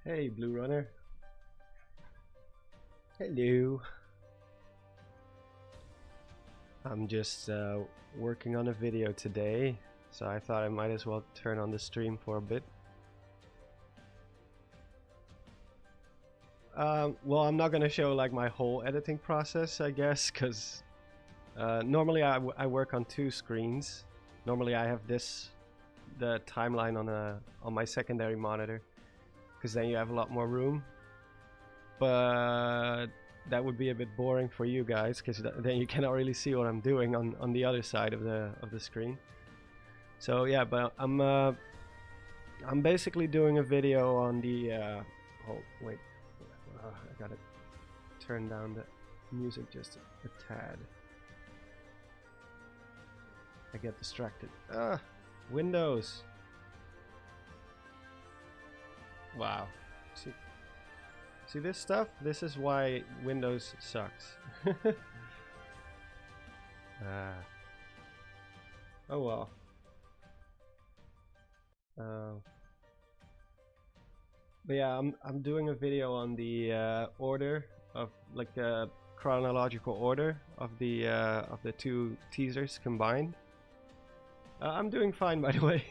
Hey, Blue Runner. Hello. I'm just working on a video today, so I thought I might as well turn on the stream for a bit. Well, I'm not gonna show like my whole editing process, I guess, because normally I work on two screens. Normally I have the timeline on my secondary monitor, because then you have a lot more room. But that would be a bit boring for you guys, because then you cannot really see what I'm doing on the other side of the screen. So yeah, but I'm basically doing a video on the oh wait, I gotta turn down the music just a tad. I get distracted. Windows. Wow. See this stuff? This is why Windows sucks. Oh well. But yeah, I'm doing a video on the order of like chronological order of the two teasers combined. I'm doing fine, by the way.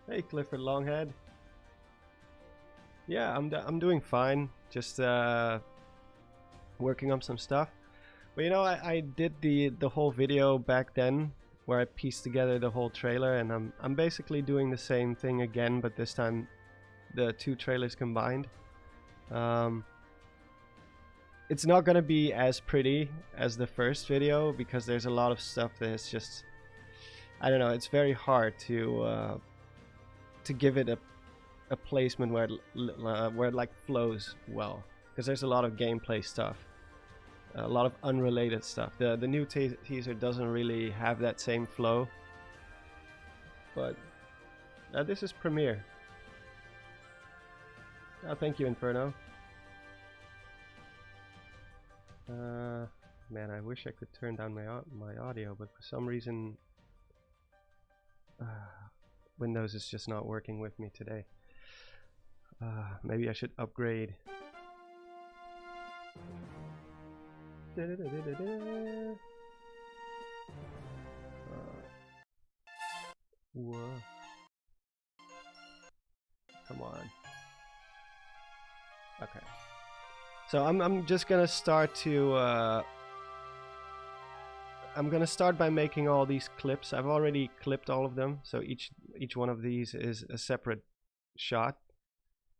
Hey, Clifford Longhead. Yeah, I'm doing fine. Just working on some stuff. But you know, I did the whole video back then where I pieced together the whole trailer, and I'm basically doing the same thing again, but this time the two trailers combined. It's not gonna be as pretty as the first video because there's a lot of stuff that is just, I don't know, it's very hard to give it a placement where it like flows well, because there's a lot of gameplay stuff, a lot of unrelated stuff. The new teaser doesn't really have that same flow, but this is Premiere. Thank you, Inferno. Man, I wish I could turn down my audio, but for some reason Windows is just not working with me today. Maybe I should upgrade. Whoa. Come on. Okay. So I'm just gonna start to I'm gonna start by making all these clips. I've already clipped all of them, so each one of these is a separate shot.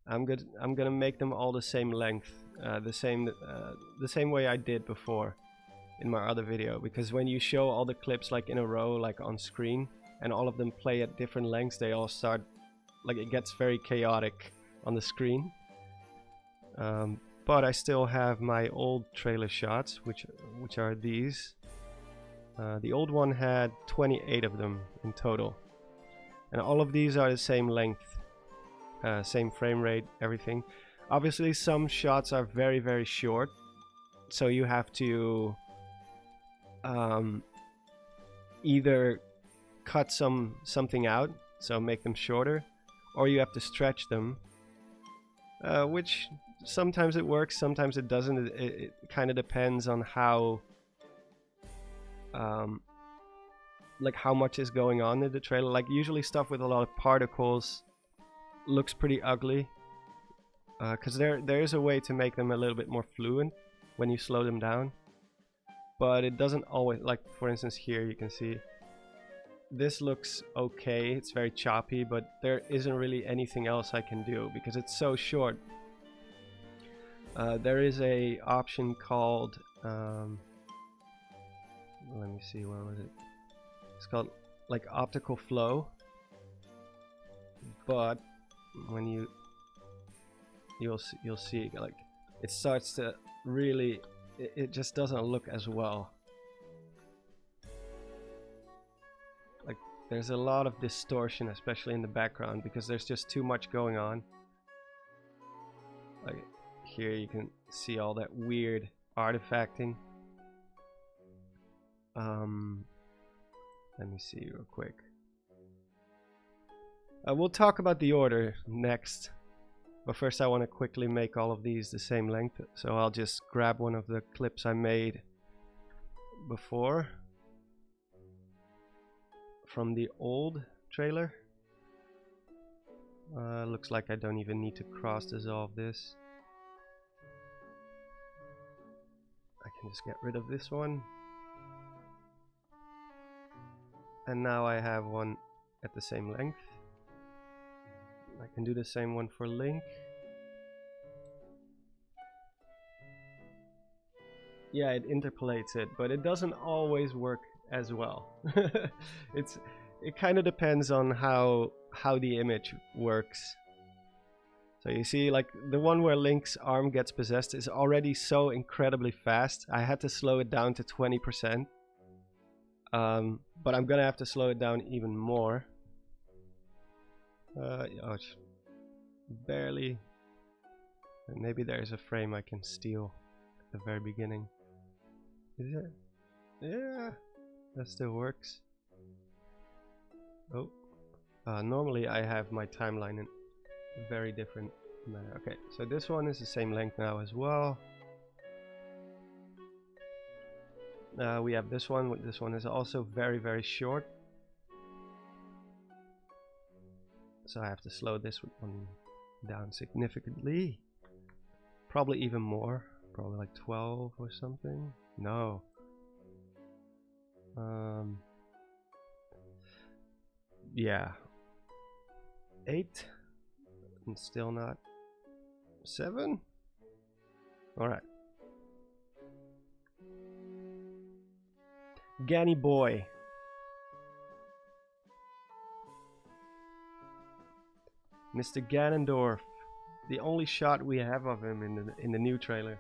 I'm gonna make them all the same length, the same way I did before in my other video, because when you show all the clips like in a row, like on screen, and all of them play at different lengths, they all start, like, it gets very chaotic on the screen. But I still have my old trailer shots, which are these. The old one had 28 of them in total, and all of these are the same length, same frame rate, everything. Obviously some shots are very, very short, so you have to either cut something out, so make them shorter, or you have to stretch them, which sometimes it works, sometimes it doesn't. It kind of depends on how like how much is going on in the trailer. Like usually stuff with a lot of particles looks pretty ugly, because there is a way to make them a little bit more fluent when you slow them down, but it doesn't always. Like for instance here you can see this looks okay, it's very choppy, but there isn't really anything else I can do because it's so short. There is a option called let me see, where was it? It's called like optical flow, but when you'll see like it starts to really, it just doesn't look as well. Like there's a lot of distortion, especially in the background, because there's just too much going on. Like here you can see all that weird artifacting. Let me see real quick. We'll talk about the order next, but first I want to quickly make all of these the same length, so I'll just grab one of the clips I made before from the old trailer. Looks like I don't even need to cross dissolve this. I can just get rid of this one. And now I have one at the same length. I can do the same one for Link. Yeah, it interpolates it, but it doesn't always work as well. It kind of depends on how the image works. So you see, like the one where Link's arm gets possessed is already so incredibly fast. I had to slow it down to 20%. But I'm gonna have to slow it down even more. Oh, barely. And maybe there's a frame I can steal at the very beginning. Is it? Yeah, that still works. Oh, normally I have my timeline in a very different manner. Okay, so this one is the same length now as well. We have this one. This one is also very, very short. So I have to slow this one down significantly. Probably even more. Probably like 12 or something. No. Yeah. 8. And still not. 7? Alright. Ganny boy. Mr. Ganondorf. The only shot we have of him in the new trailer.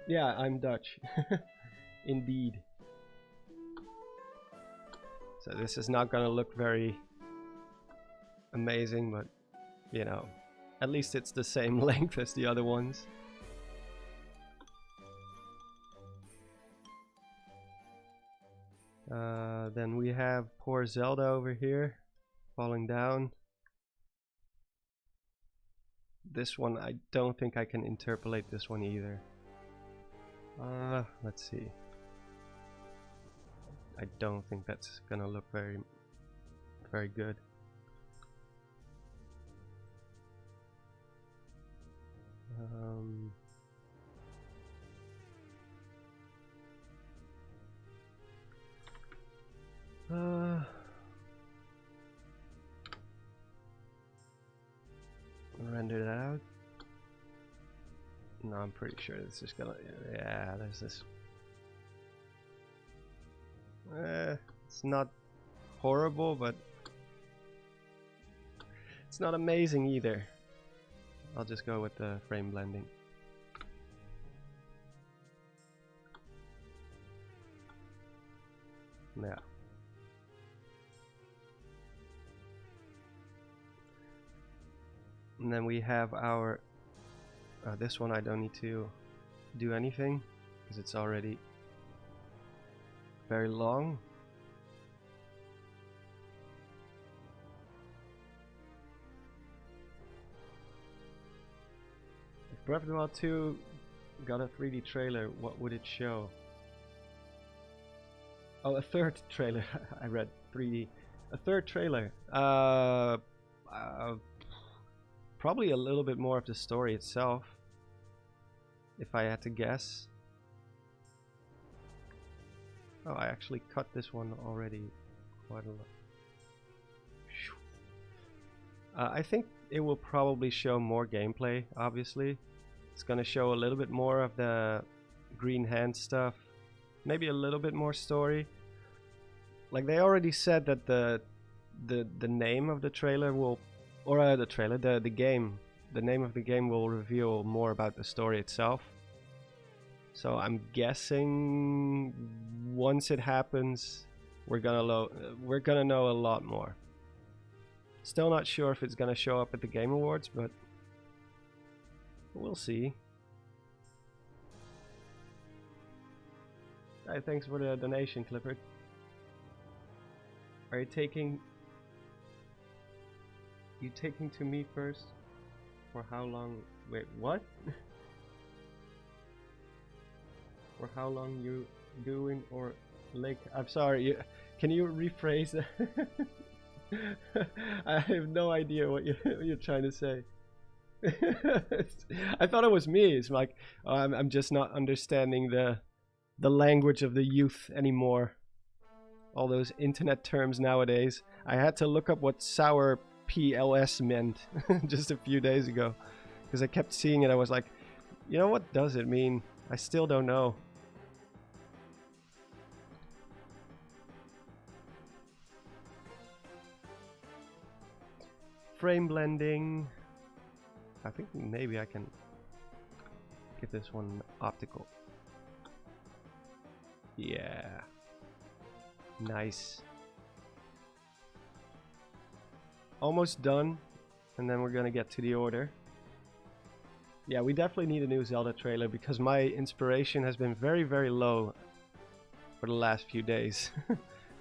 Yeah, I'm Dutch. Indeed. So this is not gonna look very amazing, but you know, at least it's the same length as the other ones. Then we have poor Zelda over here falling down. This one, I don't think I can interpolate this one either. Let's see. I don't think that's gonna look very good. Render that out. No, I'm pretty sure this is gonna. Yeah, there's this. It's not horrible, but it's not amazing either. I'll just go with the frame blending. Yeah. And then we have our this one I don't need to do anything because it's already very long. If Breath of the Wild 2 got a 3D trailer, what would it show? Oh, a third trailer. I read 3D. A third trailer. Probably a little bit more of the story itself, if I had to guess. Oh, I actually cut this one already quite a lot. I think it will probably show more gameplay, obviously. It's gonna show a little bit more of the green hand stuff, maybe a little bit more story. Like they already said that the name of the trailer will, or the game, the name of the game will reveal more about the story itself. So I'm guessing once it happens, we're gonna know a lot more. Still not sure if it's gonna show up at the Game Awards, but we'll see. Hey, thanks for the donation, Clifford. Are you taking to me first? For how long? Wait, what? For how long you doing or like? I'm sorry. Can you rephrase that? I have no idea what you're trying to say. I thought it was me. It's like I'm just not understanding the language of the youth anymore. All those internet terms nowadays. I had to look up what sour PLS meant just a few days ago because I kept seeing it. I was like, you know, what does it mean? I still don't know. Frame blending. I think maybe I can get this one optical. Yeah. Nice. Almost done, and then we're gonna get to the order. Yeah, we definitely need a new Zelda trailer because my inspiration has been very, very low for the last few days.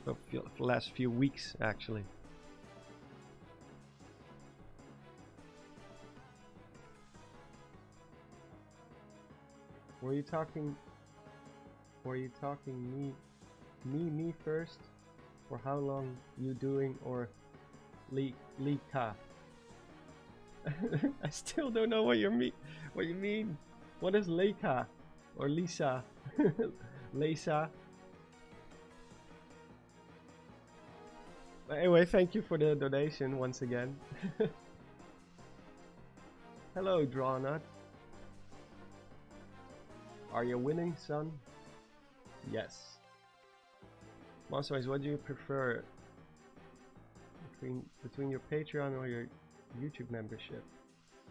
For the last few weeks, actually. Were you talking me first? For how long you doing or Lika? I still don't know what you mean. What is Leica or Lisa? Lisa. Anyway, thank you for the donation once again. Hello, Drawnut. Are you winning, son? Yes. Monsters, what do you prefer between your Patreon or your YouTube membership?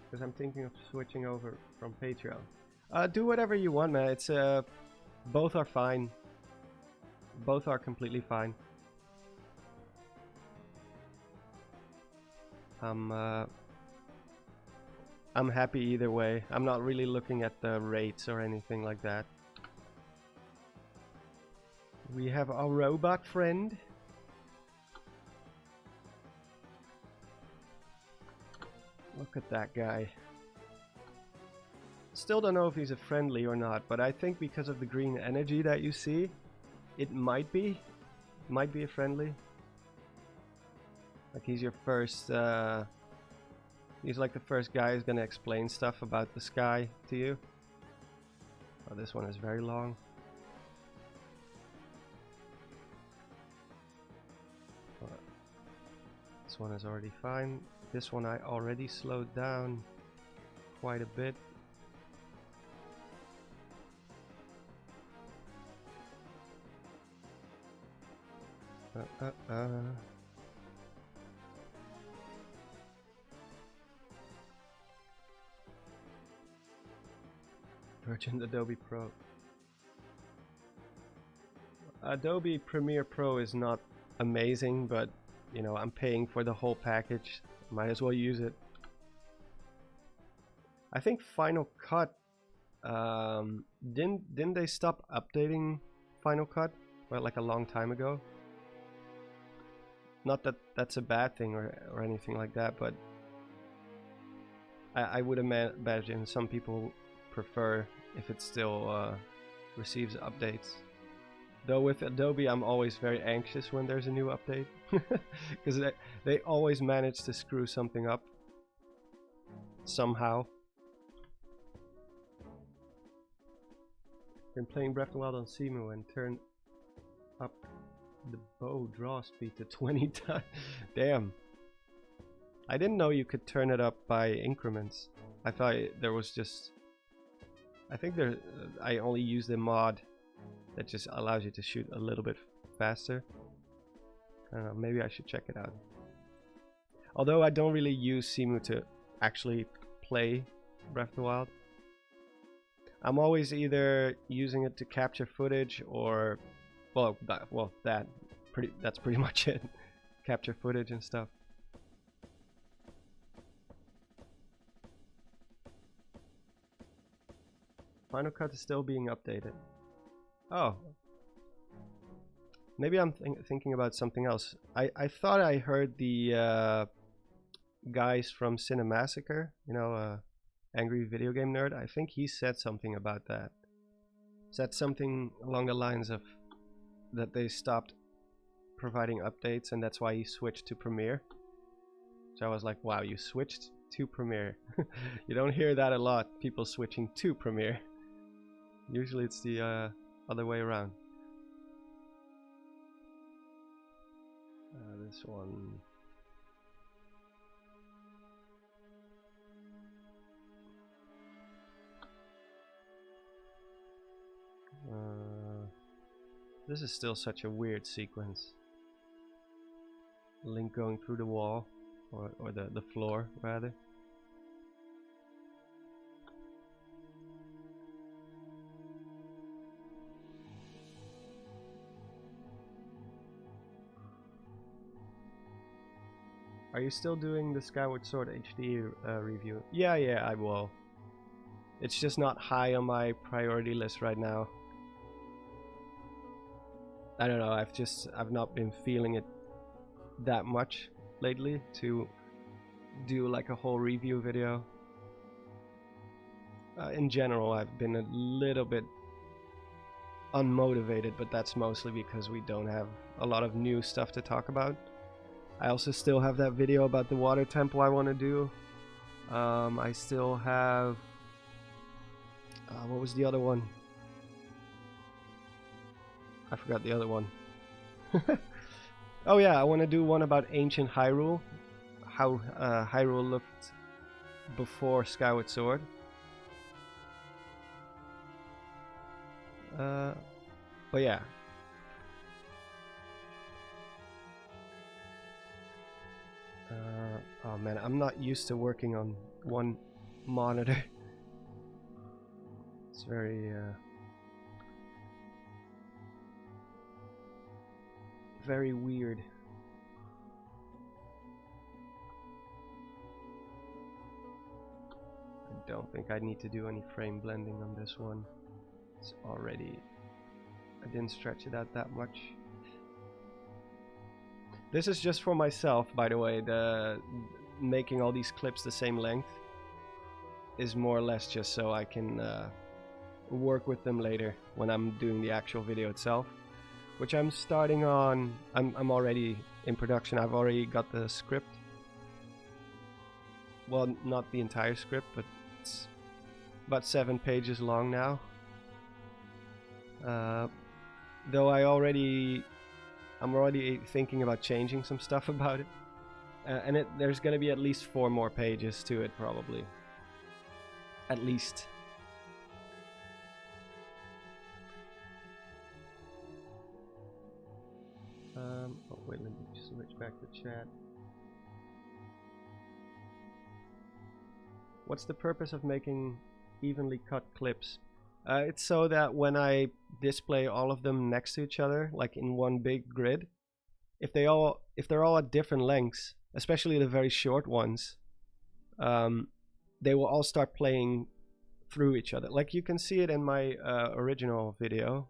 Because I'm thinking of switching over from Patreon. Do whatever you want, man. It's both are fine. Both are completely fine. I'm happy either way. I'm not really looking at the rates or anything like that. We have our robot friend. Look at that guy. Still don't know if he's a friendly or not, but I think because of the green energy that you see, it might be a friendly. Like he's your first, he's like the first guy who's gonna explain stuff about the sky to you. Oh, this one is very long. This one is already fine. This one I already slowed down quite a bit. Virgin Adobe Pro. Adobe Premiere Pro is not amazing, but you know, I'm paying for the whole package. Might as well use it. I think Final Cut didn't they stop updating Final Cut? Well, like a long time ago. Not that that's a bad thing or anything like that, but I would imagine some people prefer if it still receives updates. Though with Adobe, I'm always very anxious when there's a new update because they always manage to screw something up somehow. Been playing Breath of the Wild on Simu and turned up the bow draw speed to 20 times. Damn. I didn't know you could turn it up by increments. I thought there was just... I think there... I only used a mod that just allows you to shoot a little bit faster. I don't know, maybe I should check it out. Although I don't really use Simu to actually play Breath of the Wild. I'm always either using it to capture footage or... that's pretty much it. Capture footage and stuff. Final Cut is still being updated. Oh. Maybe I'm thinking about something else. I thought I heard the guys from Cinemassacre, you know, Angry Video Game Nerd. I think he said something about that. Said something along the lines of that they stopped providing updates and that's why he switched to Premiere. So I was like, wow, you switched to Premiere. You don't hear that a lot, people switching to Premiere. Usually it's the other way around. This one. This is still such a weird sequence. Link going through the wall, or the floor rather. Are you still doing the Skyward Sword HD review? Yeah, I will. It's just not high on my priority list right now. I don't know, I've not been feeling it that much lately to do like a whole review video. In general, I've been a little bit unmotivated, but that's mostly because we don't have a lot of new stuff to talk about. I also still have that video about the water temple I want to do. I still have... what was the other one? I forgot the other one. Oh yeah, I want to do one about ancient Hyrule. How Hyrule looked before Skyward Sword. But yeah. Oh man, I'm not used to working on one monitor. It's very very weird. I don't think I need to do any frame blending on this one. It's already... I didn't stretch it out that much. This is just for myself, by the way. The making all these clips the same length is more or less just so I can work with them later when I'm doing the actual video itself, which I'm starting on. I'm already in production. I've already got the script. Well, not the entire script, but it's about 7 pages long now. Though I'm already thinking about changing some stuff about it, and there's gonna be at least 4 more pages to it, probably. At least. Oh wait, let me switch back to chat. What's the purpose of making evenly cut clips? It's so that when I display all of them next to each other, like in one big grid, if they're all at different lengths, especially the very short ones, they will all start playing through each other. Like you can see it in my original video.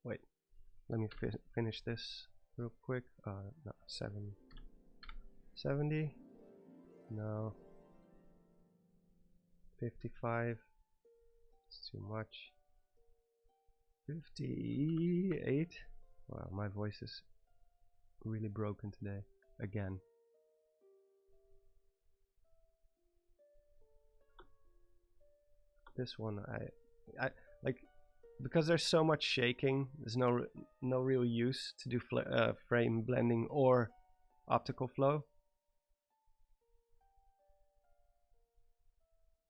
Wait, let me finish this real quick. No, 70. No. 55. It's too much. 58. Wow, my voice is really broken today again. This one I like, because there's so much shaking. There's no real use to do frame blending or optical flow,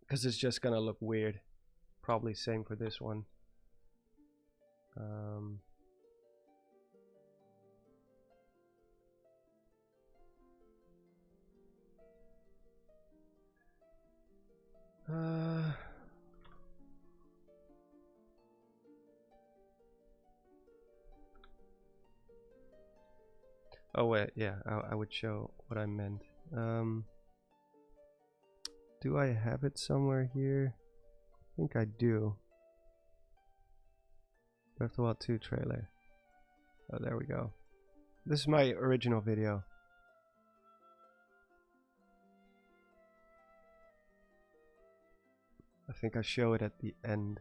because it's just gonna look weird. Probably same for this one. Oh wait, yeah, I would show what I meant. Do I have it somewhere here? I think I do. Breath of the Wild 2 trailer. Oh, there we go. This is my original video. I think I show it at the end.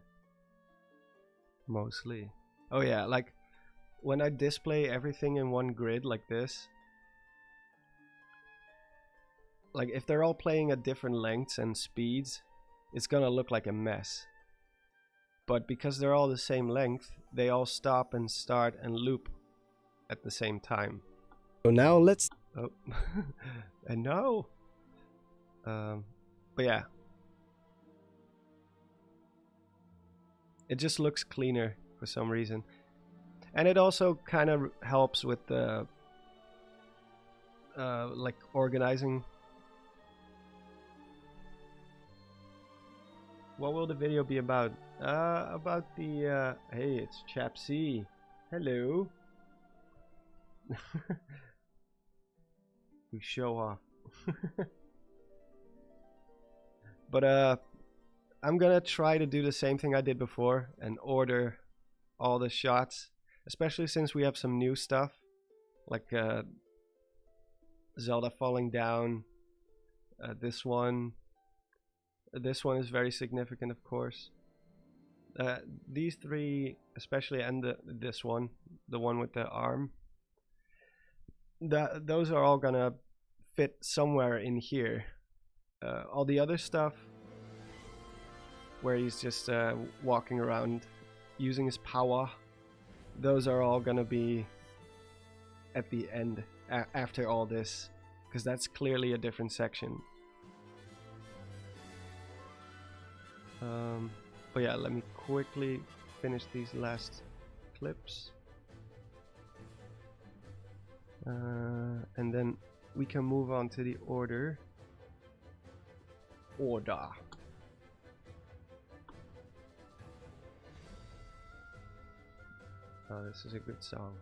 Mostly. Oh yeah, like when I display everything in one grid like this, like if they're all playing at different lengths and speeds, it's gonna look like a mess. But because they're all the same length, they all stop and start and loop at the same time. So now let's... Oh, I know. But yeah. It just looks cleaner for some reason. And it also kind of helps with the like organizing. What will the video be about? About the hey, it's Chap C. Hello. You show off. But I'm gonna try to do the same thing I did before and order all the shots, especially since we have some new stuff like Zelda falling down. This one is very significant, of course. These three especially, and this one, the one with the arm, those are all gonna fit somewhere in here. All the other stuff where he's just walking around using his power, those are all gonna be at the end after all this, because that's clearly a different section. But yeah, let me quickly finish these last clips, and then we can move on to the order. Oh, this is a good song.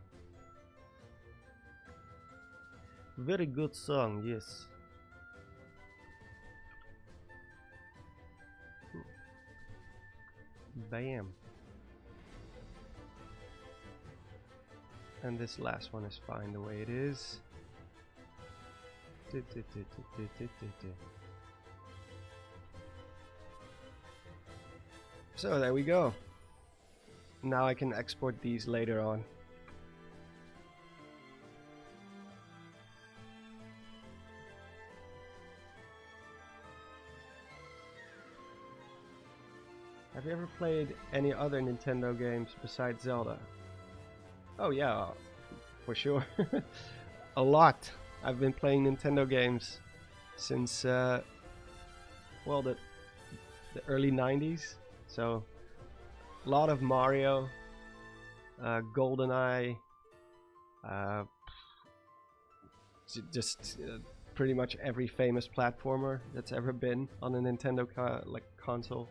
Very good song, yes. Bam. And this last one is fine the way it is. So there we go. Now I can export these later on. Have you ever played any other Nintendo games besides Zelda? Oh yeah, for sure. A lot. I've been playing Nintendo games since well, the early 90s. So a lot of Mario, GoldenEye, just pretty much every famous platformer that's ever been on a Nintendo console.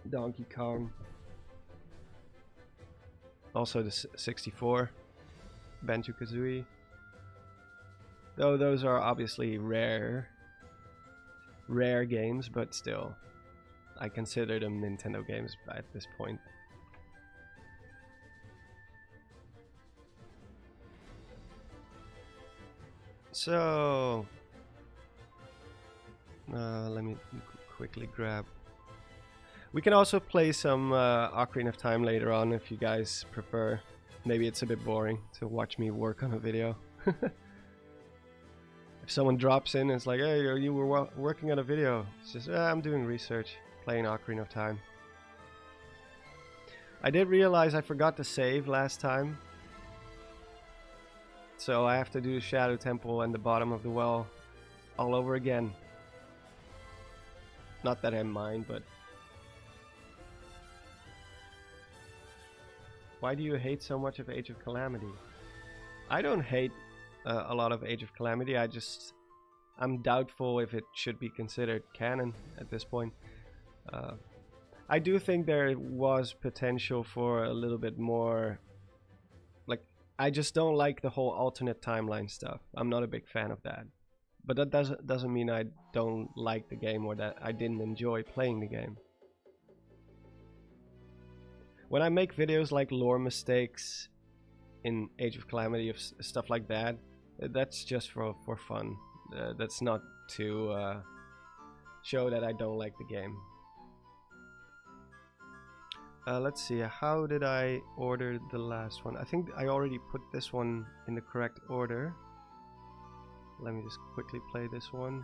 Donkey Kong. Also the 64. Banjo-Kazooie. Though those are obviously rare games, but still, I consider them Nintendo games at this point. So, let me quickly grab. We can also play some Ocarina of Time later on if you guys prefer. Maybe it's a bit boring to watch me work on a video. If someone drops in and it's like, hey, you were working on a video. It's just, I'm doing research, playing Ocarina of Time. I did realize I forgot to save last time. So I have to do the Shadow Temple and the bottom of the well all over again. Not that I mind, but... Why do you hate so much of Age of Calamity? I don't hate a lot of Age of Calamity. I'm doubtful if it should be considered canon at this point. I do think there was potential for a little bit more. Like, I just don't like the whole alternate timeline stuff. I'm not a big fan of that. But that doesn't mean I don't like the game or that I didn't enjoy playing the game. When I make videos like lore mistakes in Age of Calamity, of stuff like that, that's just for fun. That's not to show that I don't like the game. Let's see, how did I order the last one? I think I already put this one in the correct order. Let me just quickly play this one.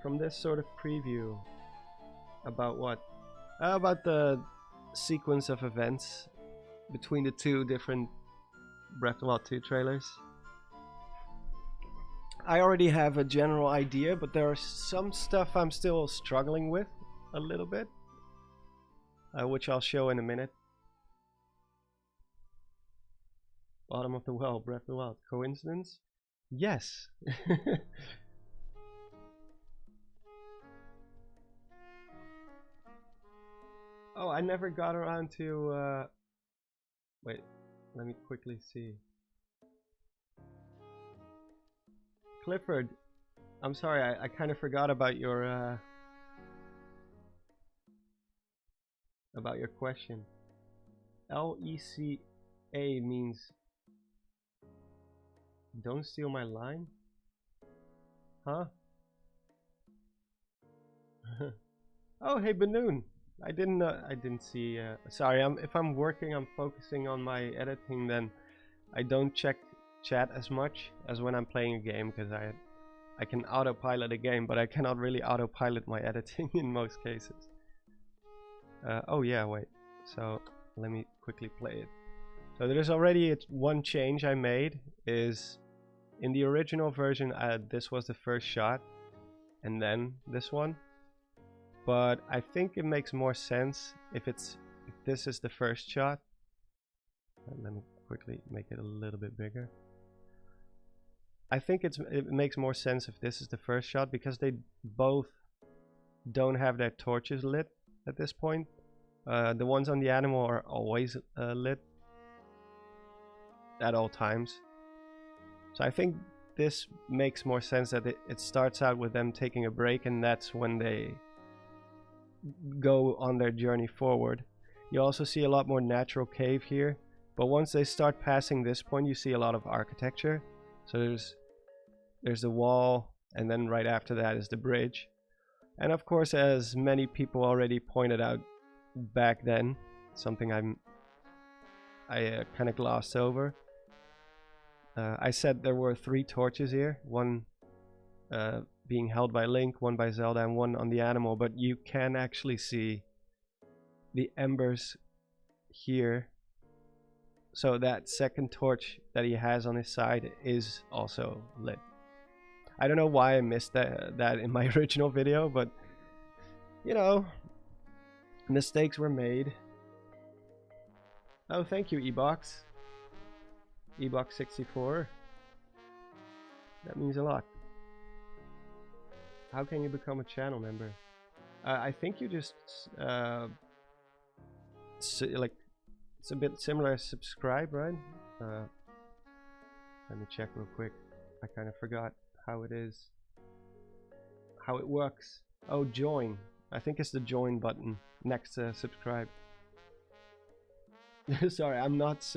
From this sort of preview, about what? About the sequence of events between the two different Breath of the Wild 2 trailers. I already have a general idea, but there are some stuff I'm still struggling with a little bit, which I'll show in a minute. Bottom of the well, Breath of the Wild. Coincidence? Yes. Oh, I never got around to wait, let me quickly see. Clifford, I'm sorry, I kind of forgot about your question. LECA means don't steal my line? Huh? Oh, hey Banoon. I didn't see. Sorry, if I'm working, I'm focusing on my editing. Then I don't check chat as much as when I'm playing a game, because I can autopilot a game, but I cannot really autopilot my editing in most cases. Oh yeah, wait. So let me quickly play it. So there's already one change I made. Is in the original version, this was the first shot, and then this one. But I think it makes more sense if this is the first shot. Let me quickly make it a little bit bigger. I think it makes more sense if this is the first shot, because they both don't have their torches lit at this point. The ones on the animal are always lit at all times. So I think this makes more sense that it starts out with them taking a break, and that's when they go on their journey forward. You also see a lot more natural cave here, but once they start passing this point, you see a lot of architecture. So there's the wall, and then right after that is the bridge. And of course, as many people already pointed out back then, something I kind of glossed over. I said there were 3 torches here, one being held by Link, one by Zelda, and one on the animal, but you can actually see the embers here. So that second torch that he has on his side is also lit. I don't know why I missed that in my original video, but you know, mistakes were made. Oh, thank you, Ebox. Ebox64. That means a lot. How can you become a channel member? I think you just like, it's a bit similar as subscribe, right? Let me check real quick. I kind of forgot how it is, how it works. Oh, join. I think it's the join button next to subscribe. Sorry, I'm not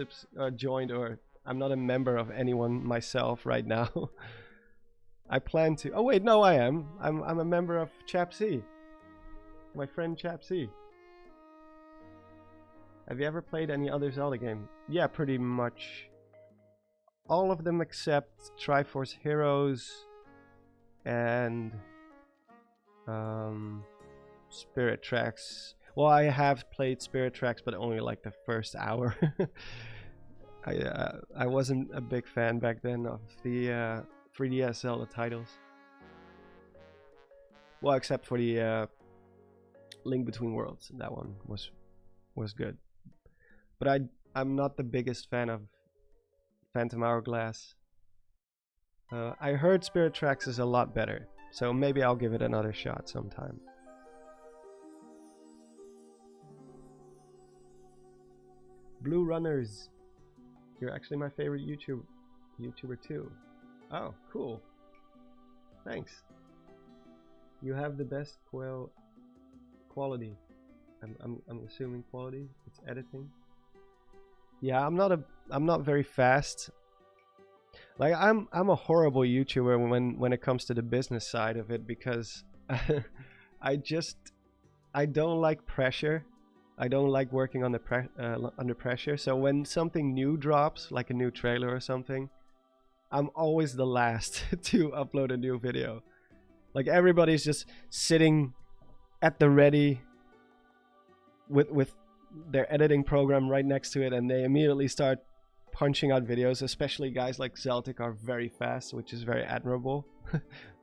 joined, or I'm not a member of anyone myself right now. I plan to. Oh wait, no, I am. I'm a member of Chap C. My friend Chap C. Have you ever played any other Zelda game? Yeah, pretty much all of them except Triforce Heroes and Spirit Tracks. Well, I have played Spirit Tracks, but only like the first hour. I wasn't a big fan back then of the 3DS Zelda titles. Well, except for the Link Between Worlds. That one was good. But I'm not the biggest fan of Phantom Hourglass. I heard Spirit Tracks is a lot better, so maybe I'll give it another shot sometime. Blue Runners. You're actually my favorite YouTube YouTuber too. Oh, cool. Thanks. You have the best quality. I'm assuming quality. It's editing. Yeah, I'm not very fast. Like I'm a horrible YouTuber when it comes to the business side of it, because I don't like pressure. I don't like working on under pressure. So when something new drops, like a new trailer or something, I'm always the last to upload a new video. Like everybody's just sitting at the ready with their editing program right next to it, and they immediately start punching out videos. Especially guys like Zeltic are very fast, which is very admirable.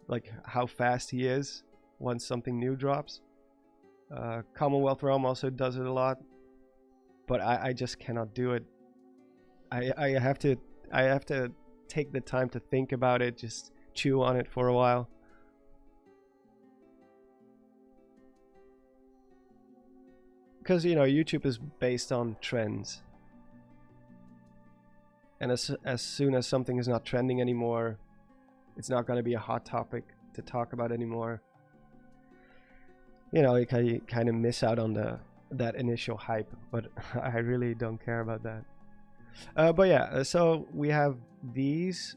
Like how fast he is once something new drops. Commonwealth Realm also does it a lot, but I just cannot do it. I have to take the time to think about it, just chew on it for a while. Because, you know, YouTube is based on trends. And as soon as something is not trending anymore, it's not going to be a hot topic to talk about anymore. You know, you kind of miss out on that initial hype, but I really don't care about that. But yeah, so we have these.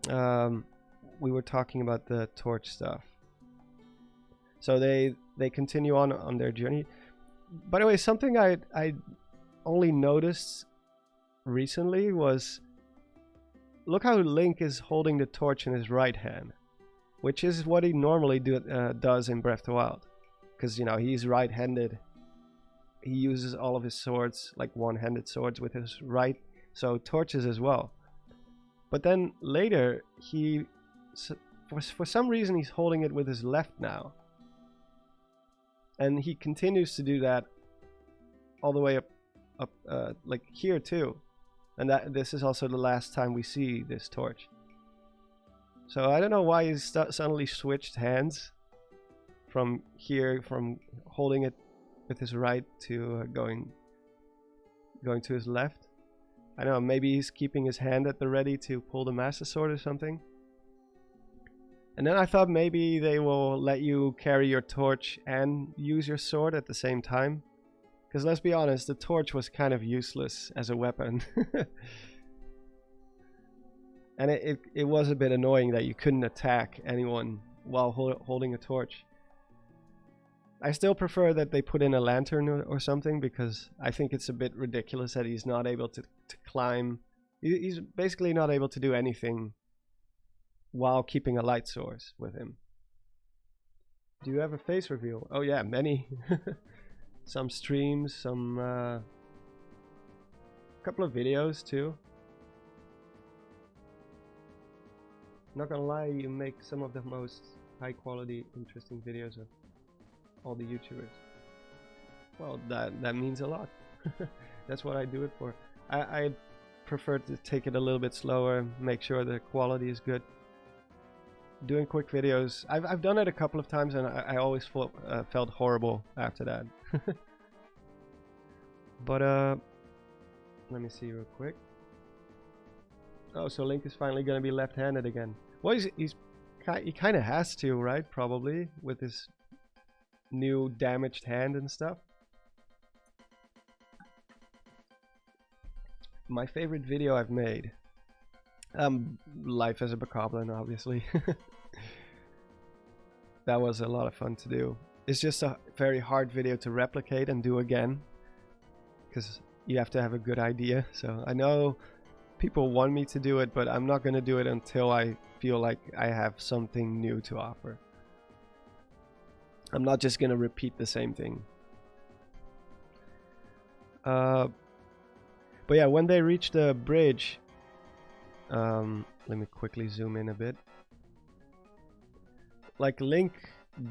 We were talking about the torch stuff. So they continue on their journey. By the way, something I only noticed recently was, look how Link is holding the torch in his right hand, which is what he normally does in Breath of the Wild, because, you know, he's right-handed. He uses all of his swords, like one-handed swords, with his right, so torches as well. But then later, for some reason, he's holding it with his left now. And he continues to do that all the way up like here too. And this is also the last time we see this torch. So I don't know why he's suddenly switched hands from holding it with his right to going to his left. I don't know, maybe he's keeping his hand at the ready to pull the Master Sword or something. And then I thought maybe they will let you carry your torch and use your sword at the same time. Because let's be honest, the torch was kind of useless as a weapon. And it was a bit annoying that you couldn't attack anyone while holding a torch. I still prefer that they put in a lantern or something, because I think it's a bit ridiculous that he's not able to climb. He's basically not able to do anything while keeping a light source with him. Do you have a face reveal? Oh yeah, many. Some streams, some couple of videos too. Not gonna lie, you make some of the most high quality, interesting videos of all the YouTubers. Well, that means a lot. That's what I do it for. I prefer to take it a little bit slower, make sure the quality is good. Doing quick videos, I've done it a couple of times, and I always felt horrible after that. But let me see real quick. Oh, so Link is finally gonna be left-handed again. Well, he kind of has to, right? Probably with his new damaged hand and stuff. My favorite video I've made. Life as a Bokoblin, obviously. That was a lot of fun to do. It's just a very hard video to replicate and do again, because you have to have a good idea. So I know people want me to do it, but I'm not going to do it until I feel like I have something new to offer. I'm not just going to repeat the same thing. But yeah, when they reach the bridge, let me quickly zoom in a bit. Like, Link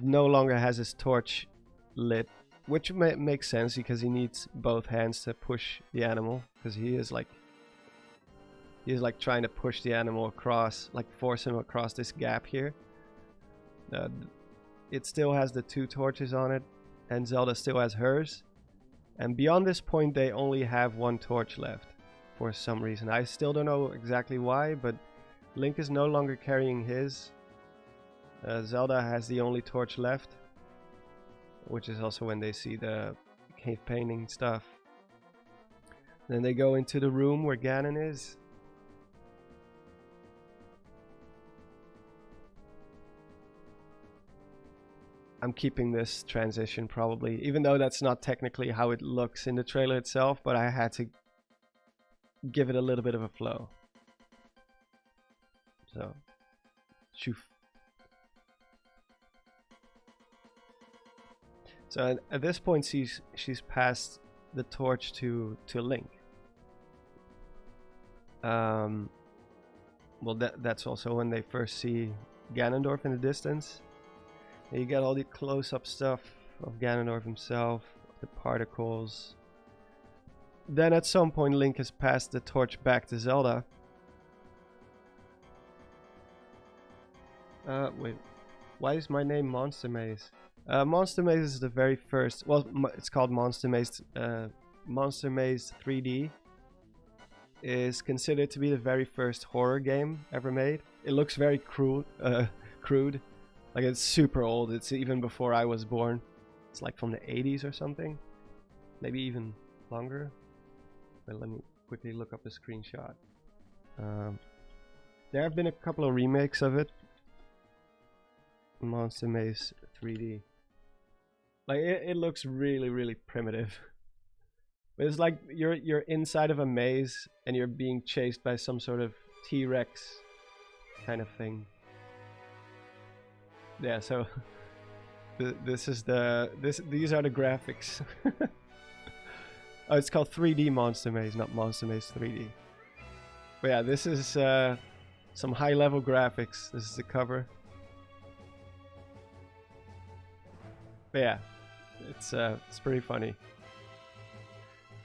no longer has his torch lit, which makes sense because he needs both hands to push the animal, because he is like trying to push the animal across, like force him across this gap here. It still has the 2 torches on it, and Zelda still has hers. And beyond this point, they only have 1 torch left. for some reason. I still don't know exactly why, but Link is no longer carrying his. Zelda has the only torch left, which is also when they see the cave painting stuff. Then they go into the room where Ganon is. I'm keeping this transition probably, even though that's not technically how it looks in the trailer itself, but I had to give it a little bit of a flow. So, shoof. So at this point she's passed the torch to Link. Well, that's also when they first see Ganondorf in the distance. And you get all the close-up stuff of Ganondorf himself, the particles. Then at some point Link has passed the torch back to Zelda. Wait, why is my name Monster Maze? Monster Maze is the very first, well, it's called Monster Maze. Monster Maze 3D is considered to be the very first horror game ever made. It looks very crude. Like, it's super old. It's even before I was born. It's like from the 80s or something. Maybe even longer. But let me quickly look up a screenshot. There have been a couple of remakes of it. Monster Maze 3D. Like, it looks really, really primitive. But it's like you're inside of a maze and you're being chased by some sort of T-Rex kind of thing. Yeah, so these are the graphics. Oh, it's called 3D Monster Maze, not Monster Maze 3D. But yeah, this is some high-level graphics. This is the cover. But yeah, it's pretty funny.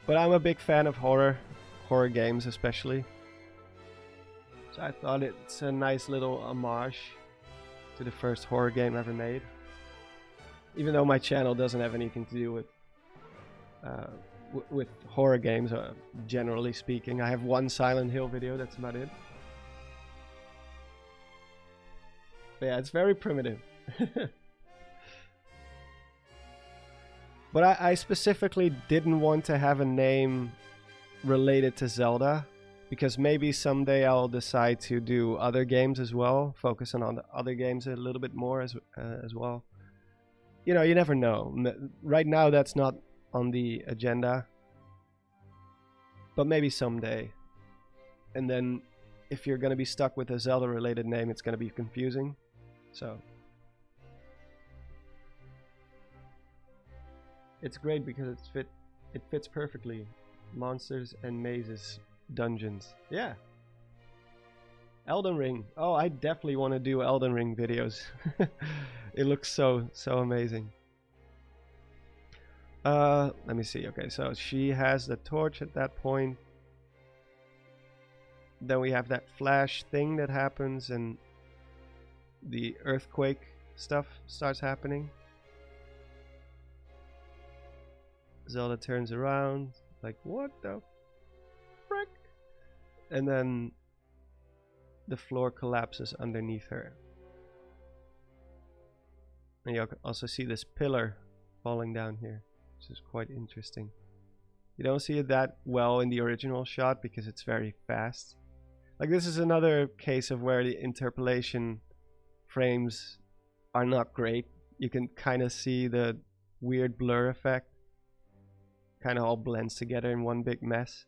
But I'm a big fan of horror games especially. So I thought it's a nice little homage to the first horror game ever made. Even though my channel doesn't have anything to do with horror games, generally speaking. I have one Silent Hill video, that's about it. But yeah, it's very primitive. But I specifically didn't want to have a name related to Zelda, because maybe someday I'll decide to do other games as well, focusing on the other games a little bit more as well. You know, you never know. Right now that's not on the agenda, but maybe someday. And then if you're going to be stuck with a Zelda related name, it's going to be confusing. So it's great because it fits perfectly. Monsters and mazes, dungeons. Yeah. Elden Ring. Oh, I definitely want to do Elden Ring videos. It looks so amazing. Let me see. Okay, so she has the torch at that point. Then we have that flash thing that happens and the earthquake stuff starts happening. Zelda turns around, like, what the frick? And then the floor collapses underneath her. And you also see this pillar falling down here, which is quite interesting. You don't see it that well in the original shot because it's very fast. Like, this is another case of where the interpolation frames are not great. You can kind of see the weird blur effect. Kind of all blends together in one big mess.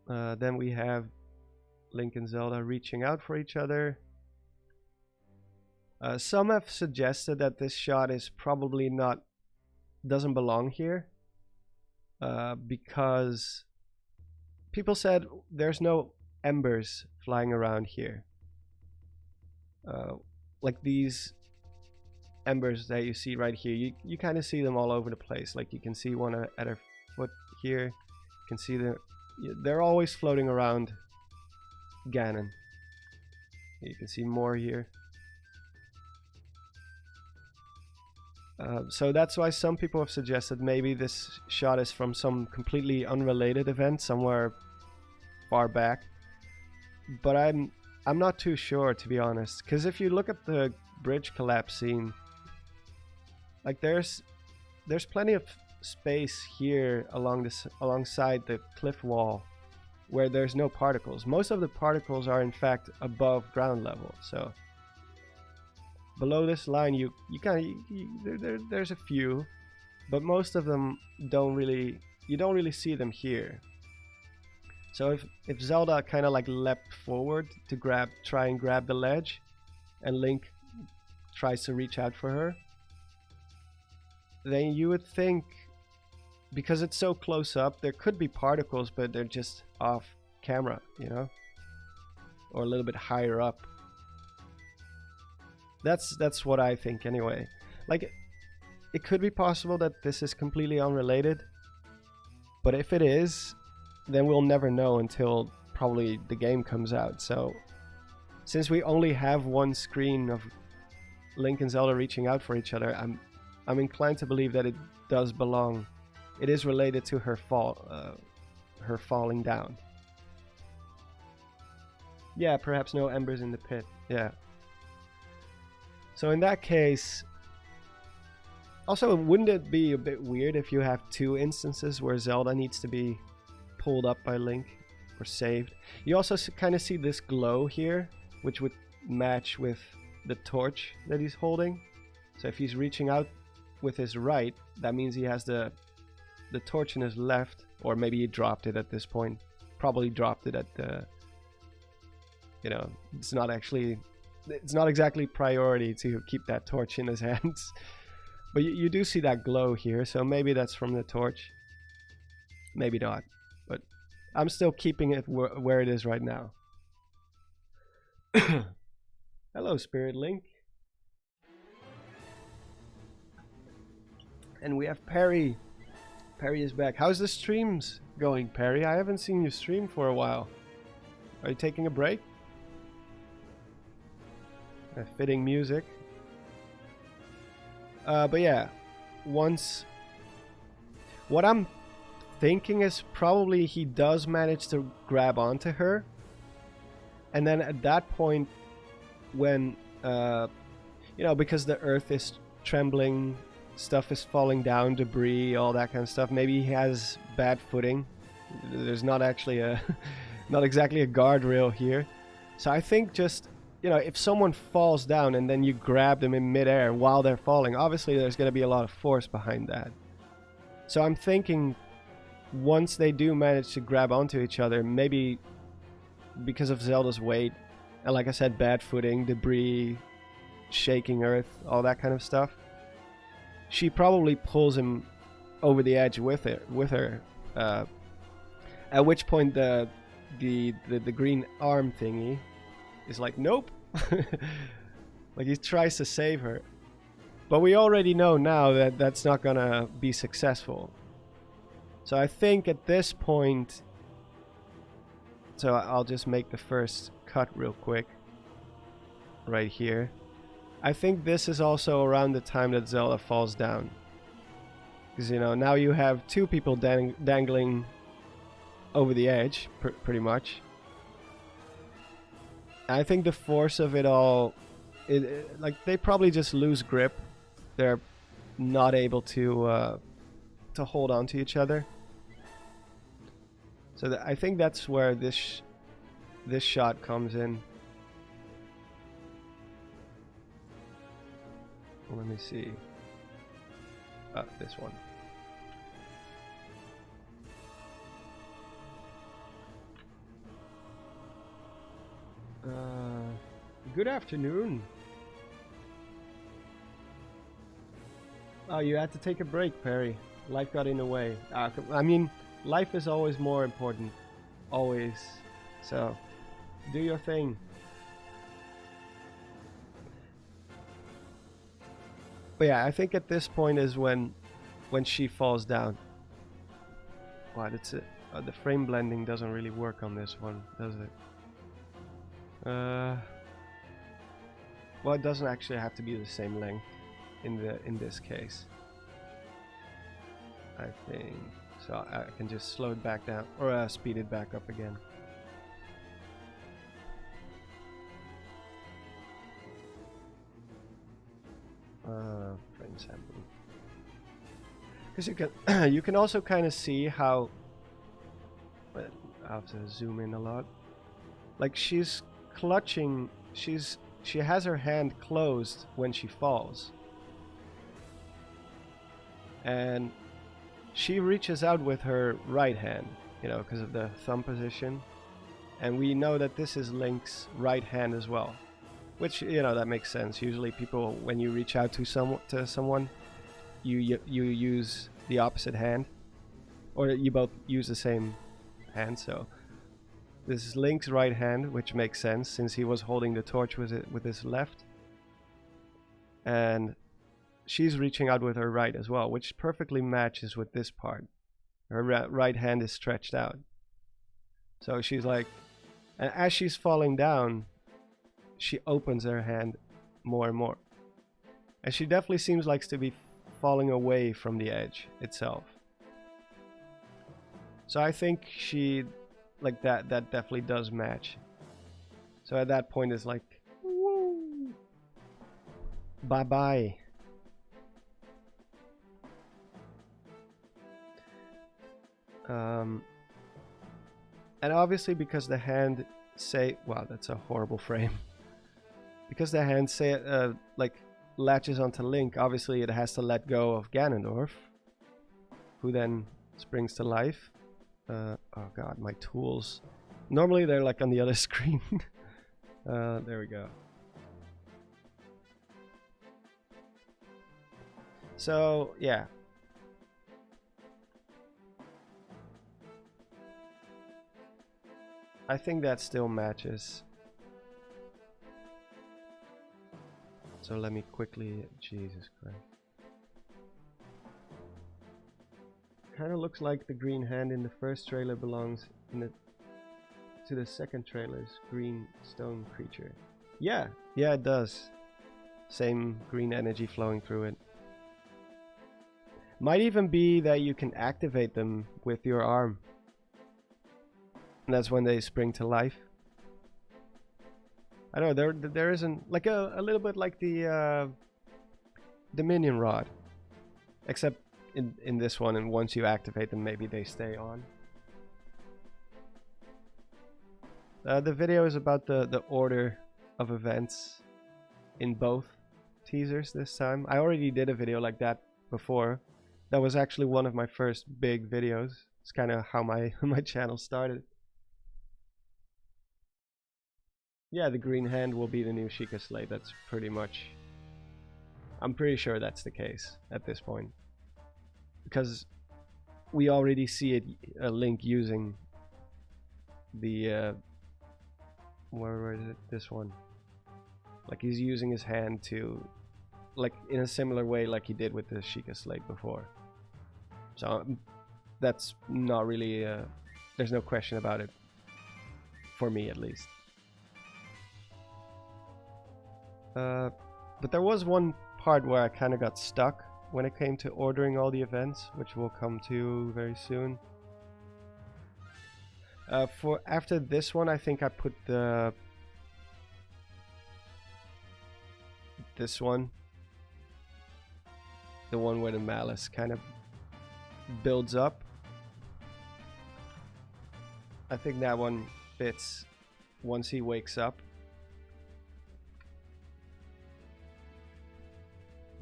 Then we have Link and Zelda reaching out for each other. Some have suggested that this shot is probably doesn't belong here, because people said there's no embers flying around here. Like these embers that you see right here, you kind of see them all over the place. Like, you can see one at her foot here. You can see they're always floating around Ganon. You can see more here. So that's why some people have suggested maybe this shot is from some completely unrelated event somewhere far back. But I'm not too sure, to be honest, because if you look at the bridge collapse scene, like there's plenty of space here alongside the cliff wall where there's no particles. Most of the particles are in fact above ground level, so below this line you there's a few, but most of them you don't really see them here. So if Zelda kind of like leapt forward to try and grab the ledge, and Link tries to reach out for her, then you would think, because it's so close up, there could be particles, but they're just off camera, you know, or a little bit higher up. That's what I think anyway. Like, it could be possible that this is completely unrelated, but if it is, then we'll never know until probably the game comes out. So since we only have one screen of Link and Zelda reaching out for each other, I'm inclined to believe that it does belong. It is related to her her falling down. Yeah, perhaps no embers in the pit. Yeah. So in that case, also, wouldn't it be a bit weird if you have two instances where Zelda needs to be pulled up by Link or saved? You also kind of see this glow here, which would match with the torch that he's holding. So if he's reaching out with his right, that means he has the torch in his left, or maybe he dropped it at this point. Probably dropped it at the, you know, it's not exactly priority to keep that torch in his hands. But you do see that glow here, so maybe that's from the torch. Maybe not, but I'm still keeping it where it is right now. Hello, Spirit Link. And we have Perry. Perry is back. How's the streams going, Perry? I haven't seen you stream for a while. Are you taking a break? Fitting music. But yeah, what I'm thinking is probably he does manage to grab onto her, and then at that point, when you know, because the earth is trembling, stuff is falling down, debris, all that kind of stuff, maybe he has bad footing. There's not actually not exactly a guardrail here, so I think just, you know, if someone falls down and then you grab them in midair while they're falling, obviously there's going to be a lot of force behind that. So I'm thinking once they do manage to grab onto each other, maybe because of Zelda's weight, and like I said, bad footing, debris, shaking earth, all that kind of stuff, she probably pulls him over the edge with her. At which point the green arm thingy is like, nope. Like, he tries to save her, but we already know now that that's not gonna be successful. So I think at this point, so I'll just make the first cut real quick right here. I think this is also around the time that Zelda falls down, because, you know, now you have two people dangling over the edge, pretty much. I think the force of it all, like, they probably just lose grip. They're not able to hold on to each other. So I think that's where this shot comes in. Let me see. This one. Good afternoon. Oh, you had to take a break, Perry. Life got in the way. I mean, life is always more important. Always. So, do your thing. But yeah, I think at this point is when she falls down. Wow, that's it. The frame blending doesn't really work on this one, does it? Well, it doesn't actually have to be the same length. in this case. I think so. I can just slow it back down or speed it back up again. Frame sampling. Because you can you can also kind of see how. But I have to zoom in a lot. Like she's clutching. She has her hand closed when she falls, and she reaches out with her right hand, you know, because of the thumb position, and we know that this is Link's right hand as well, which, you know, that makes sense. Usually people, when you reach out to someone, you use the opposite hand, or you both use the same hand. So this is Link's right hand, which makes sense since he was holding the torch with his left, and she's reaching out with her right as well, which perfectly matches with this part. Her right hand is stretched out. So she's like, and as she's falling down, she opens her hand more and more. And she definitely seems like to be falling away from the edge itself. So I think she, like that definitely does match. So at that point it's like, woo, bye-bye. And obviously because the hand wow, that's a horrible frame. Because the hand like latches onto Link, obviously it has to let go of Ganondorf, who then springs to life. Oh god, my tools. Normally they're like on the other screen. There we go. So yeah. I think that still matches. So let me quickly, Jesus Christ. Kind of looks like the green hand in the first trailer belongs to the second trailer's green stone creature. Yeah, it does. Same green energy flowing through it. Might even be that you can activate them with your arm. And that's when they spring to life. I know there isn't like a little bit like the minion rod, except in this one, and once you activate them, maybe they stay on. The video is about the order of events in both teasers this time. I already did a video like that before. That was actually one of my first big videos. It's kind of how my channel started. Yeah, the green hand will be the new Sheikah Slate. That's pretty much... I'm pretty sure that's the case at this point. Because we already see it, Link using the... where is it? This one. Like he's using his hand to... like in a similar way like he did with the Sheikah Slate before. So that's not really... there's no question about it. For me at least. But there was one part where I kind of got stuck when it came to ordering all the events, which we'll come to very soon. For after this one, I think I put this one, the one where the malice kind of builds up. I think that one fits once he wakes up.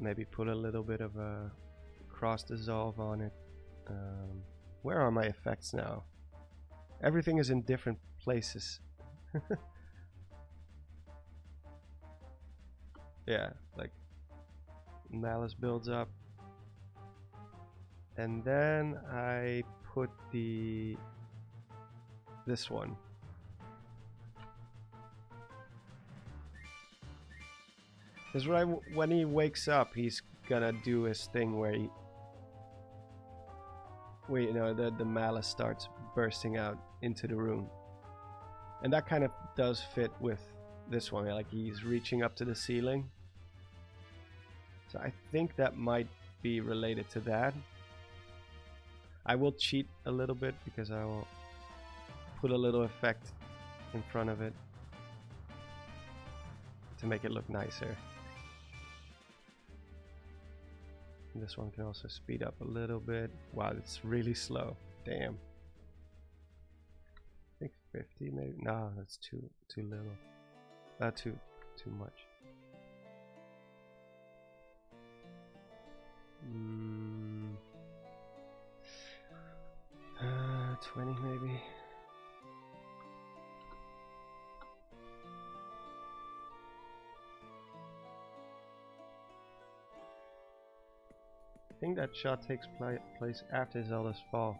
Maybe put a little bit of a cross dissolve on it. Where are my effects now? Everything is in different places. Yeah, like malice builds up. And then I put this one. Because when he wakes up, he's gonna do his thing where you know, the malice starts bursting out into the room, and that kind of does fit with this one. Like he's reaching up to the ceiling, So I think that might be related to that. I will cheat a little bit because I will put a little effect in front of it to make it look nicer. This one can also speed up a little bit. Wow, it's really slow. Damn. I think 50 maybe. No, that's too little. Too much. 20 maybe. I think that shot takes place after Zelda's fall.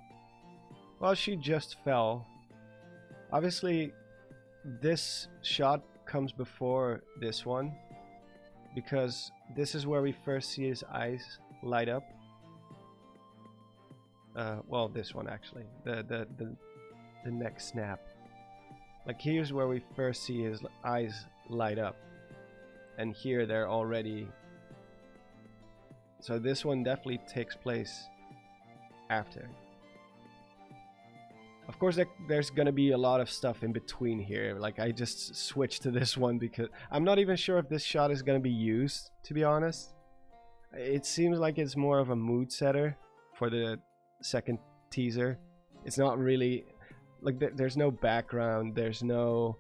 Well, she just fell. Obviously, this shot comes before this one, because this is where we first see his eyes light up. Well, this one actually, the neck snap. Like here's where we first see his eyes light up, and here they're already. So this one definitely takes place after. Of course, there's gonna be a lot of stuff in between here. Like I just switched to this one because I'm not even sure if this shot is gonna be used, to be honest. It seems like it's more of a mood setter for the second teaser. It's not really like there's no background, there's no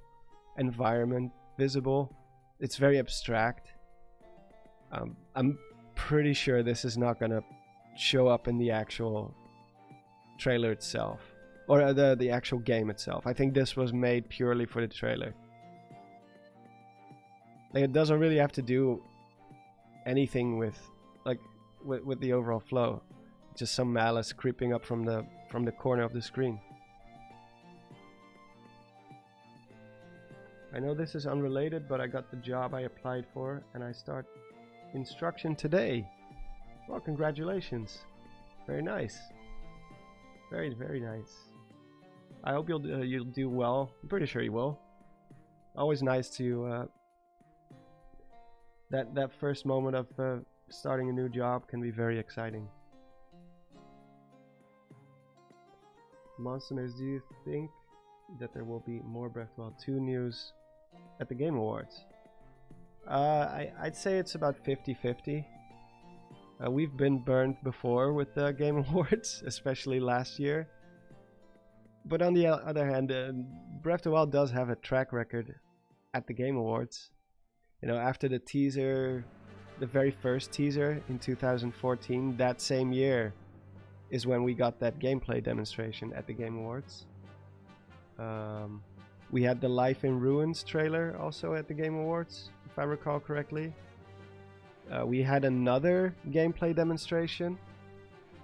environment visible. It's very abstract. I'm pretty sure this is not gonna show up in the actual trailer itself, or the actual game itself. I think this was made purely for the trailer. Like it doesn't really have to do anything with the overall flow. Just some malice creeping up from the corner of the screen. I know this is unrelated, but I got the job I applied for, and I start instruction today. Well, congratulations. Very nice. Very, very nice. I hope you'll do well. I'm pretty sure you will. Always nice to that first moment of starting a new job can be very exciting. Monsters, do you think that there will be more Breath of the Wild 2 news at the Game Awards? I'd say it's about 50-50. We've been burned before with the Game Awards, especially last year. But on the other hand, Breath of the Wild does have a track record at the Game Awards. You know, after the teaser, the very first teaser in 2014, that same year is when we got that gameplay demonstration at the Game Awards. We had the Life in Ruins trailer also at the Game Awards, if I recall correctly. We had another gameplay demonstration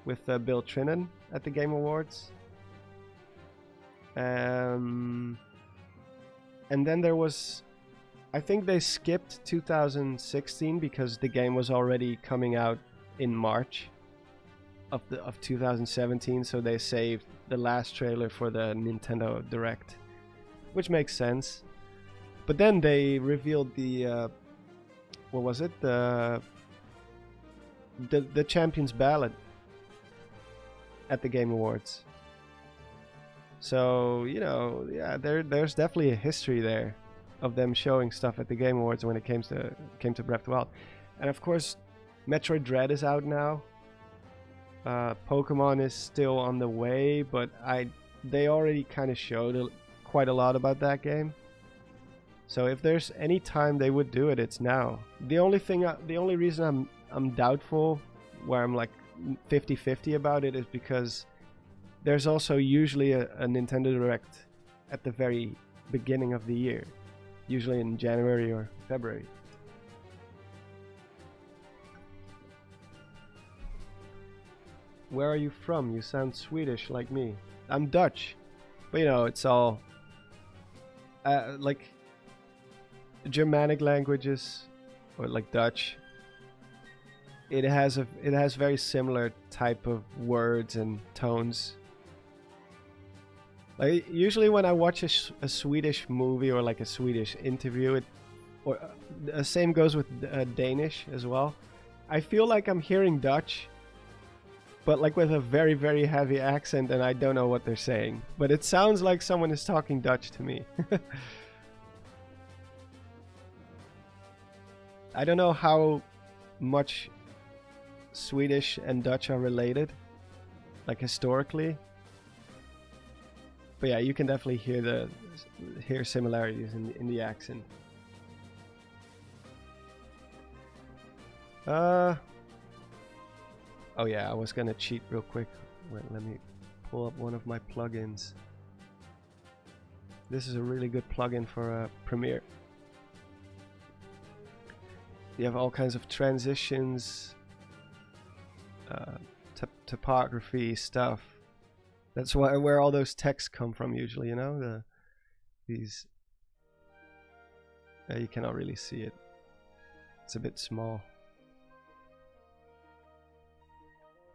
with Bill Trinan at the Game Awards. And then there was, I think they skipped 2016 because the game was already coming out in March of 2017, so they saved the last trailer for the Nintendo Direct, which makes sense. But then they revealed the what was it, the Champion's Ballad at the Game Awards. So, you know, yeah, there's definitely a history there of them showing stuff at the Game Awards when it came to Breath of the Wild. And of course, Metroid Dread is out now. Pokemon is still on the way, but they already kind of showed quite a lot about that game. So if there's any time they would do it, it's now. The only reason I'm doubtful, where I'm like 50-50 about it, is because there's also usually a Nintendo Direct at the very beginning of the year, usually in January or February. Where are you from? You sound Swedish like me. I'm Dutch, but you know, it's all like Germanic languages, or like Dutch. It has very similar type of words and tones. Like usually when I watch a Swedish movie or like a Swedish interview, same goes with Danish as well. I feel like I'm hearing Dutch, but like with a very, very heavy accent, and I don't know what they're saying. But it sounds like someone is talking Dutch to me. I don't know how much Swedish and Dutch are related, like historically. But yeah, you can definitely hear similarities in the accent. Oh yeah, I was gonna cheat real quick. Wait, let me pull up one of my plugins. This is a really good plugin for Premiere. You have all kinds of transitions, typography stuff. That's where all those texts come from usually, you know? These... you cannot really see it. It's a bit small.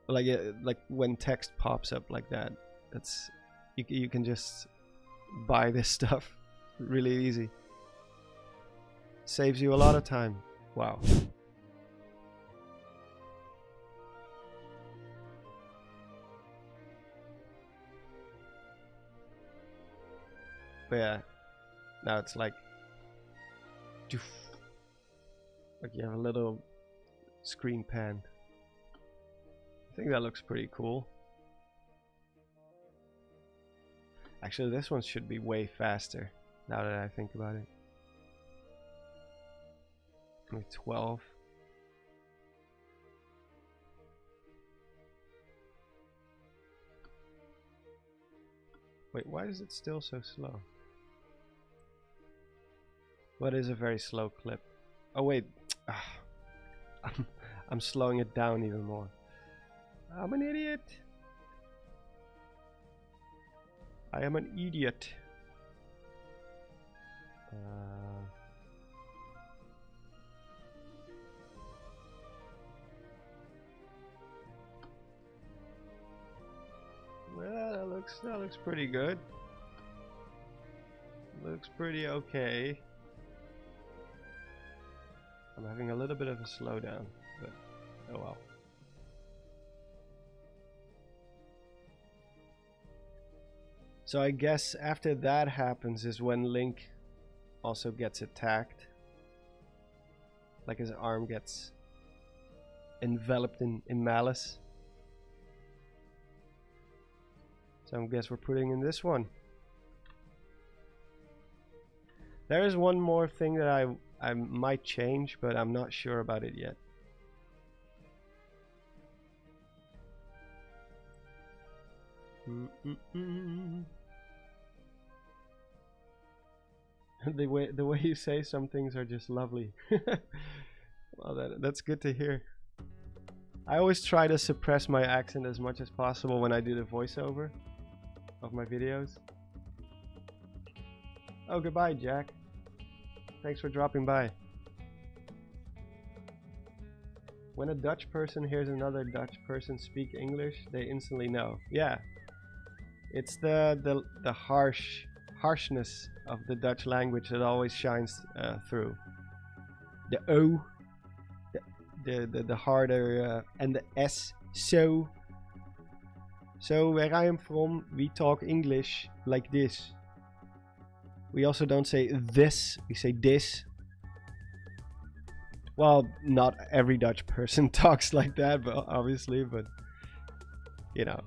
Like when text pops up like that, that's you can just buy this stuff really easy. Saves you a lot of time. Wow. But yeah, now it's like you have a little screen pan. I think that looks pretty cool. Actually, this one should be way faster now that I think about it. Only 12. Wait, why is it still so slow? What is a very slow clip? Oh wait, I'm slowing it down even more. I'm an idiot. I am an idiot. Well, that looks pretty good. Looks pretty okay. I'm having a little bit of a slowdown, but oh well. So I guess after that happens is when Link also gets attacked. Like his arm gets enveloped in malice. So I guess we're putting in this one. There is one more thing that I might change, but I'm not sure about it yet. The way you say some things are just lovely. Well, that's good to hear. I always try to suppress my accent as much as possible when I do the voiceover of my videos. Oh, goodbye, Jack. Thanks for dropping by. When a Dutch person hears another Dutch person speak English, they instantly know. Yeah, it's the harshness of the Dutch language that always shines through. The O, the harder, and the S. So where I am from, we talk English like this. We also don't say this, we say this. Well, not every Dutch person talks like that, but obviously, but you know,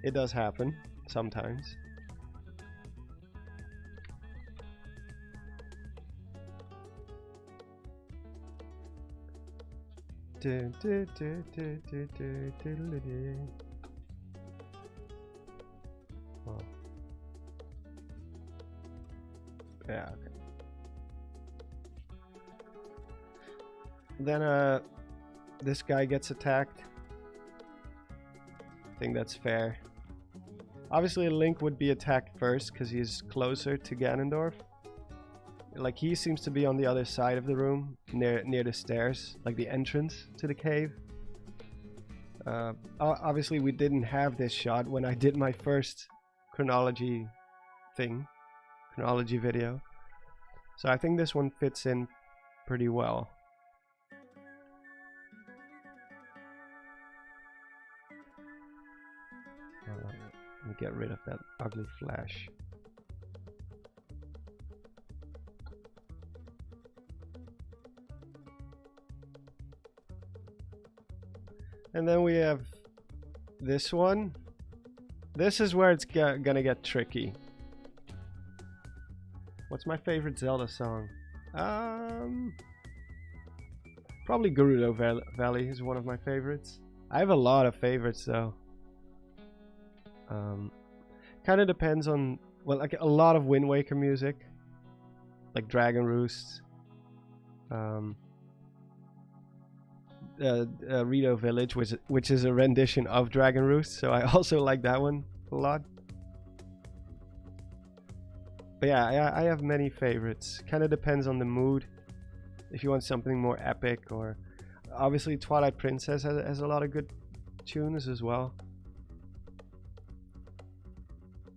it does happen sometimes. Oh. Yeah, okay. Then this guy gets attacked. I think that's fair. Obviously Link would be attacked first because he's closer to Ganondorf. Like, he seems to be on the other side of the room, near the stairs, like the entrance to the cave. Obviously we didn't have this shot when I did my first chronology video. So I think this one fits in pretty well. me get rid of that ugly flash. And then we have this one. This is where it's gonna get tricky. What's my favorite Zelda song? Probably Gerudo Valley is one of my favorites. I have a lot of favorites though. Kind of depends on, well, like a lot of Wind Waker music, like Dragon Roost, Rito Village, which is a rendition of Dragon Roost, so I also like that one a lot. But yeah, I have many favorites. Kind of depends on the mood. If you want something more epic, or obviously Twilight Princess has a lot of good tunes as well.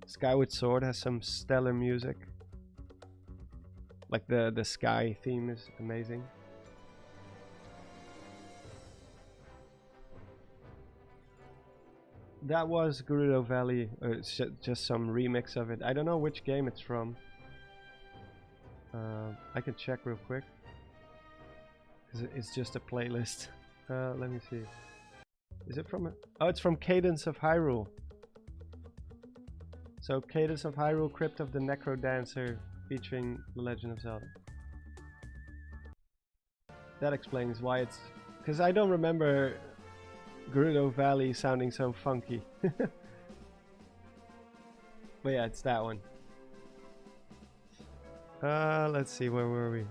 Skyward Sword has some stellar music. Like the sky theme is amazing. That was Gerudo Valley, or it's just some remix of it. I don't know which game it's from. I can check real quick. Because it's just a playlist. Let me see. Is it from oh, it's from Cadence of Hyrule. So Cadence of Hyrule, Crypt of the Necro Dancer, featuring The Legend of Zelda. That explains why it's... Because I don't remember Gerudo Valley sounding so funky. But yeah, it's that one. Let's see, where were we?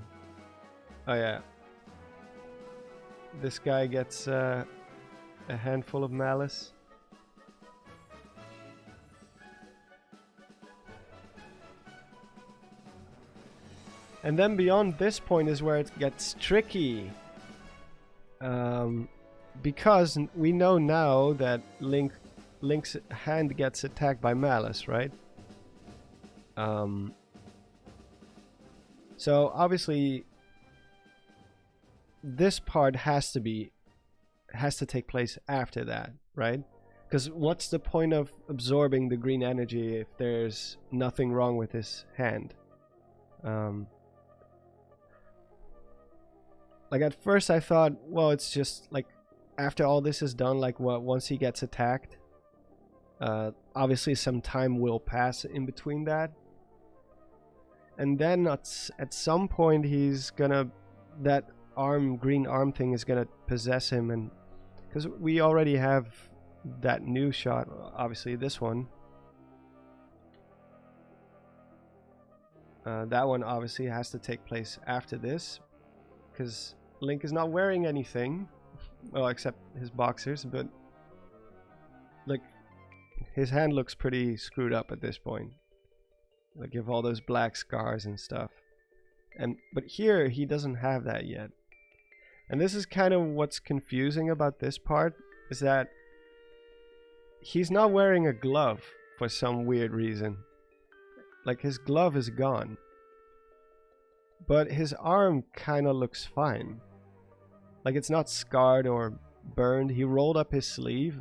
Oh yeah. This guy gets a handful of malice. And then beyond this point is where it gets tricky. Because we know now that Link's hand gets attacked by malice, right? So obviously this part has to take place after that, right? Because what's the point of absorbing the green energy if there's nothing wrong with his hand? Like at first I thought, well, it's just like after all this is done, like what, once he gets attacked, obviously some time will pass in between that, and then at some point he's gonna, that green arm thing is gonna possess him, and because we already have that new shot, obviously this one, that one obviously has to take place after this, because Link is not wearing anything, well, except his boxers, but like his hand looks pretty screwed up at this point. Like you have all those black scars and stuff. But here he doesn't have that yet. And this is kind of what's confusing about this part, is that he's not wearing a glove for some weird reason. Like his glove is gone. But his arm kind of looks fine. Like it's not scarred or burned. He rolled up his sleeve.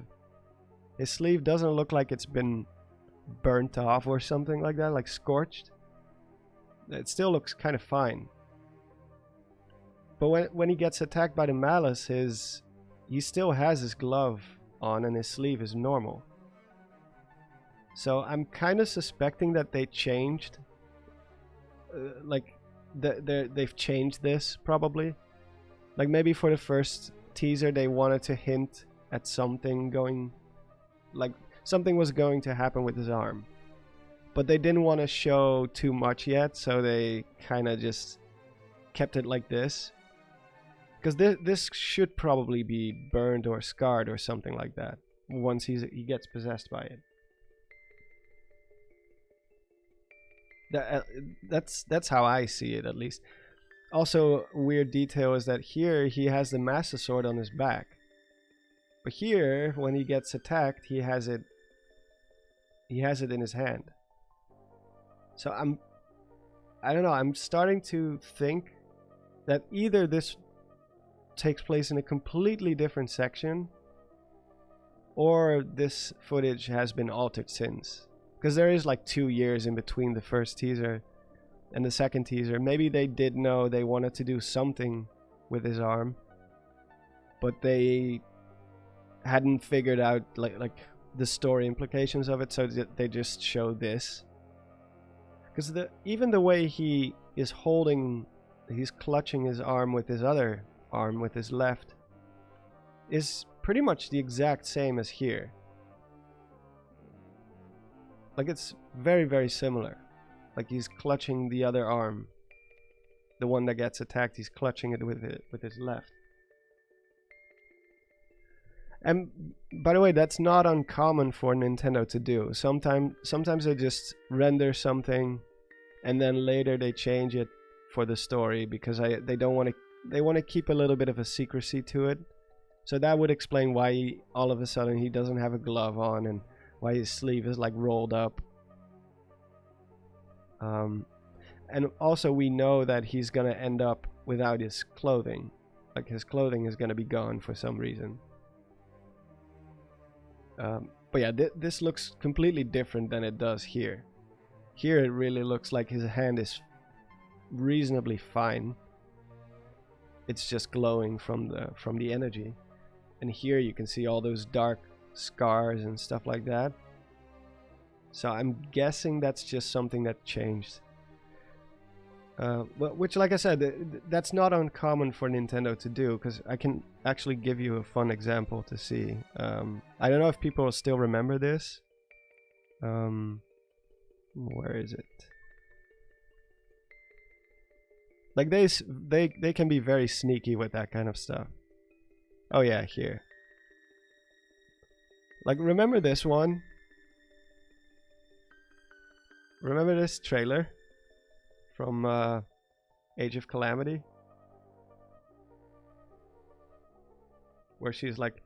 His sleeve doesn't look like it's been burnt off or something like that, like scorched. It still looks kind of fine. But when he gets attacked by the malice, he still has his glove on and his sleeve is normal. So I'm kind of suspecting that they changed, like they've changed this probably. Like maybe for the first teaser they wanted to hint at something going, like something was going to happen with his arm, but they didn't want to show too much yet, so they kind of just kept it like this, because this should probably be burned or scarred or something like that once he gets possessed by it. That's how I see it, at least. Also, a weird detail is that here he has the Master Sword on his back, but here when he gets attacked, he has it in his hand. So I don't know, I'm starting to think that either this takes place in a completely different section, or this footage has been altered since, because there is like 2 years in between the first teaser and the second teaser. Maybe they did know they wanted to do something with his arm, but they hadn't figured out like the story implications of it, so they just show this. Because even the way he is holding, he's clutching his arm with his other arm, with his left, is pretty much the exact same as here. Like, it's very, very similar. Like, he's clutching the other arm. The one that gets attacked, he's clutching it with his left. And by the way, that's not uncommon for Nintendo to do. Sometimes they just render something and then later they change it for the story, because they want to keep a little bit of a secrecy to it. So that would explain why all of a sudden he doesn't have a glove on and why his sleeve is like rolled up. And also we know that he's gonna end up without his clothing. Like, his clothing is gonna be gone for some reason. But yeah, this looks completely different than it does here. Here it really looks like his hand is reasonably fine. It's just glowing from the energy. And here you can see all those dark scars and stuff like that. So I'm guessing that's just something that changed. Which, like I said, that's not uncommon for Nintendo to do, because I can actually give you a fun example to see. I don't know if people still remember this. Where is it? Like, they can be very sneaky with that kind of stuff. Oh yeah, here. Like, remember this one? Remember this trailer from Age of Calamity, where she's like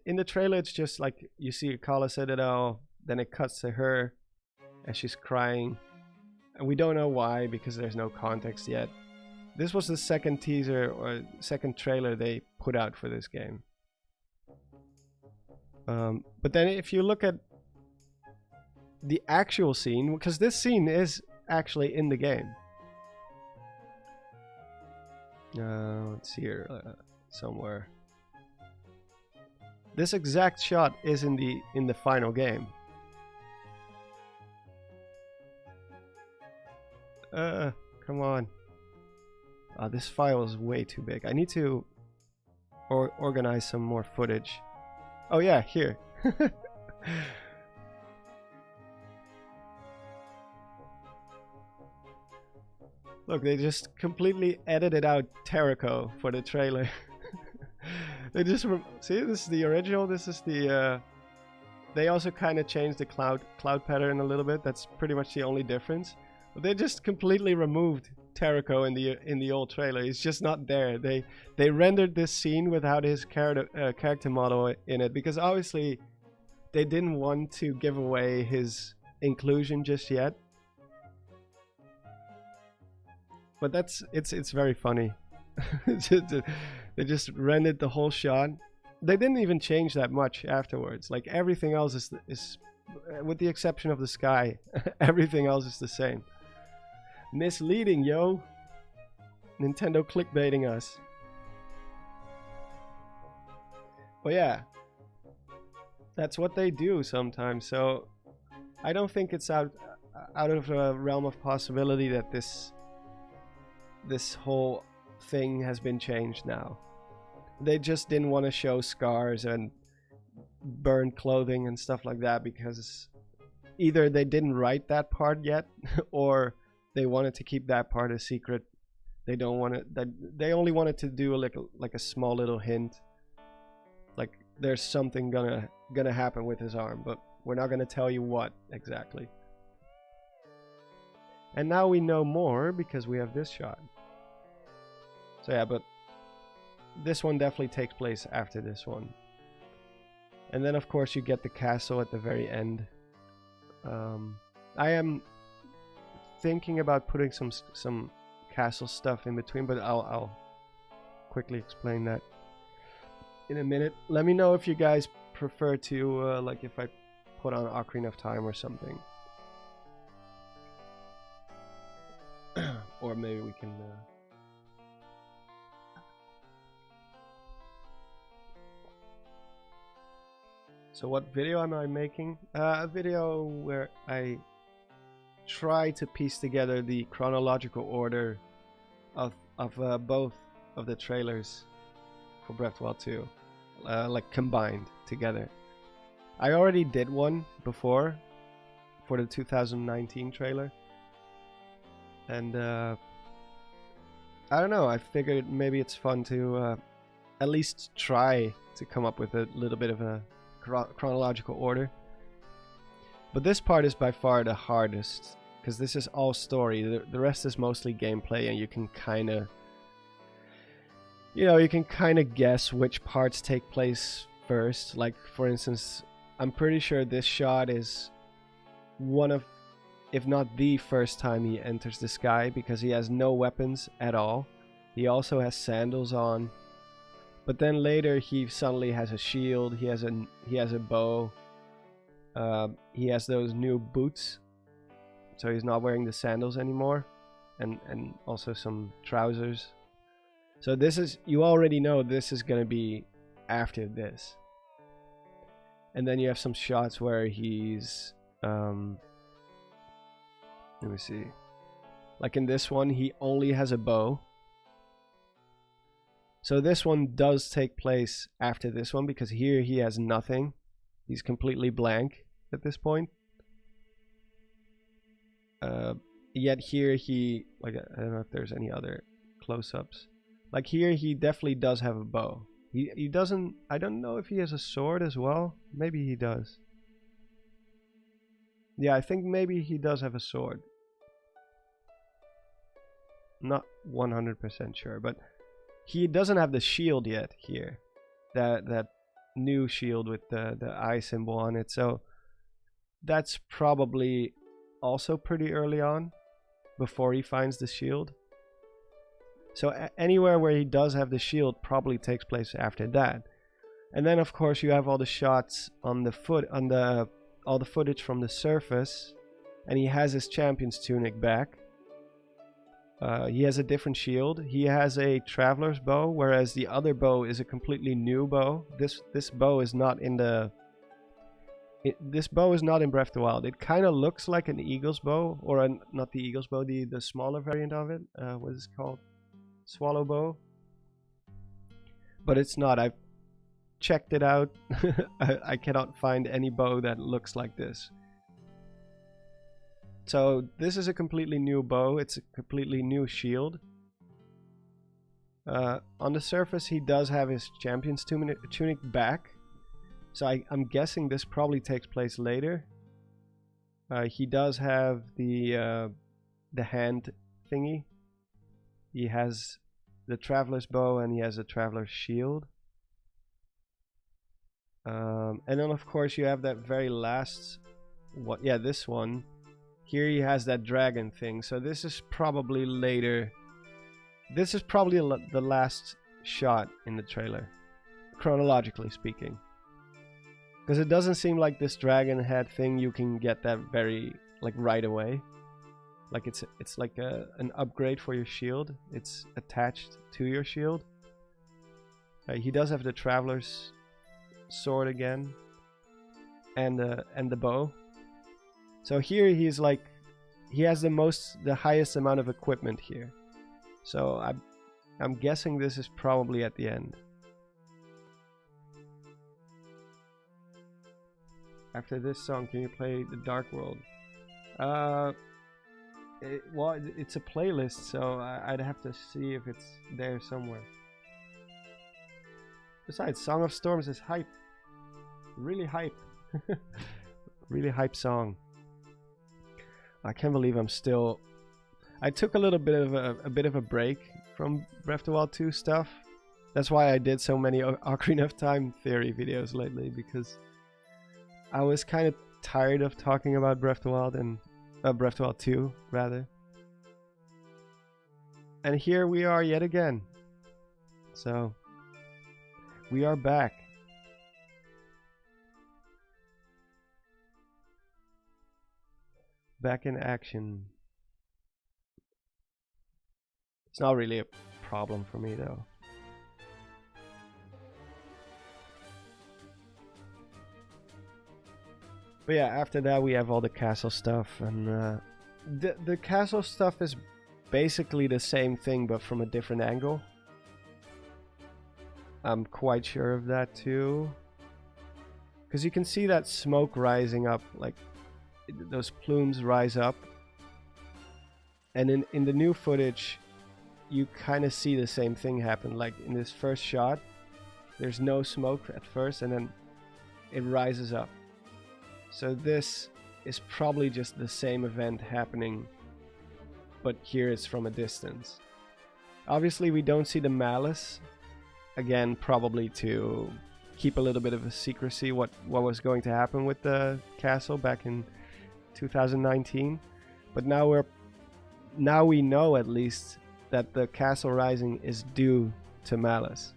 in the trailer, it's just like you see Kala Citadel, then it cuts to her and she's crying, and we don't know why because there's no context yet. This was the second teaser or second trailer they put out for this game. But then if you look at the actual scene, because this scene is actually in the game. It's here somewhere. This exact shot is in the final game. Come on. This file is way too big. I need to organize some more footage. Oh yeah, here. Look, they just completely edited out Terrico for the trailer. They just see, this is the original. This is the. They also kind of changed the cloud pattern a little bit. That's pretty much the only difference. But they just completely removed Terrico in the old trailer. He's just not there. They rendered this scene without his character model in it, because obviously they didn't want to give away his inclusion just yet. But it's very funny. They just rendered the whole shot. They didn't even change that much afterwards. Like, everything else is with the exception of the sky, everything else is the same. Misleading, yo. Nintendo clickbaiting us. But yeah, that's what they do sometimes. So I don't think it's out of the realm of possibility that this whole thing has been changed now. They just didn't want to show scars and burned clothing and stuff like that, because either they didn't write that part yet or they wanted to keep that part a secret. They don't want it. They only wanted to do like a small little hint, like there's something gonna happen with his arm, but we're not gonna tell you what exactly. And now we know more because we have this shot. So yeah, but this one definitely takes place after this one. And then of course you get the castle at the very end. I am thinking about putting some castle stuff in between, but I'll quickly explain that in a minute. Let me know if you guys prefer to like if I put on Ocarina of Time or something. Or maybe we can so what video am I making? A video where I try to piece together the chronological order of both of the trailers for Breath of the Wild 2, like combined together. I already did one before for the 2019 trailer, and I don't know, I figured maybe it's fun to at least try to come up with a little bit of a chronological order. But this part is by far the hardest, because this is all story. The rest is mostly gameplay, and you can kind of, you can kind of guess which parts take place first. Like, for instance, I'm pretty sure this shot is one of, if not the first time he enters the sky, because he has no weapons at all. He also has sandals on, but then later he suddenly has a shield. He has a bow. He has those new boots, so he's not wearing the sandals anymore, and also some trousers. So this is, you already know this is gonna be after this. And then you have some shots where he's let me see, like in this one he only has a bow. So this one does take place after this one, because here he has nothing. He's completely blank at this point. Yet here he, like, I don't know if there's any other close-ups. Like here he definitely does have a bow. He doesn't, I don't know if he has a sword as well. Maybe he does. Yeah, I think maybe he does have a sword. Not 100% sure, but he doesn't have the shield yet here. That new shield with the eye symbol on it. So that's probably also pretty early on, before he finds the shield. So anywhere where he does have the shield probably takes place after that. And then of course you have all the shots on the all the footage from the surface, and he has his champion's tunic back. He has a different shield. He has a traveler's bow, whereas the other bow is a completely new bow. This bow is not in the this bow is not in Breath of the Wild. It kind of looks like an eagle's bow, or not the eagle's bow, the smaller variant of it. What is it called? Swallow bow. But it's not. I've checked it out. I cannot find any bow that looks like this. So this is a completely new bow. It's a completely new shield. On the surface he does have his champion's tunic back. So I'm guessing this probably takes place later. He does have the hand thingy. He has the traveler's bow, and he has a traveler's shield. And then of course you have that very last one. Yeah, this one. Here he has that dragon thing. So this is probably later. This is probably the last shot in the trailer, chronologically speaking. Because it doesn't seem like this dragon head thing you can get that very, like, right away. Like it's like an upgrade for your shield. It's attached to your shield. He does have the traveler's sword again, and the bow. So here he's like, he has the highest amount of equipment here. So I'm guessing this is probably at the end. After this song, can you play The Dark World? Well, it's a playlist, so I'd have to see if it's there somewhere. Besides, Song of Storms is hype. Really hype. Really hype song. I can't believe I'm still... I took a little bit of a break from Breath of the Wild 2 stuff. That's why I did so many Ocarina of Time theory videos lately, because I was kind of tired of talking about Breath of the Wild, and Breath of the Wild 2 rather. And here we are yet again. So we are back. back in action. It's not really a problem for me though. But yeah, after that we have all the castle stuff, and the castle stuff is basically the same thing but from a different angle. I'm quite sure of that too. Because you can see that smoke rising up, like those plumes rise up. And in the new footage, you kind of see the same thing happen. Like in this first shot, there's no smoke at first and then it rises up. So this is probably just the same event happening, but here it's from a distance. Obviously we don't see the malice. Again, probably to keep a little bit of a secrecy what was going to happen with the castle back in 2019. But now we know at least that the castle rising is due to malice.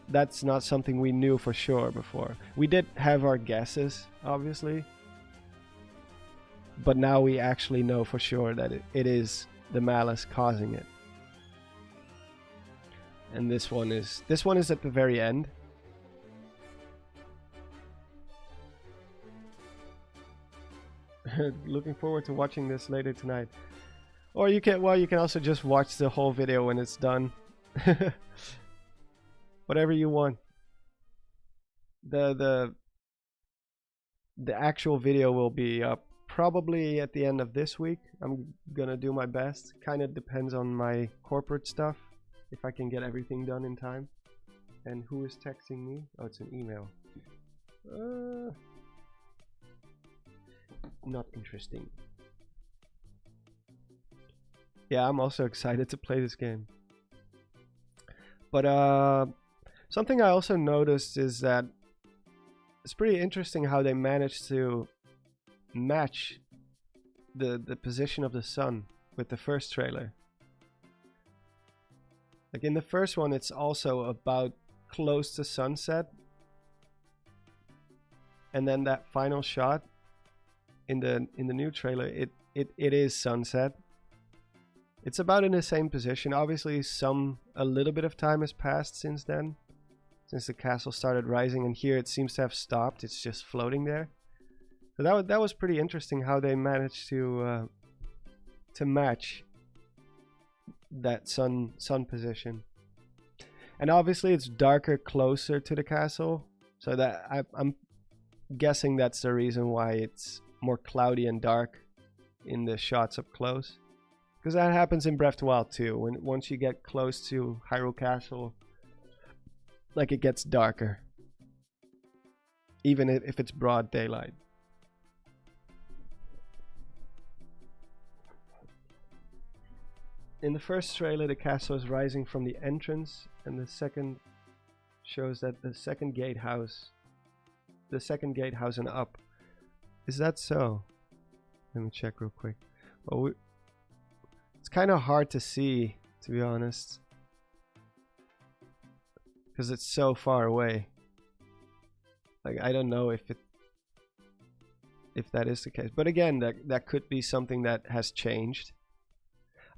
That's not something we knew for sure before. We did have our guesses, obviously, but now we actually know for sure that it is the malice causing it. And this one is at the very end. Looking forward to watching this later tonight. Or you can also just watch the whole video when it's done. Whatever you want. The actual video will be up probably at the end of this week. I'm gonna do my best. Kind of depends on my corporate stuff, if I can get everything done in time. And who is texting me? Oh, it's an email. Not interesting. Yeah, I'm also excited to play this game. But something I also noticed is that it's pretty interesting how they managed to match the position of the sun with the first trailer. Like in the first one, it's also about close to sunset, and then that final shot in the new trailer, it is sunset. It's about in the same position. Obviously, a little bit of time has passed since then, since the castle started rising, and here it seems to have stopped. It's just floating there. So that was pretty interesting how they managed to match that sun position. And obviously it's darker closer to the castle, so that I'm guessing that's the reason why it's more cloudy and dark in the shots up close, because that happens in Breath of the Wild too. Once you get close to Hyrule Castle, like, it gets darker, even if it's broad daylight. In the first trailer, the castle is rising from the entrance, and the second shows that the second gatehouse and up. Is that so? Let me check real quick. Oh, it's kind of hard to see, to be honest, because it's so far away. Like, I don't know if that is the case. But again, that could be something that has changed.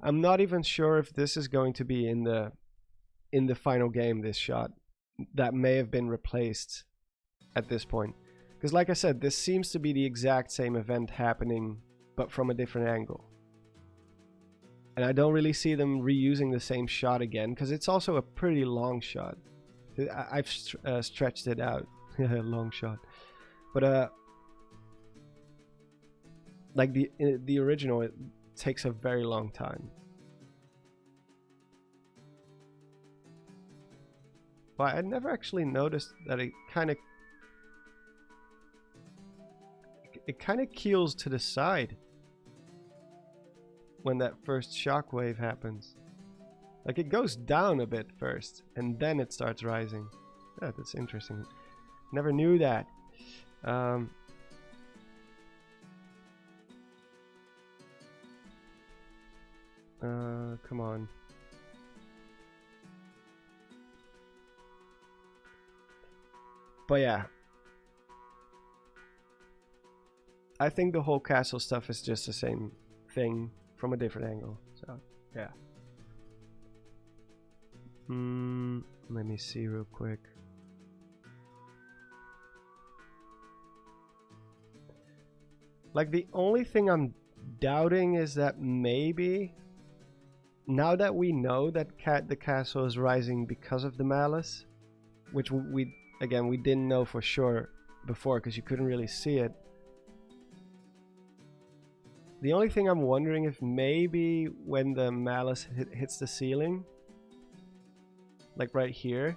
I'm not even sure if this is going to be in the final game, this shot. That may have been replaced at this point. Because like I said, this seems to be the exact same event happening, but from a different angle. And I don't really see them reusing the same shot again, because it's also a pretty long shot. I've stretched it out. Long shot. But like the original, it takes a very long time. But I never actually noticed that it kind of keels to the side when that first shockwave happens. Like, it goes down a bit first and then it starts rising. Yeah, that's interesting. Never knew that. Come on. But yeah, I think the whole castle stuff is just the same thing from a different angle. So yeah. Let me see real quick. Like, the only thing I'm doubting is that maybe now that we know that the castle is rising because of the malice, which we didn't know for sure before because you couldn't really see it. The only thing I'm wondering if maybe when the malice hits the ceiling, like right here,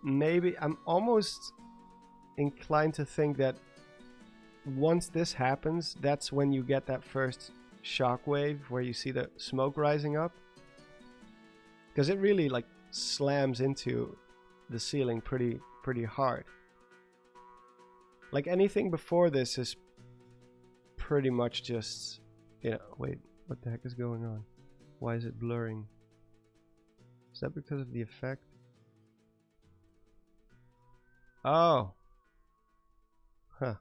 maybe I'm almost inclined to think that once this happens, that's when you get that first shockwave where you see the smoke rising up, because it really like slams into the ceiling pretty hard. Like anything before this is pretty much just, you know, wait, what the heck is going on? Why is it blurring? Is that because of the effect? Oh. Huh.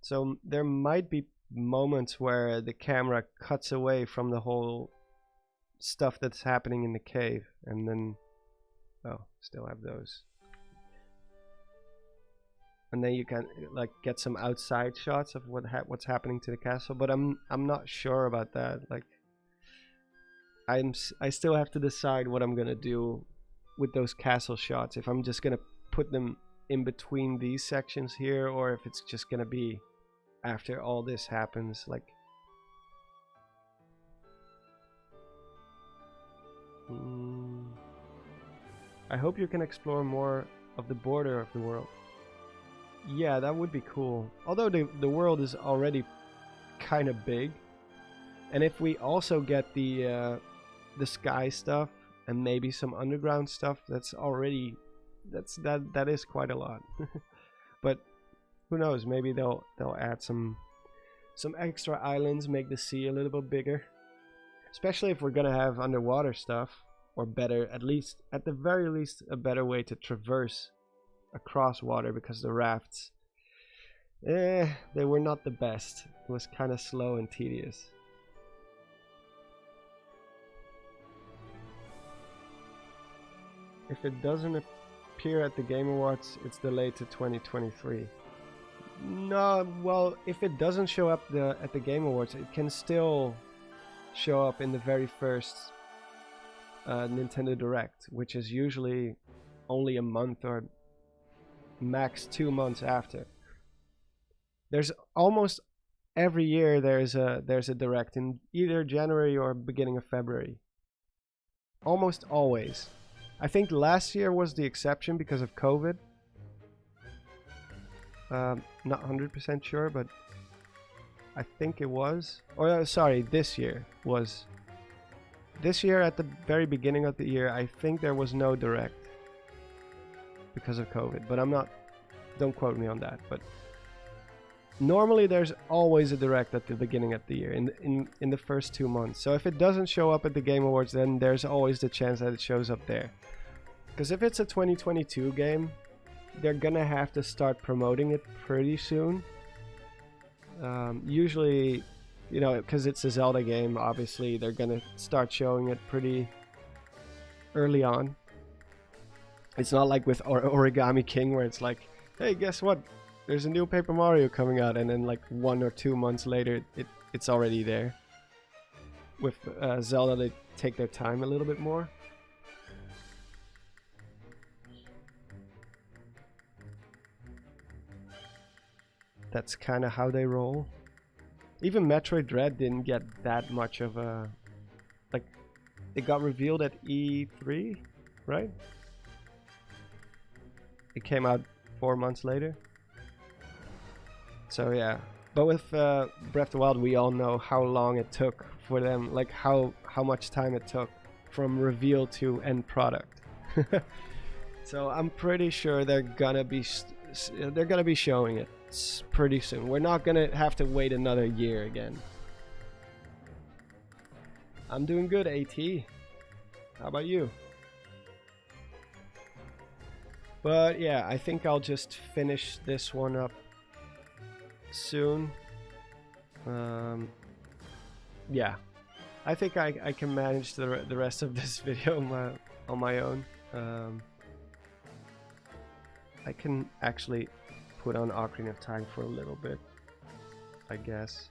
So there might be moments where the camera cuts away from the whole stuff that's happening in the cave, and then, oh, still have those. And then you can like get some outside shots of what's happening to the castle, but I'm not sure about that. Like, I still have to decide what I'm gonna do with those castle shots. If I'm just gonna put them in between these sections here, or if it's just gonna be after all this happens. Like, I hope you can explore more of the border of the world. Yeah, that would be cool. Although the world is already kind of big, and if we also get the sky stuff and maybe some underground stuff, that's already that is quite a lot. But who knows? Maybe they'll add some extra islands, make the sea a little bit bigger. Especially if we're gonna have underwater stuff, or better, at the very least, a better way to traverse across water, because the rafts, they were not the best. It was kind of slow and tedious. If it doesn't appear at the Game Awards, it's delayed to 2023. No, well, if it doesn't show up at the Game Awards, it can still show up in the very first Nintendo Direct, which is usually only a month or max 2 months after. There's almost every year there's a Direct in either January or beginning of February. Almost always. I think last year was the exception because of COVID. Not 100% sure, but I think it was. Or sorry, this year was. This year, at the very beginning of the year, I think there was no Direct because of COVID, but I'm not, don't quote me on that, but normally there's always a Direct at the beginning of the year, in the first 2 months. So if it doesn't show up at the Game Awards, then there's always the chance that it shows up there. Because if it's a 2022 game, they're gonna have to start promoting it pretty soon. Usually, you know, because it's a Zelda game, obviously they're gonna start showing it pretty early on. It's not like with Origami King, where it's like, hey, guess what? There's a new Paper Mario coming out, and then like 1 or 2 months later, it's already there. With Zelda, they take their time a little bit more. That's kind of how they roll. Even Metroid Dread didn't get that much of a... Like, it got revealed at E3, right? It came out 4 months later. So yeah. But with Breath of the Wild, we all know how long it took for them. Like, how much time it took from reveal to end product. So I'm pretty sure they're gonna be showing it pretty soon. We're not gonna have to wait another year again. I'm doing good, AT. How about you? But yeah, I think I'll just finish this one up soon. Yeah, I think I can manage the rest of this video on my own. I can actually put on Ocarina of Time for a little bit, I guess.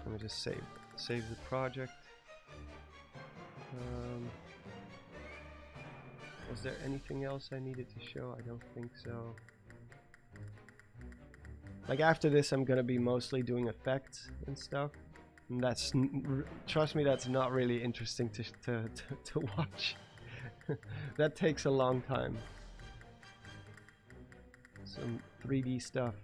Let me just save the project. Was there anything else I needed to show? I don't think so. Like after this, I'm gonna be mostly doing effects and stuff. And that's, trust me, that's not really interesting to watch. That takes a long time. Some 3D stuff.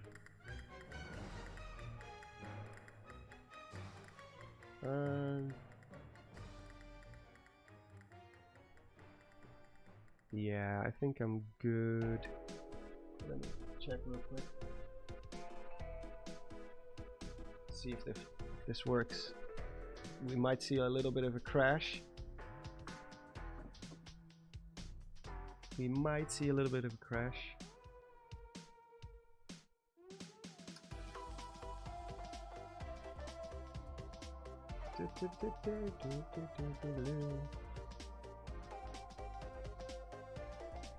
Yeah, I think I'm good. Let me check real quick. See if this works. We might see a little bit of a crash. We might see a little bit of a crash.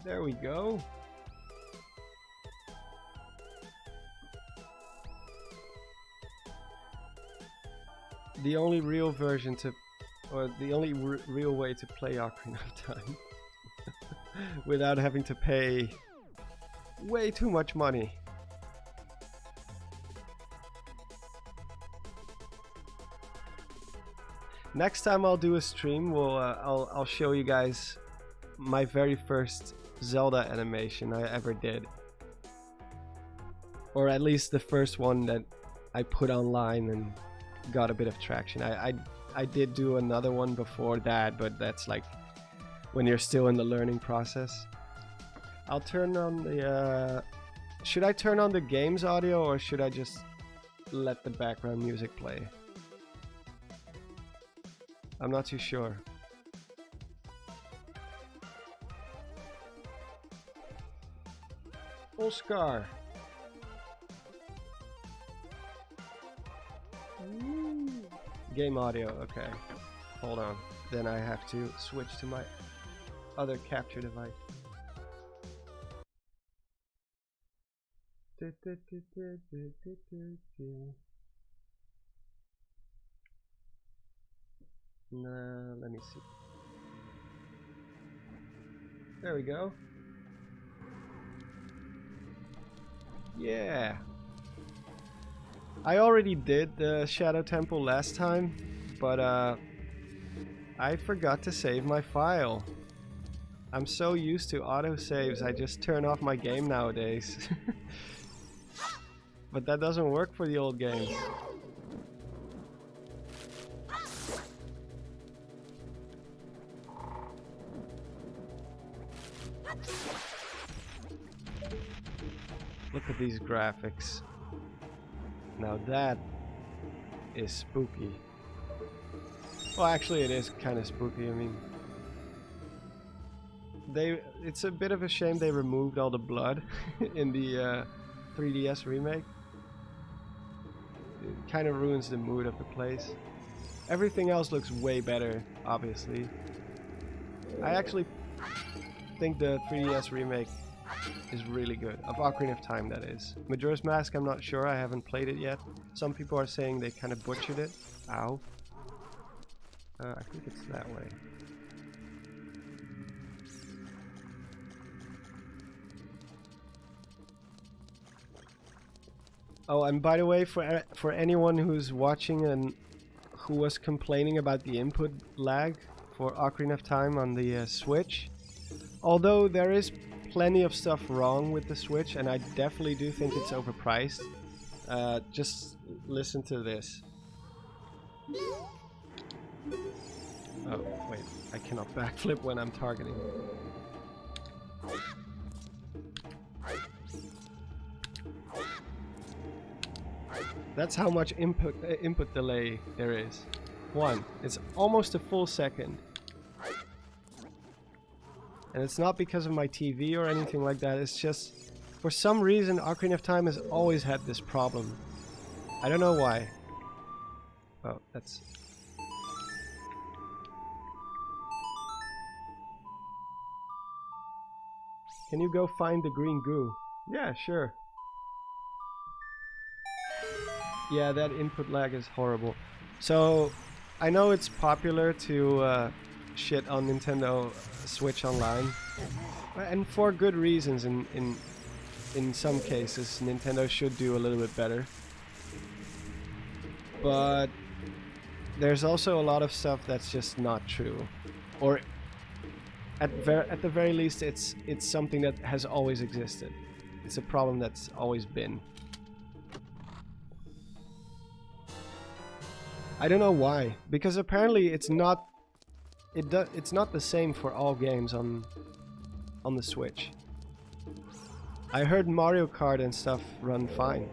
There we go. The only real version to, or the only real way to play Ocarina of Time without having to pay way too much money. Next time I'll do a stream, I'll show you guys my very first Zelda animation I ever did, or at least the first one that I put online and got a bit of traction. I did do another one before that, but that's like when you're still in the learning process. I'll turn on the should I turn on the game's audio, or should I just let the background music play? I'm not too sure. Oscar. Game audio, okay. Hold on. Then I have to switch to my other capture device. No, let me see. There we go. Yeah. I already did the Shadow Temple last time, but I forgot to save my file. I'm so used to autosaves, I just turn off my game nowadays. But that doesn't work for the old games. Look at these graphics. Now that is spooky. Well, actually it is kind of spooky. I mean, it's a bit of a shame they removed all the blood in the 3DS remake. It kind of ruins the mood of the place. Everything else looks way better, obviously. I actually think the 3DS remake is really good. Of Ocarina of Time, that is. Majora's Mask, I'm not sure. I haven't played it yet. Some people are saying they kind of butchered it. Ow. I think it's that way. Oh, and by the way, for anyone who's watching and who was complaining about the input lag for Ocarina of Time on the Switch, although there is plenty of stuff wrong with the Switch, and I definitely do think it's overpriced, just listen to this. Oh, wait, I cannot backflip when I'm targeting. That's how much input delay there is. It's almost a full second. And it's not because of my TV or anything like that. It's just, for some reason, Ocarina of Time has always had this problem. I don't know why. Oh, that's... Can you go find the green goo? Yeah, sure. Yeah, that input lag is horrible. So, I know it's popular to shit on Nintendo Switch Online. And for good reasons in some cases. Nintendo should do a little bit better. But there's also a lot of stuff that's just not true. Or at the very least, it's something that has always existed. It's a problem that's always been. I don't know why, because apparently it's not the same for all games on the Switch. I heard Mario Kart and stuff run fine.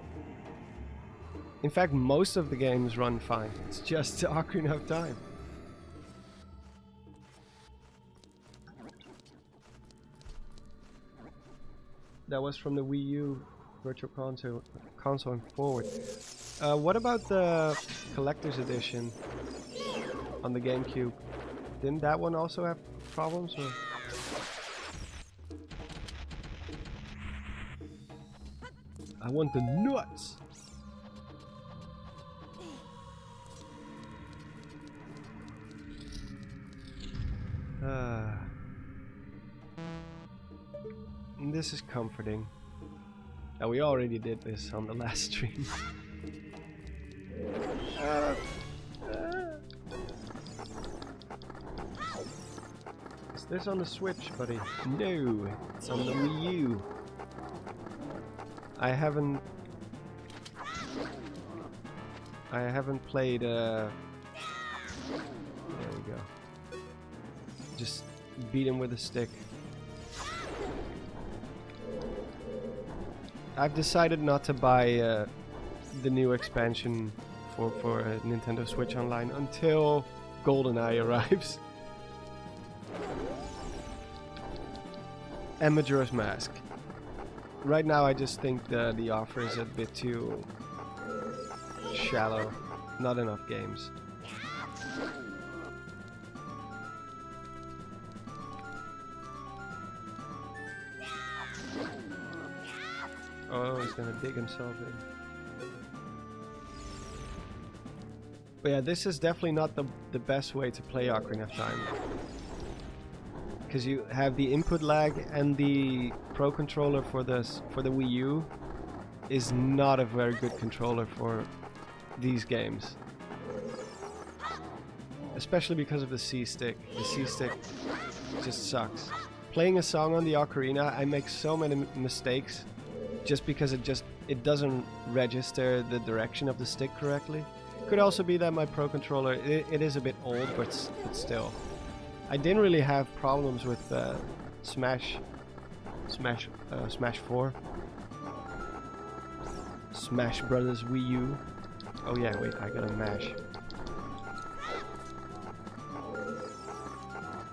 In fact, most of the games run fine. It's just Ocarina of Time. That was from the Wii U Virtual Console and forward. What about the Collector's Edition on the GameCube? Didn't that one also have problems? Or? I want the nuts! This is comforting. We already did this on the last stream. Is this on the Switch, buddy? No, it's on the Wii U. I haven't played there we go. Just beat him with a stick. I've decided not to buy the new expansion for Nintendo Switch Online until GoldenEye arrives. And Majora's Mask. Right now I just think the offer is a bit too shallow. Not enough games. Oh, he's gonna dig himself in. But yeah, this is definitely not the best way to play Ocarina of Time. Because you have the input lag, and the Pro Controller for the Wii U is not a very good controller for these games. Especially because of the C-Stick. The C-Stick just sucks. Playing a song on the Ocarina, I make so many mistakes just because it doesn't register the direction of the stick correctly. Could also be that my Pro Controller, it is a bit old, but still. I didn't really have problems with Smash 4. Smash Brothers Wii U. Oh yeah, wait, I gotta mash.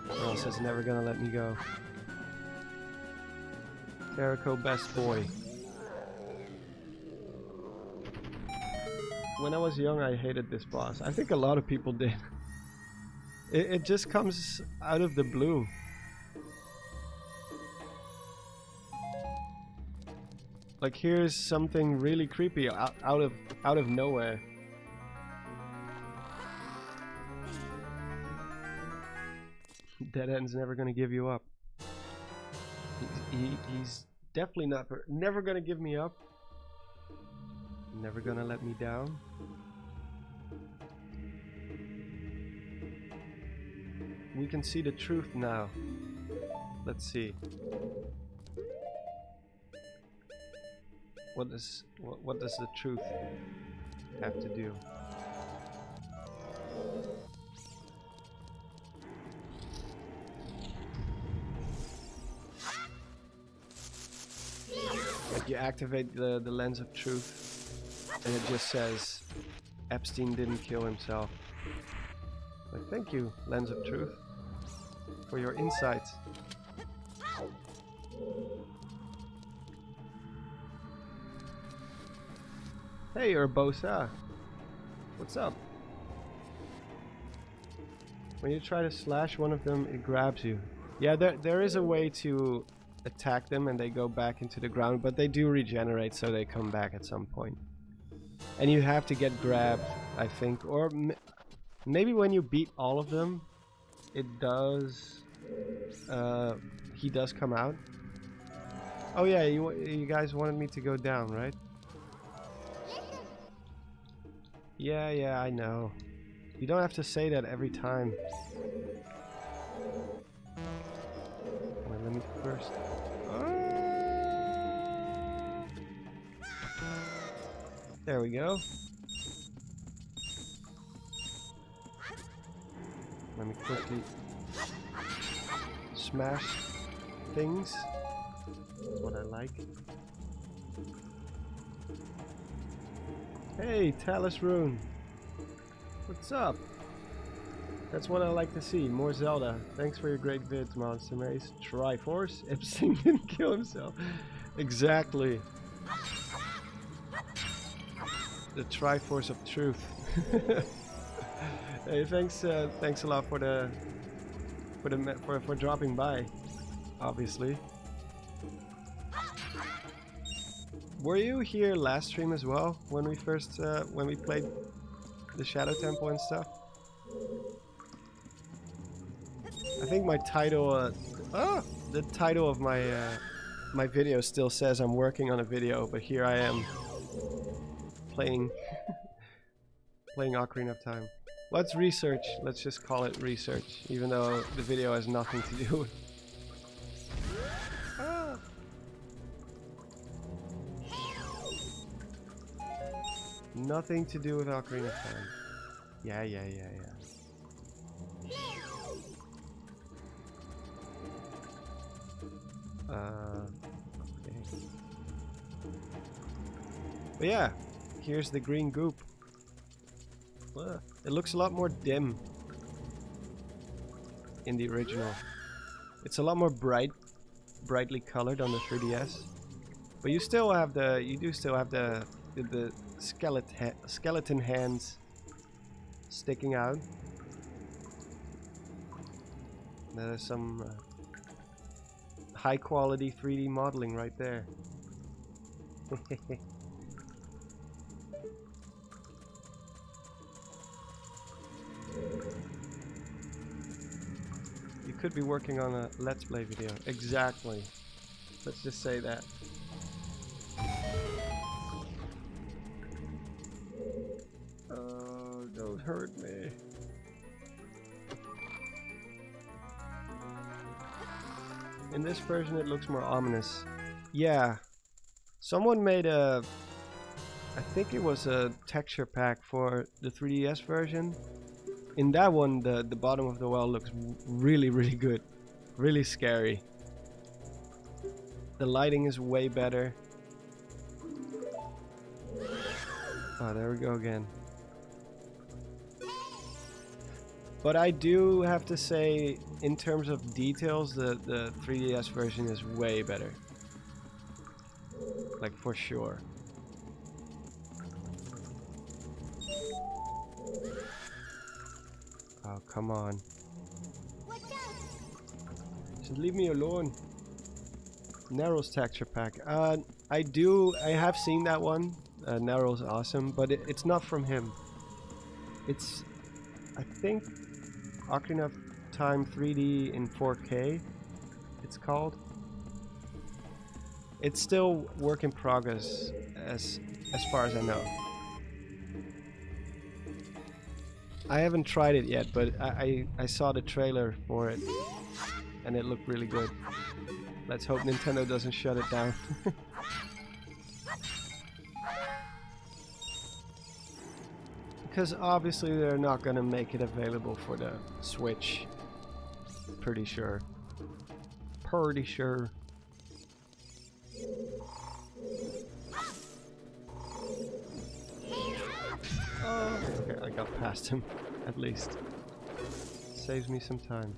Or else it's never gonna let me go. Carico best boy. When I was young, I hated this boss. I think a lot of people did. It just comes out of the blue. Like, here's something really creepy out of nowhere. Dead End's never gonna give you up. He's definitely never gonna give me up. Never gonna let me down. We can see the truth now. Let's see. What does the truth have to do? Like, you activate the lens of truth, and it just says Epstein didn't kill himself. Like, thank you, lens of truth, for your insights. Hey, Urbosa. What's up? When you try to slash one of them, it grabs you. Yeah, there is a way to attack them and they go back into the ground, but they do regenerate, so they come back at some point. And you have to get grabbed, I think, or maybe when you beat all of them, it does. He does come out. Oh yeah, you guys wanted me to go down, right? Yeah, I know. You don't have to say that every time. Wait, let me first. There we go. Let me quickly smash things. That's what I like. Hey, Talus Rune. What's up? That's what I like to see. More Zelda. Thanks for your great vids, Monster Maze. Triforce? Epstein didn't kill himself. Exactly. The Triforce of Truth. Hey, thanks a lot for dropping by. Obviously. Were you here last stream as well when we first when we played the Shadow Temple and stuff? I think my title the title of my my video still says I'm working on a video, but here I am playing playing Ocarina of Time. Let's research. Let's just call it research, even though the video has nothing to do with. Nothing to do with Ocarina of Time. Yeah. Okay. But yeah, here's the green goop. It looks a lot more dim in the original. It's a lot more brightly colored on the 3DS. But you still have the, the skeleton hands sticking out. There's some high quality 3D modeling right there. You could be working on a Let's Play video. Exactly. Let's just say that. Oh, don't hurt me. In this version it looks more ominous. Yeah. Someone made a... I think it was a texture pack for the 3DS version. In that one, the bottom of the well looks really good. Really scary. The lighting is way better. Oh, there we go again. But I do have to say, in terms of details, the 3DS version is way better. Like, for sure. Oh, come on. Just leave me alone. Narrow's texture pack. I have seen that one. Narrow's awesome, but it's not from him. It's, I think, Ocarina of Time 3D in 4K, it's called. It's still work in progress, as far as I know. I haven't tried it yet, but I saw the trailer for it, and it looked really good. Let's hope Nintendo doesn't shut it down. Because obviously they're not gonna make it available for the Switch. Pretty sure. Pretty sure. Oh, okay, I got past him, at least. Saves me some time.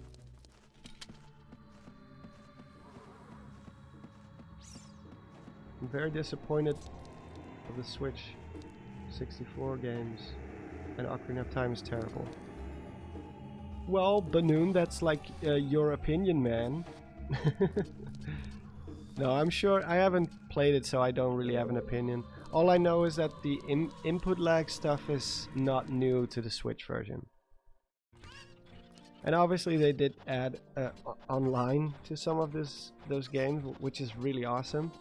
very disappointed with the Switch 64 games, and Ocarina of Time is terrible. Well, Banoon, that's like your opinion, man. No, I'm sure I haven't played it, so I don't really have an opinion. All I know is that the input lag stuff is not new to the Switch version. And obviously they did add online to some of those games, which is really awesome.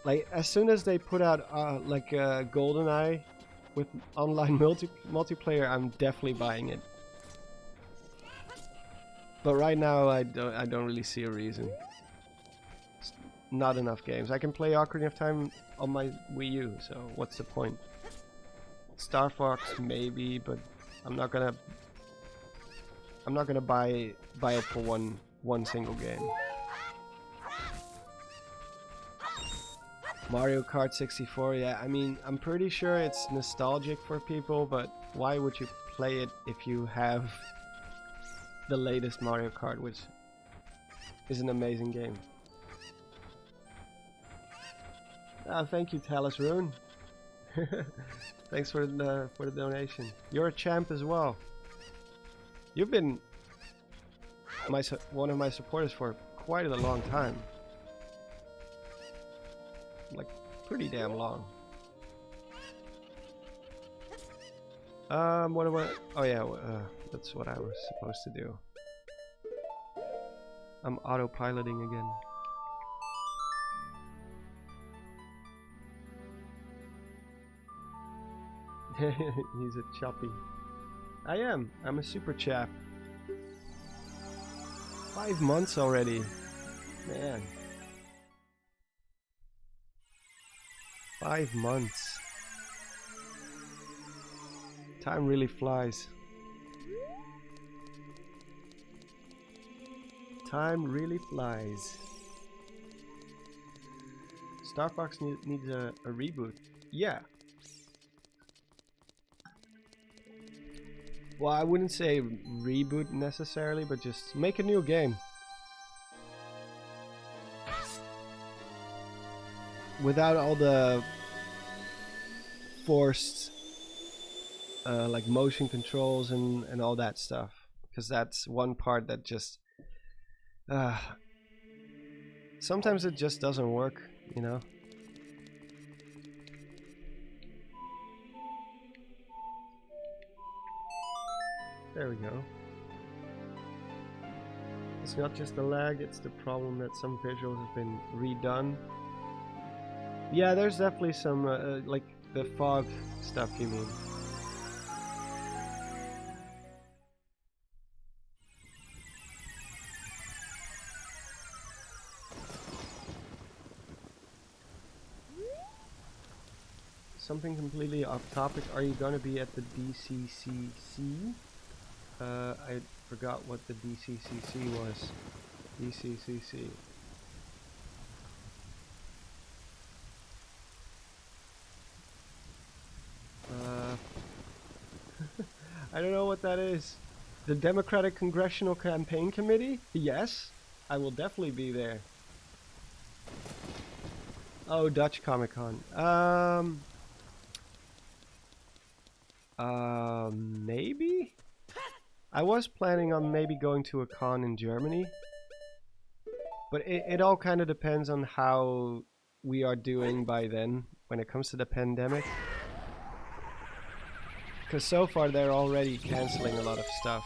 Like, as soon as they put out like GoldenEye with online multiplayer, I'm definitely buying it. But right now, I don't really see a reason. It's not enough games. I can play Ocarina of Time on my Wii U, so what's the point? Star Fox maybe, but I'm not gonna buy it for one single game. Mario Kart 64, yeah, I mean, I'm pretty sure it's nostalgic for people, but why would you play it if you have the latest Mario Kart, which is an amazing game? Thank you, Talus Rune. Thanks for the donation. You're a champ as well. You've been one of my supporters for quite a long time. Like, pretty damn long. What am I? Oh yeah, that's what I was supposed to do. I'm autopiloting again. He's a choppy. I am. I'm a super chap. 5 months already. Man. 5 months. Time really flies. Time really flies. Star Fox needs a reboot. Yeah. Well, I wouldn't say reboot necessarily, but just make a new game. Without all the forced like motion controls and all that stuff, because that's one part that just sometimes it just doesn't work, you know. There we go. It's not just the lag, it's the problem that some visuals have been redone. Yeah, there's definitely some like the fog stuff you mean. Something completely off topic. Are you gonna be at the DCCC? I forgot what the DCCC was. DCCC. I don't know what that is. The Democratic Congressional Campaign Committee? Yes, I will definitely be there. Oh, Dutch Comic Con. Maybe? I was planning on maybe going to a con in Germany. But it all kind of depends on how we are doing by then when it comes to the pandemic. Because so far they're already canceling a lot of stuff.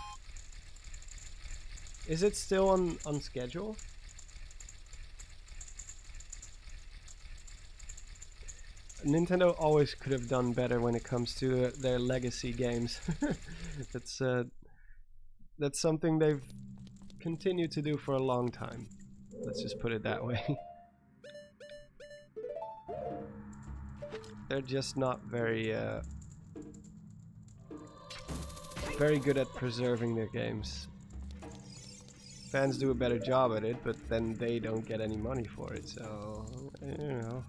Is it still on schedule? Nintendo always could have done better when it comes to their legacy games. That's something they've continued to do for a long time. Let's just put it that way. They're just not very good at preserving their games. Fans do a better job at it, but then they don't get any money for it, so, you know.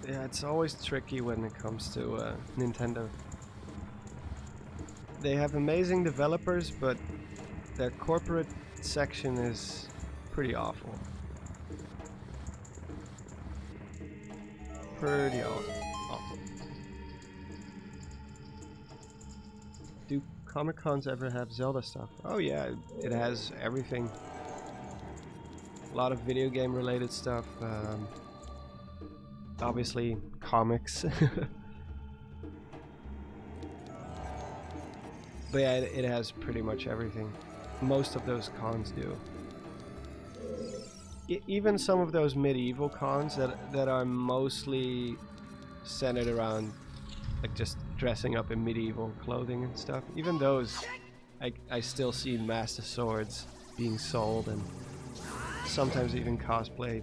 Yeah, it's always tricky when it comes to Nintendo. They have amazing developers, but their corporate section is pretty awful. Pretty awful. Do Comic Cons ever have Zelda stuff? Oh yeah, it has everything. A lot of video game related stuff. Obviously, comics. But yeah, it has pretty much everything. Most of those cons do. Even some of those medieval cons that are mostly centered around like just dressing up in medieval clothing and stuff. Even those, I still see master swords being sold and sometimes even cosplayed.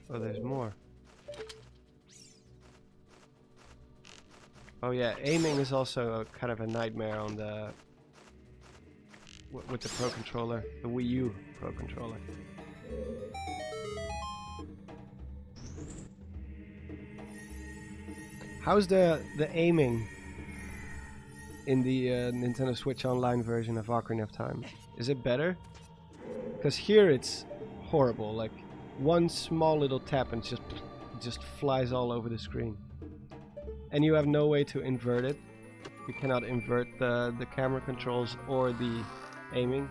Oh, there's more. Oh yeah, aiming is also kind of a nightmare on the with the Pro Controller, the Wii U Pro Controller. How's the aiming in the Nintendo Switch Online version of Ocarina of Time? Is it better? Because here it's horrible. Like one small little tap and just flies all over the screen. And you have no way to invert it. You cannot invert the camera controls or the aiming.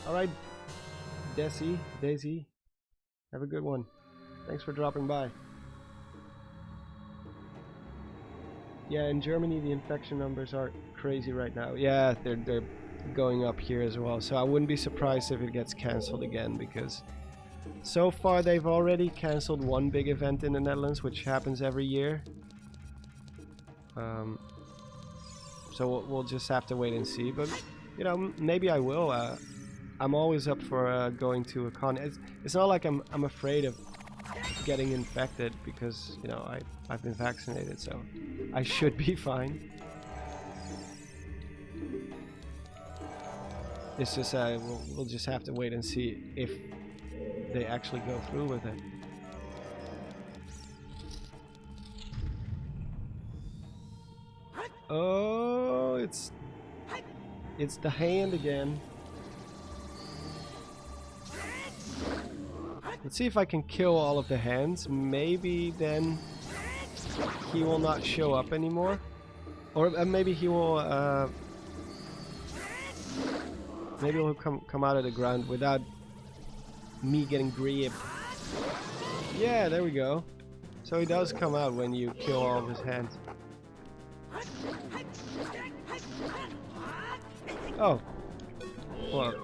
Alright, Daisy, have a good one. Thanks for dropping by. Yeah, in Germany the infection numbers are crazy right now. Yeah, they're going up here as well. So I wouldn't be surprised if it gets cancelled again, because so far they've already cancelled one big event in the Netherlands, which happens every year. So we'll just have to wait and see. But you know, maybe I will. I'm always up for going to a con. It's not like I'm afraid of getting infected, because you know I've been vaccinated, so I should be fine. It's just we'll just have to wait and see if they actually go through with it. Oh, it's the hand again. Let's see if I can kill all of the hands. Maybe then he will not show up anymore, or maybe he will. Maybe he'll come out of the ground without me getting gripped. Yeah, there we go. So he does come out when you kill all of his hands. Oh, well,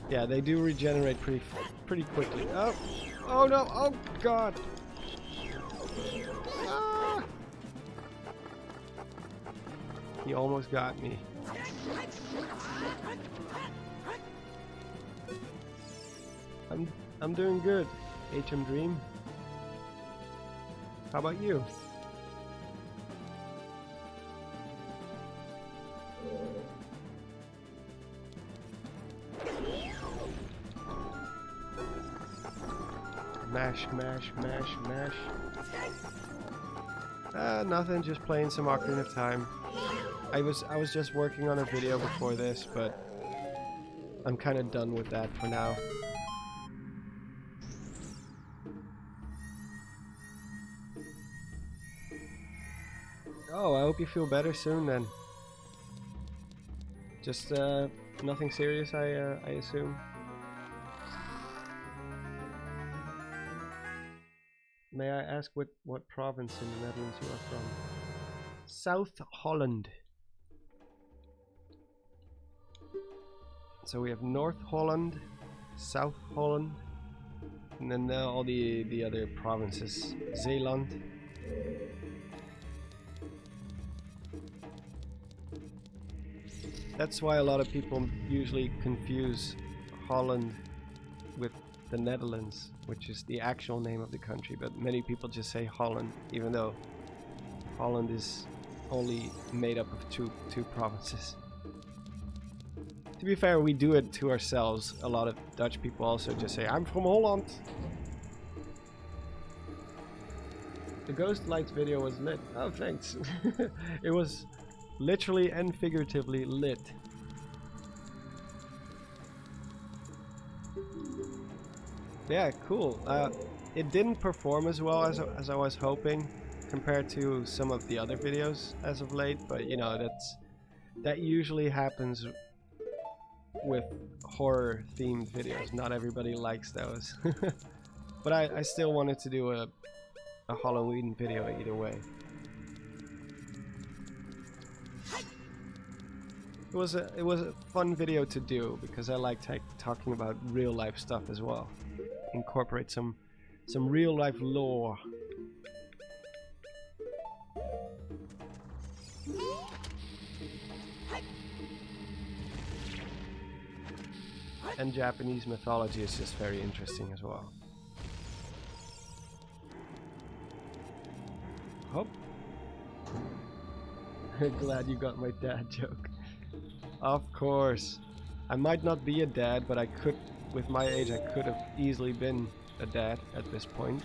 yeah, they do regenerate pretty quickly. Oh no! Oh god! Ah! He almost got me. I'm doing good, HM Dream. How about you? Mash, mash, mash, mash. Nothing, just playing some Ocarina of Time. I was just working on a video before this, but I'm kind of done with that for now. Oh, I hope you feel better soon then. Just nothing serious, I assume. May I ask what province in the Netherlands you are from? South Holland. So we have North Holland, South Holland, and then all the other provinces. Zeeland. That's why a lot of people usually confuse Holland with the Netherlands, which is the actual name of the country, but many people just say Holland, even though Holland is only made up of two provinces. To be fair, we do it to ourselves. A lot of Dutch people also just say, I'm from Holland. The Ghost Lights video was lit. Oh, thanks. It was literally and figuratively lit. Yeah, cool. It didn't perform as well as I was hoping compared to some of the other videos as of late, but you know, that usually happens with horror themed videos. Not everybody likes those. But I still wanted to do a Halloween video either way. It was a fun video to do because I like talking about real life stuff as well. Incorporate some real life lore. And Japanese mythology is just very interesting as well. Oh. Glad you got my dad joke. Of course. I might not be a dad, but I could, with my age, I could have easily been a dad at this point.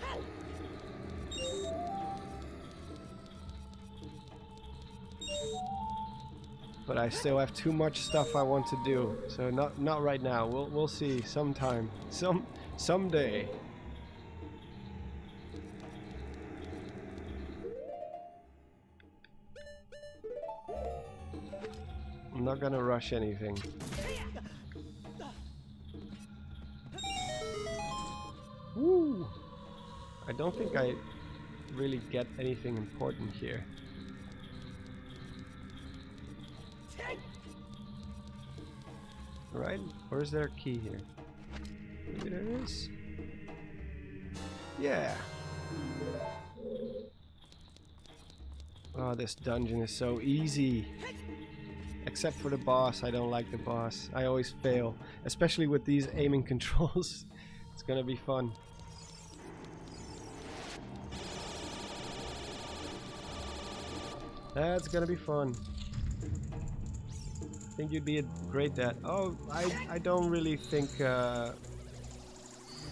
But I still have too much stuff I want to do, so not right now. We'll see sometime, someday. I'm not gonna rush anything. Woo! I don't think I really get anything important here. Right? Or is there a key here? Maybe there is. Yeah. Oh, this dungeon is so easy. Except for the boss. I don't like the boss. I always fail. Especially with these aiming controls. It's gonna be fun. That's gonna be fun. I think you'd be a great dad. Oh, I don't really think... I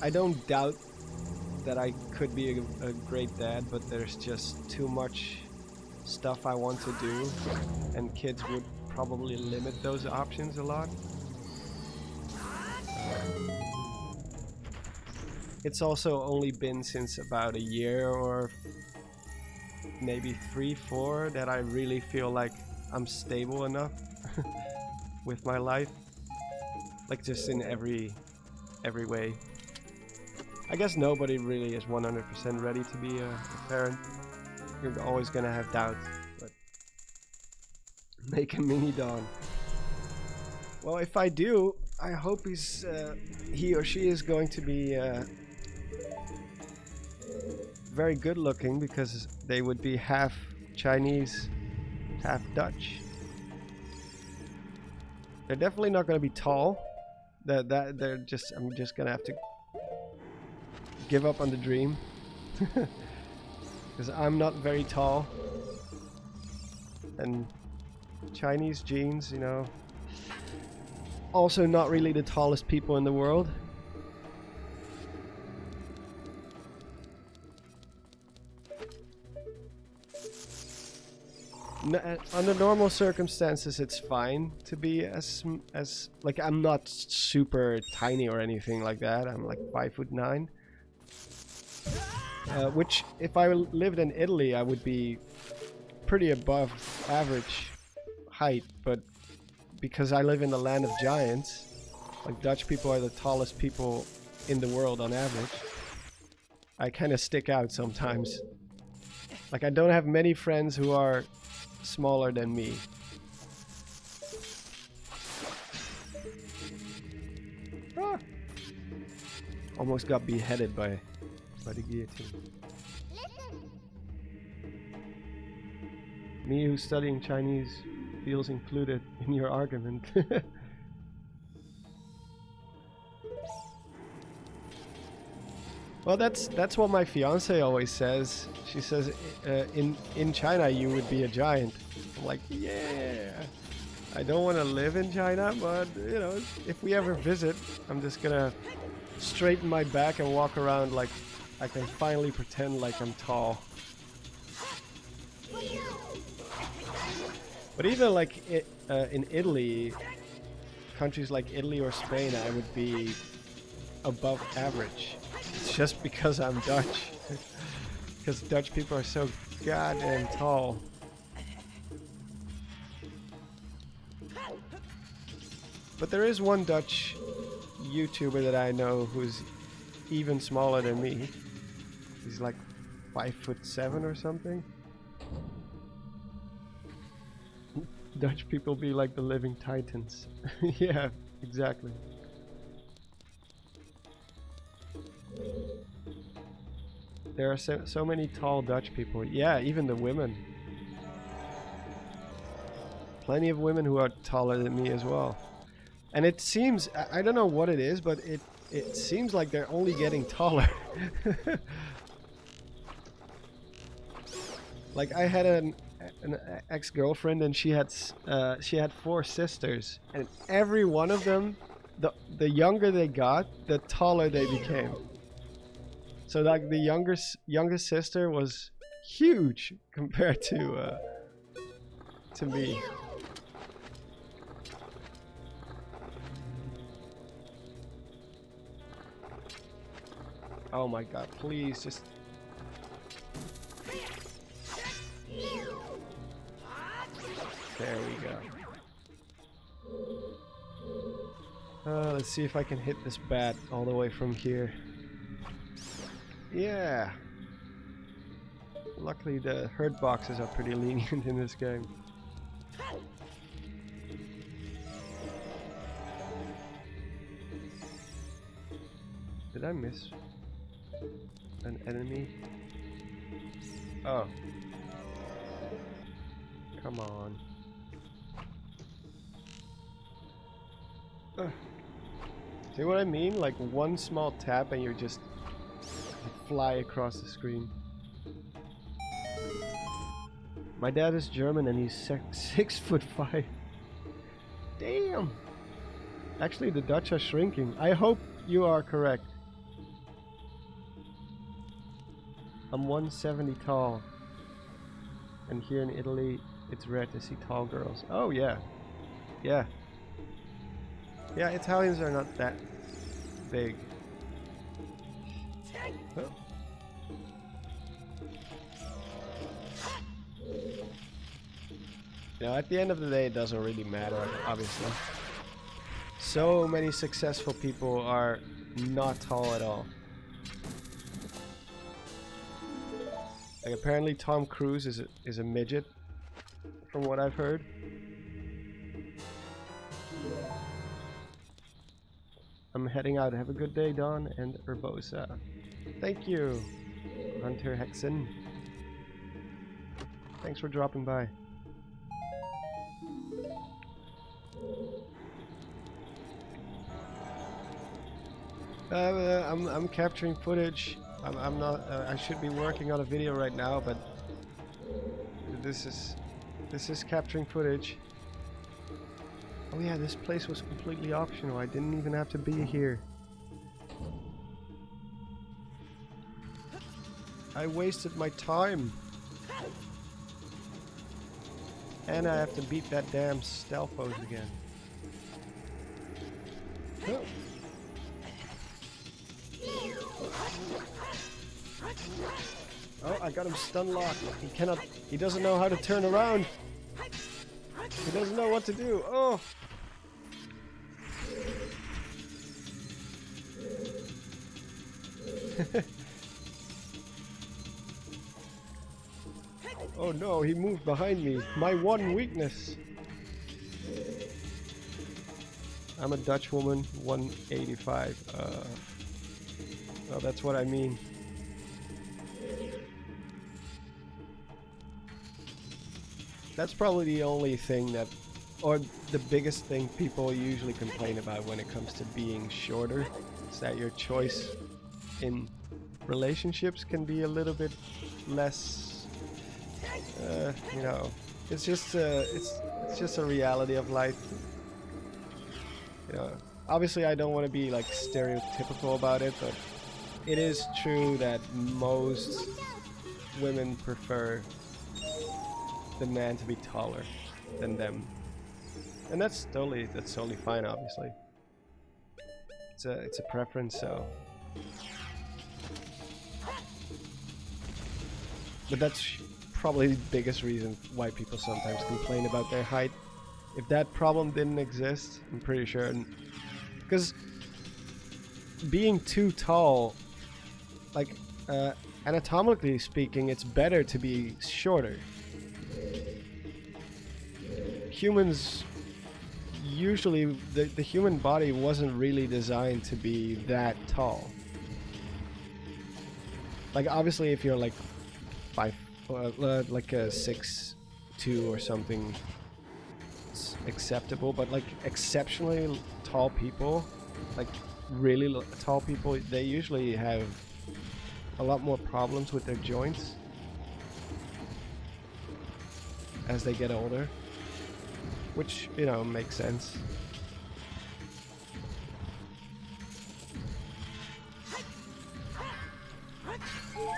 don't doubt that I could be a great dad, but there's just too much stuff I want to do, and kids would probably limit those options a lot. It's also only been since about a year or maybe 3-4 that I really feel like I'm stable enough with my life, like just in every way. I guess nobody really is 100% ready to be a parent. You're always gonna have doubts, but make a mini Dawn. Well, if I do, I hope he or she is going to be very good looking, because they would be half Chinese, half Dutch. They're definitely not going to be tall. I'm just gonna have to give up on the dream, because I'm not very tall, and Chinese genes, you know, also not really the tallest people in the world. Under normal circumstances, it's fine to be as like, I'm not super tiny or anything like that. I'm like 5'9", which if I lived in Italy, I would be pretty above average height. But because I live in the land of giants, like Dutch people are the tallest people in the world on average, I kind of stick out sometimes. Like, I don't have many friends who are smaller than me. Ah! Almost got beheaded by the guillotine. Me, who's studying Chinese, feels included in your argument. Well, that's what my fiance always says. She says, in China you would be a giant. I'm like, yeah. I don't want to live in China, but you know, if we ever visit, I'm just gonna straighten my back and walk around like I can finally pretend like I'm tall. But even like in Italy, countries like Italy or Spain, I would be above average. It's just because I'm Dutch. Because Dutch people are so goddamn tall. But there is one Dutch YouTuber that I know who's even smaller than me. He's like 5'7" or something. Dutch people be like the living titans. Yeah, exactly. There are so many tall Dutch people. Yeah, even the women. Plenty of women who are taller than me as well. And it seems, I don't know what it is, but it seems like they're only getting taller. Like I had an ex-girlfriend and she had 4 sisters, and every one of them, the younger they got, the taller they became. So like the youngest sister was huge compared to me. Oh my god, please just... There we go. Let's see if I can hit this bat all the way from here. Yeah. Luckily the hurt boxes are pretty lenient in this game. Did I miss an enemy? Oh. Come on. See what I mean? Like one small tap and you just fly across the screen. My dad is German and he's 6'5". Damn! Actually the Dutch are shrinking. I hope you are correct. I'm 170 tall. And here in Italy it's rare to see tall girls. Oh yeah. Yeah. Yeah, Italians are not that big. Oh. You know, at the end of the day it doesn't really matter, obviously. So many successful people are not tall at all. Like apparently Tom Cruise is a midget, from what I've heard. I'm heading out. Have a good day, Don and Urbosa. Thank you, Hunter Hexen. Thanks for dropping by. I'm capturing footage. I'm not. I should be working on a video right now, but this is capturing footage. Oh yeah, this place was completely optional. I didn't even have to be here. I wasted my time. And I have to beat that damn stealth pose again. Oh. Oh, I got him stun locked. He doesn't know how to turn around. He doesn't know what to do. Oh. Oh no, he moved behind me. My one weakness. I'm a Dutch woman, 185. Well, that's what I mean. That's probably the only thing that, or the biggest thing people usually complain about when it comes to being shorter, is that your choice in relationships can be a little bit less, you know, it's just a reality of life. You know, obviously I don't want to be like stereotypical about it, but it is true that most women prefer the man to be taller than them, and that's totally fine. Obviously, it's a preference. So, but that's probably the biggest reason why people sometimes complain about their height. If that problem didn't exist, I'm pretty sure, because being too tall, like anatomically speaking, it's better to be shorter. Humans usually, the human body wasn't really designed to be that tall. Like obviously if you're like 5 like a 6'2" or something, it's acceptable, but like exceptionally tall people, like really tall people, they usually have a lot more problems with their joints as they get older, which, you know, makes sense.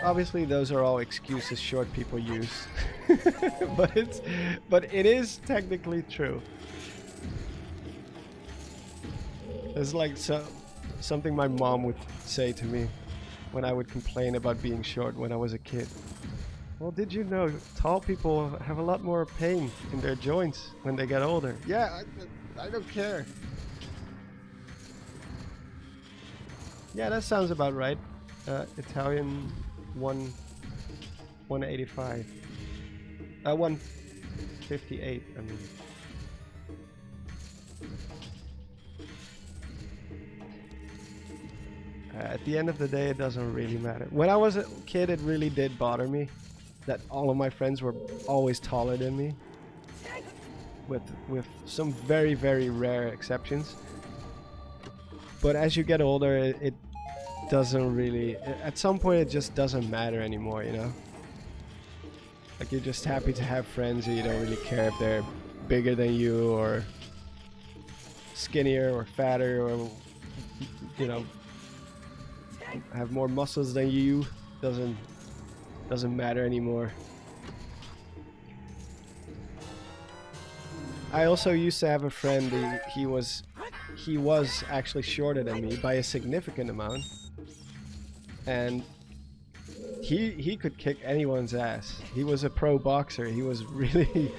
Obviously those are all excuses short people use. but it is technically true. It's like something my mom would say to me when I would complain about being short when I was a kid. Well, did you know tall people have a lot more pain in their joints when they get older? Yeah, I don't care. Yeah, that sounds about right. Italian 185. 158, I mean. At the end of the day, it doesn't really matter. When I was a kid, it really did bother me that all of my friends were always taller than me, with some very, very rare exceptions. But as you get older, it doesn't really, at some point it just doesn't matter anymore, you know? Like you're just happy to have friends and you don't really care if they're bigger than you or skinnier or fatter or, you know, have more muscles than you. Doesn't matter anymore. I also used to have a friend, he was actually shorter than me by a significant amount, and he could kick anyone's ass. He was a pro boxer. He was really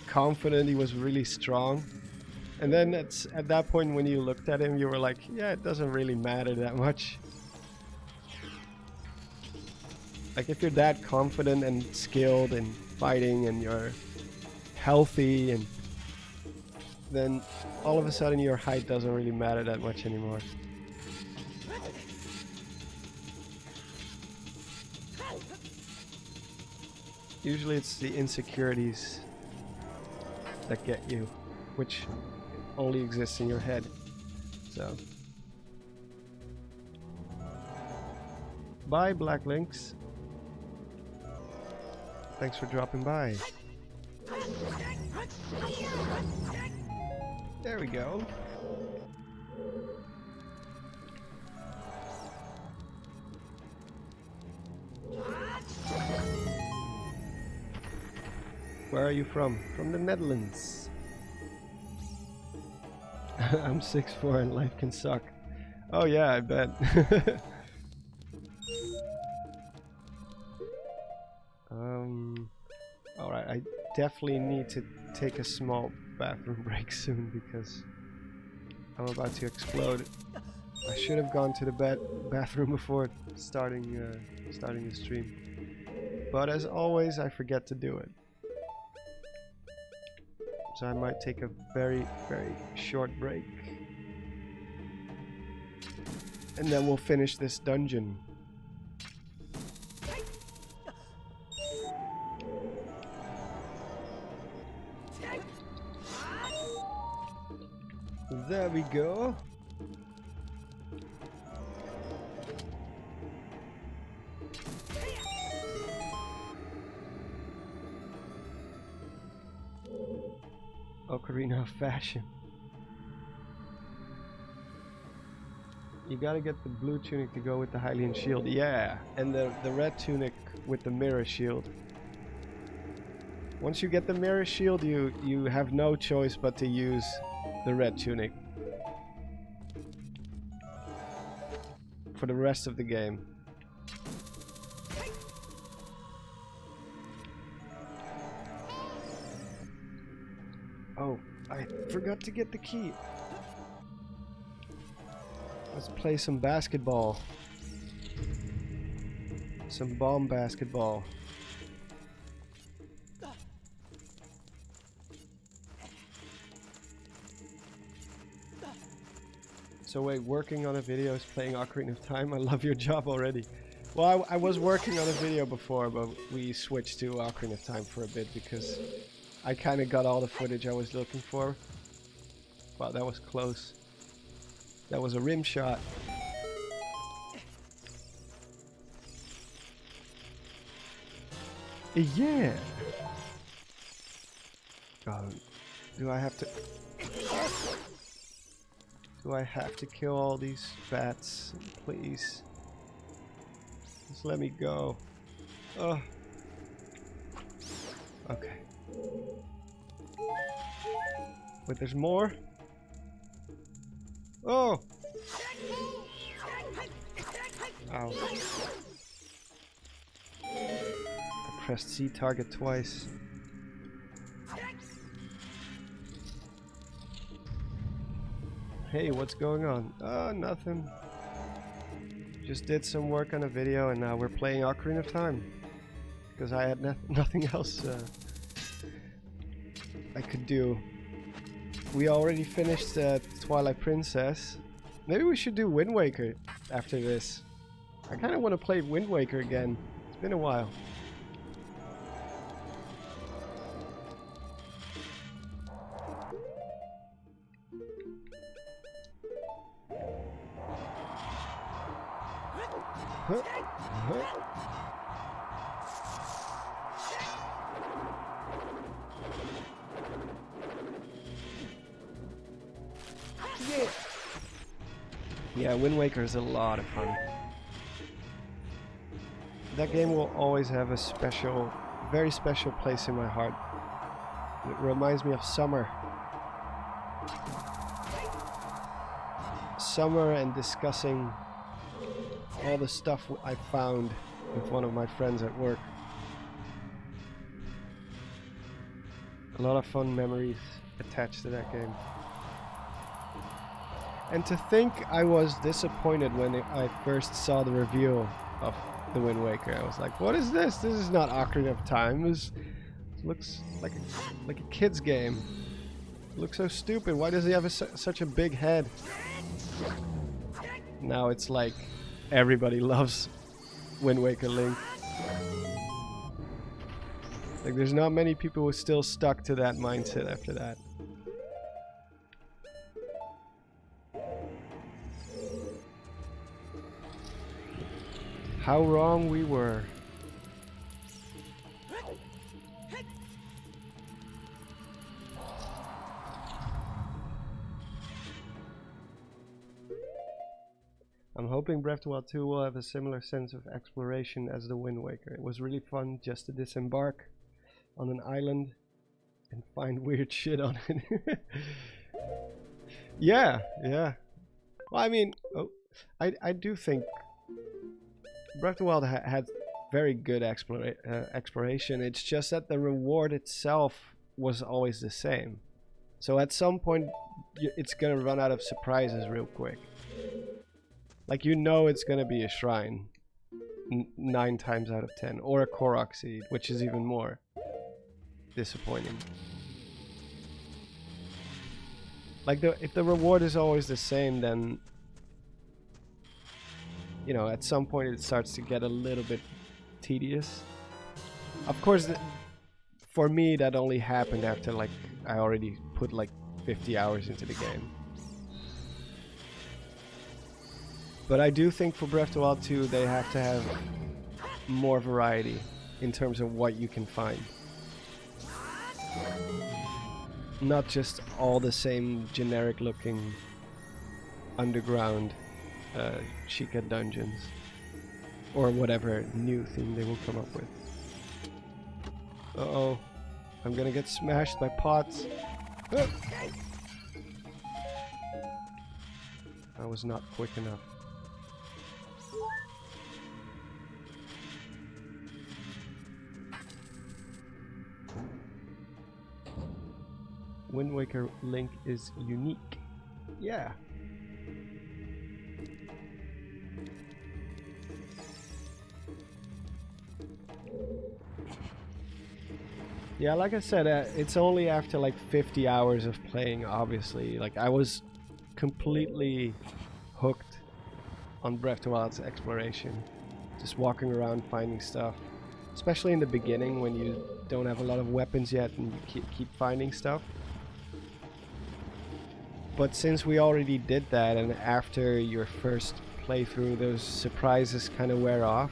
confident. He was really strong. And then at that point when you looked at him, you were like, yeah, it doesn't really matter that much. Like if you're that confident and skilled in fighting and you're healthy, and then all of a sudden your height doesn't really matter that much anymore. Usually it's the insecurities that get you, which only exists in your head. So bye, Black Lynx. Thanks for dropping by. There we go. Where are you from? From the Netherlands. I'm 6'4" and life can suck. Oh yeah, I bet. Alright, I definitely need to take a small bathroom break soon because I'm about to explode. I should have gone to the bathroom before starting the stream. But as always, I forget to do it. So I might take a very, very short break. And then we'll finish this dungeon. There we go. Ocarina of Fashion. You gotta get the blue tunic to go with the Hylian shield, yeah, and the red tunic with the mirror shield. Once you get the mirror shield, you have no choice but to use the red tunic for the rest of the game. Oh, I forgot to get the key. Let's play some basketball. Some bomb basketball. So wait, working on a video is playing Ocarina of Time? I love your job already. Well, I was working on a video before, but we switched to Ocarina of Time for a bit because I kind of got all the footage I was looking for. Wow, that was close. That was a rim shot. Yeah! Do I have to... Do I have to kill all these bats? Please. Just let me go. Oh. Okay. Wait, there's more? Oh! Ow. I pressed C target twice. Hey, what's going on? Oh, nothing. Just did some work on a video and now we're playing Ocarina of Time. Because I had nothing else I could do. We already finished Twilight Princess. Maybe we should do Wind Waker after this. I kind of want to play Wind Waker again. It's been a while. Yeah, Wind Waker is a lot of fun. That game will always have a special, very special place in my heart. It reminds me of summer. Summer and discussing all the stuff I found with one of my friends at work. A lot of fun memories attached to that game. And to think I was disappointed when I first saw the review of the Wind Waker. I was like, what is this? This is not Ocarina of Time. This looks like a kid's game. It looks so stupid. Why does he have such a big head? Now it's like everybody loves Wind Waker Link. Like there's not many people who are still stuck to that mindset after that. How wrong we were. I'm hoping Breath of the Wild 2 will have a similar sense of exploration as the Wind Waker. It was really fun just to disembark on an island and find weird shit on it. Yeah. Well, I mean, I do think Breath of the Wild had very good exploration. It's just that the reward itself was always the same. So at some point, it's gonna run out of surprises real quick. Like you know it's gonna be a shrine 9 times out of 10, or a Korok seed, which is even more disappointing. Like if the reward is always the same, then you know, at some point it starts to get a little bit tedious. Of course, for me that only happened after like I already put like 50 hours into the game. But I do think for Breath of the Wild 2 they have to have more variety in terms of what you can find. not just all the same generic looking underground Chica dungeons or whatever new thing they will come up with. Uh-oh, I'm gonna get smashed by pots. Ah! I was not quick enough. Wind Waker Link is unique. Yeah. Yeah, like I said, it's only after like 50 hours of playing, obviously. Like, I was completely hooked on Breath of the Wild's exploration. Just walking around finding stuff. Especially in the beginning when you don't have a lot of weapons yet and you keep finding stuff. But since we already did that, and after your first playthrough those surprises kind of wear off,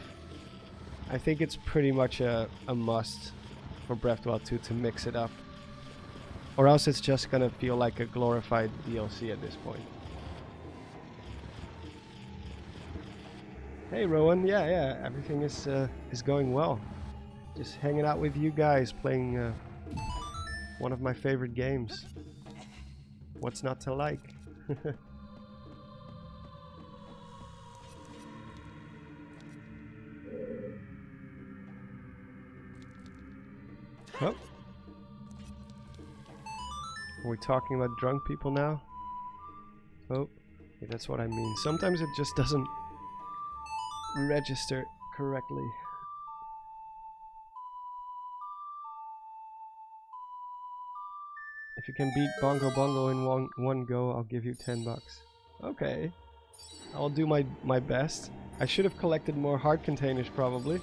I think it's pretty much a must for Breath of the Wild 2 to mix it up. Or else it's just gonna feel like a glorified DLC at this point. Hey Rowan, yeah, everything is going well. Just hanging out with you guys, playing one of my favorite games. What's not to like? Oh. Are we talking about drunk people now? Oh, yeah, that's what I mean. Sometimes it just doesn't register correctly. If you can beat Bongo Bongo in one go, I'll give you 10 bucks. Okay. I'll do my best. I should have collected more heart containers probably.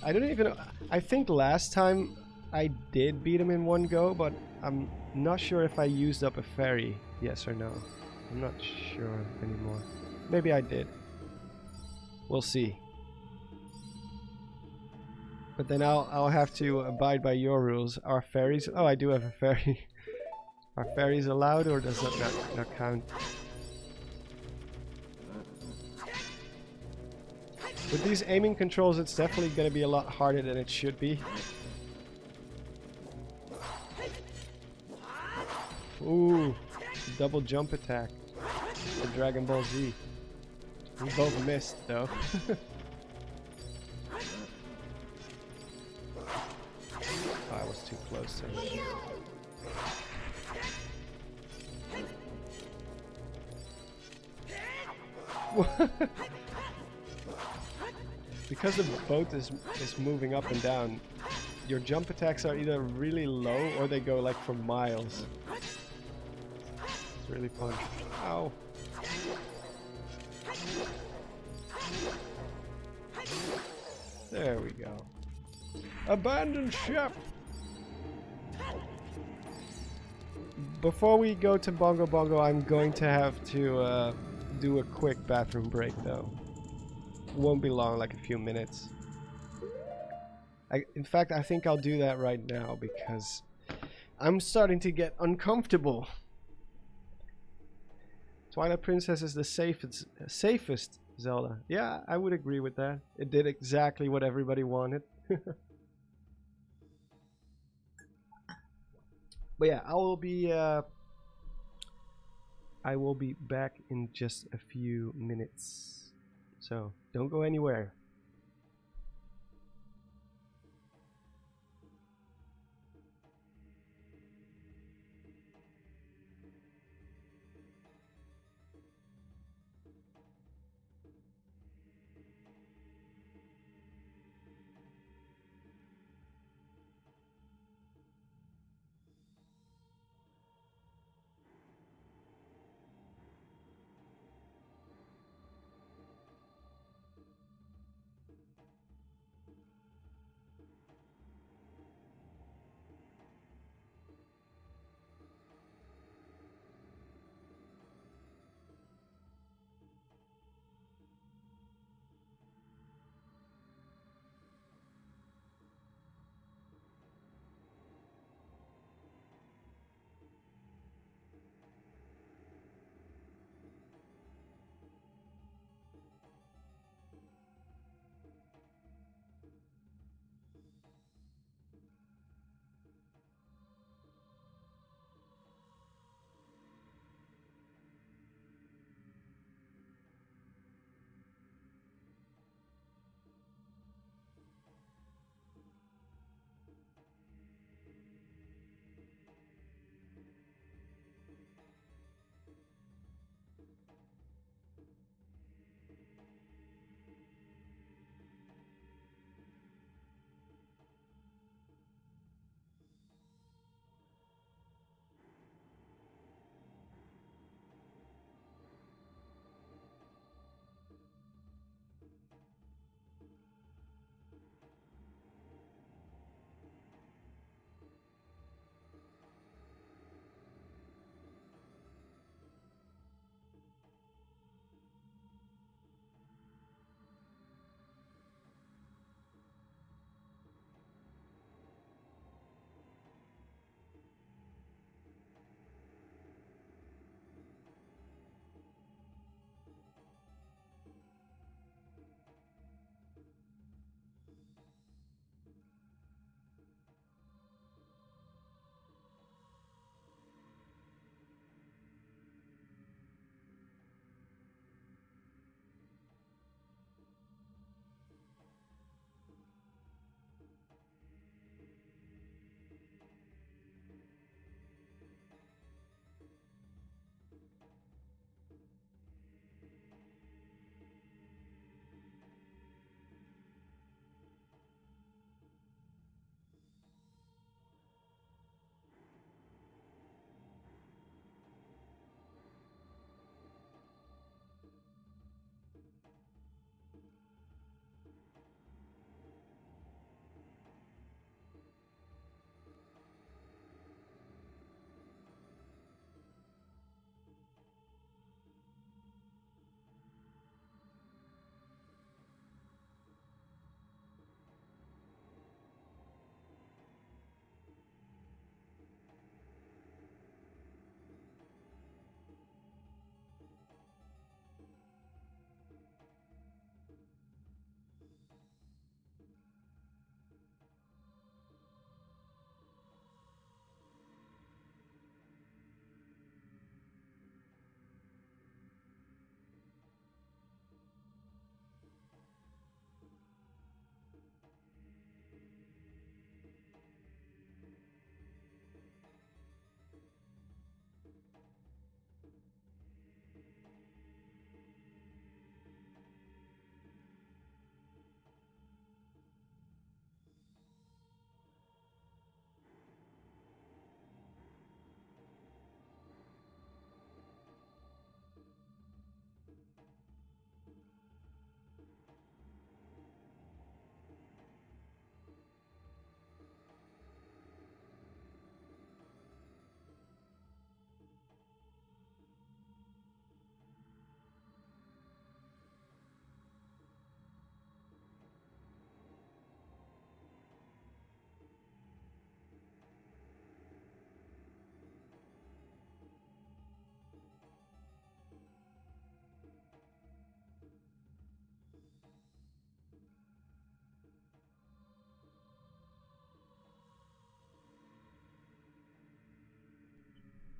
I don't even know. I think last time I did beat him in one go, but I'm not sure if I used up a fairy, yes or no. I'm not sure anymore. Maybe I did. We'll see. But then I'll have to abide by your rules. Are fairies? Oh, I do have a fairy. Are fairies allowed, or does that not count? With these aiming controls, it's definitely going to be a lot harder than it should be. Ooh, double jump attack for Dragon Ball Z. We both missed though. Oh, I was too close to him. Because the boat is moving up and down, your jump attacks are either really low or they go like for miles. It's really fun. Ow. There we go. Abandoned ship! Before we go to Bongo Bongo, I'm going to have to do a quick bathroom break though. It won't be long, like a few minutes. In fact, I think I'll do that right now because I'm starting to get uncomfortable. Twilight Princess is the safest Zelda. Yeah, I would agree with that. It did exactly what everybody wanted. But yeah, I will be back in just a few minutes. So don't go anywhere.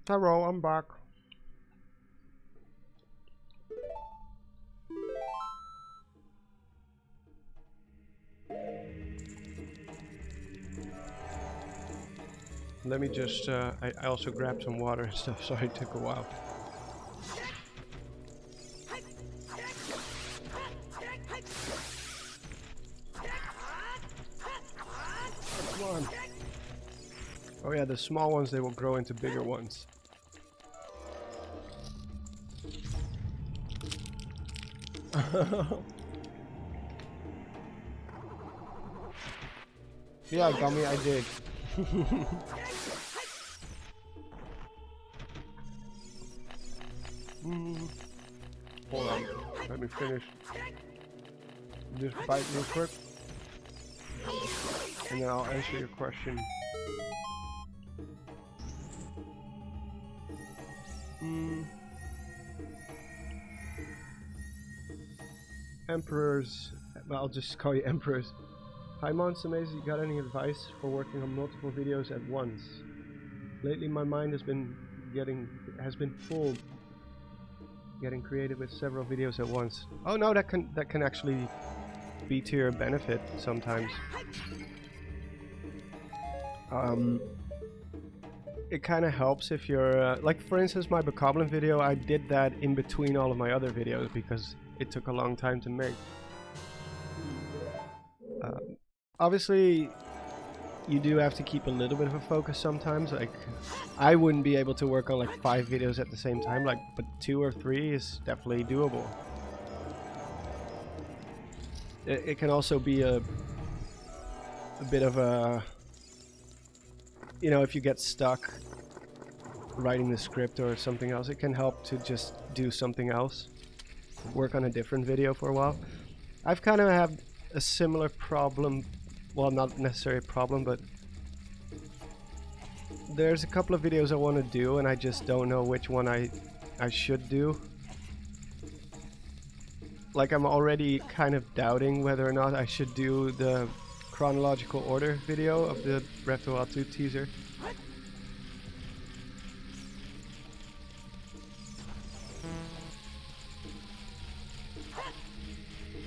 Hello, I'm back. Let me just, I also grabbed some water and stuff, so it took a while. Come on. Oh yeah, the small ones, they will grow into bigger ones. Yeah, Gummy, I did. Hold on, let me finish this bite real quick, and then I'll answer your question. Emperors, well, I'll just call you Emperors. Hi Monsamaze, you got any advice for working on multiple videos at once? Lately my mind has been full getting creative with several videos at once. Oh no, that can actually be to your benefit sometimes. It kind of helps if you're like, for instance, my bokoblin video, I did that in between all of my other videos because it took a long time to make. Obviously you do have to keep a little bit of a focus sometimes. Like, I wouldn't be able to work on like 5 videos at the same time, like, but 2 or 3 is definitely doable. It can also be a bit of a, you know, if you get stuck writing the script or something else, it can help to just do something else, work on a different video for a while. I've kind of had a similar problem. Well, not necessarily a problem, but there's a couple of videos I want to do and I just don't know which one I should do. Like, I'm already kind of doubting whether or not I should do the chronological order video of the Breath of the Wild 2 teaser.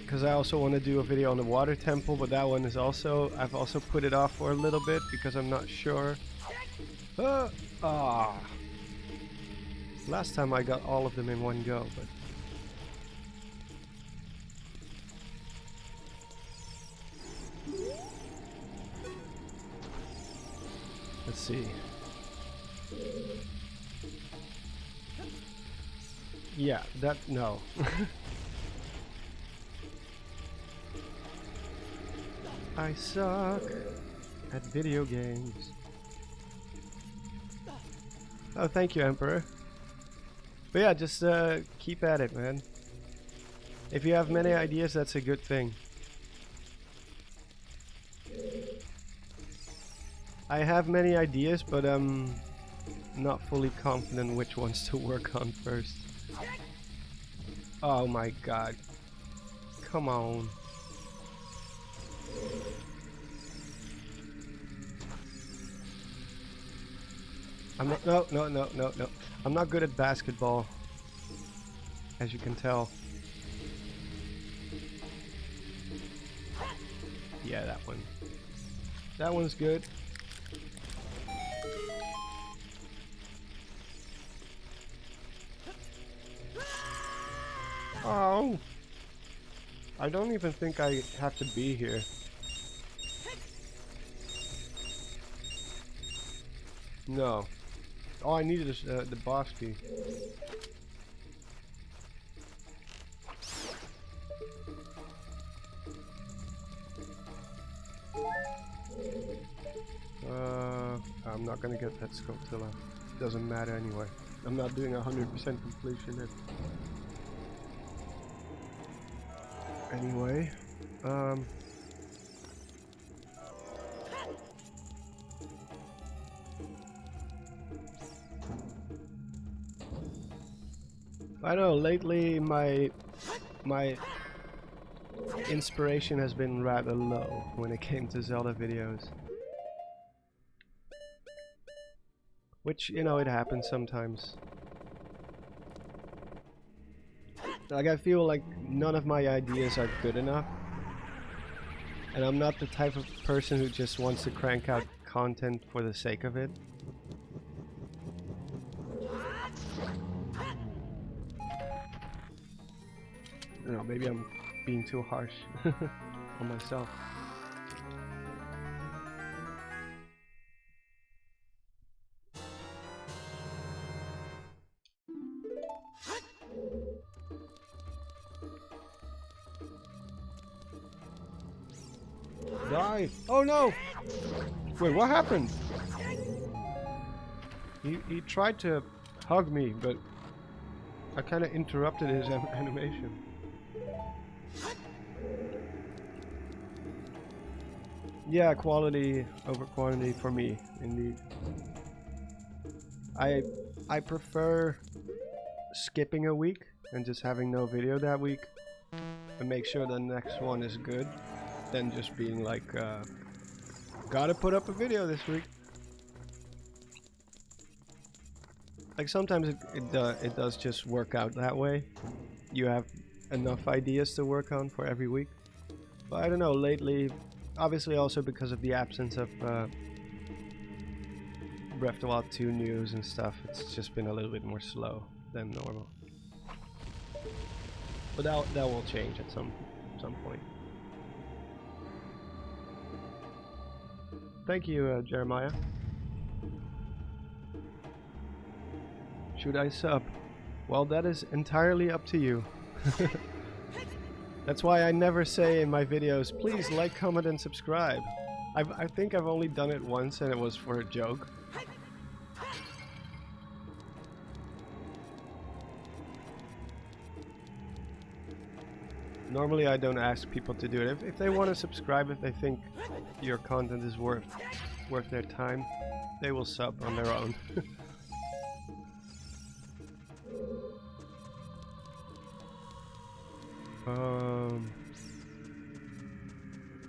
Because I also want to do a video on the water temple, but that one is also, I've also put it off for a little bit because I'm not sure. Last time I got all of them in one go, but let's see. Yeah, that, no. I suck at video games. Oh, thank you, Emperor. But yeah, just keep at it, man. If you have many ideas, that's a good thing. I have many ideas, but I'm not fully confident which ones to work on first. Oh my god. Come on. I'm not, no. I'm not good at basketball, as you can tell. Yeah, that one. That one's good. Oh! I don't even think I have to be here. No. All I needed is the boss key. I'm not gonna get that Scotilla. Doesn't matter anyway. I'm not doing 100% completion. Anyway, I don't know, lately my inspiration has been rather low when it came to Zelda videos. Which, you know, it happens sometimes. Like, I feel like none of my ideas are good enough. And I'm not the type of person who just wants to crank out content for the sake of it. You know, maybe I'm being too harsh on myself. Die! Oh no! Wait, what happened? He tried to hug me, but I kind of interrupted his animation. Yeah, quality over quantity for me, indeed. I prefer skipping a week and just having no video that week and make sure the next one is good than just being like, gotta put up a video this week. Like sometimes it does just work out that way. You have enough ideas to work on for every week. But I don't know, lately, obviously also because of the absence of Breath of the Wild 2 news and stuff, it's just been a little bit more slow than normal. But that will change at some point. Thank you, Jeremiah. Should I sub? Well, that is entirely up to you. That's why I never say in my videos, please like, comment, and subscribe. I think I've only done it once and it was for a joke. Normally I don't ask people to do it. If they want to subscribe, if they think your content is worth their time, they will sub on their own.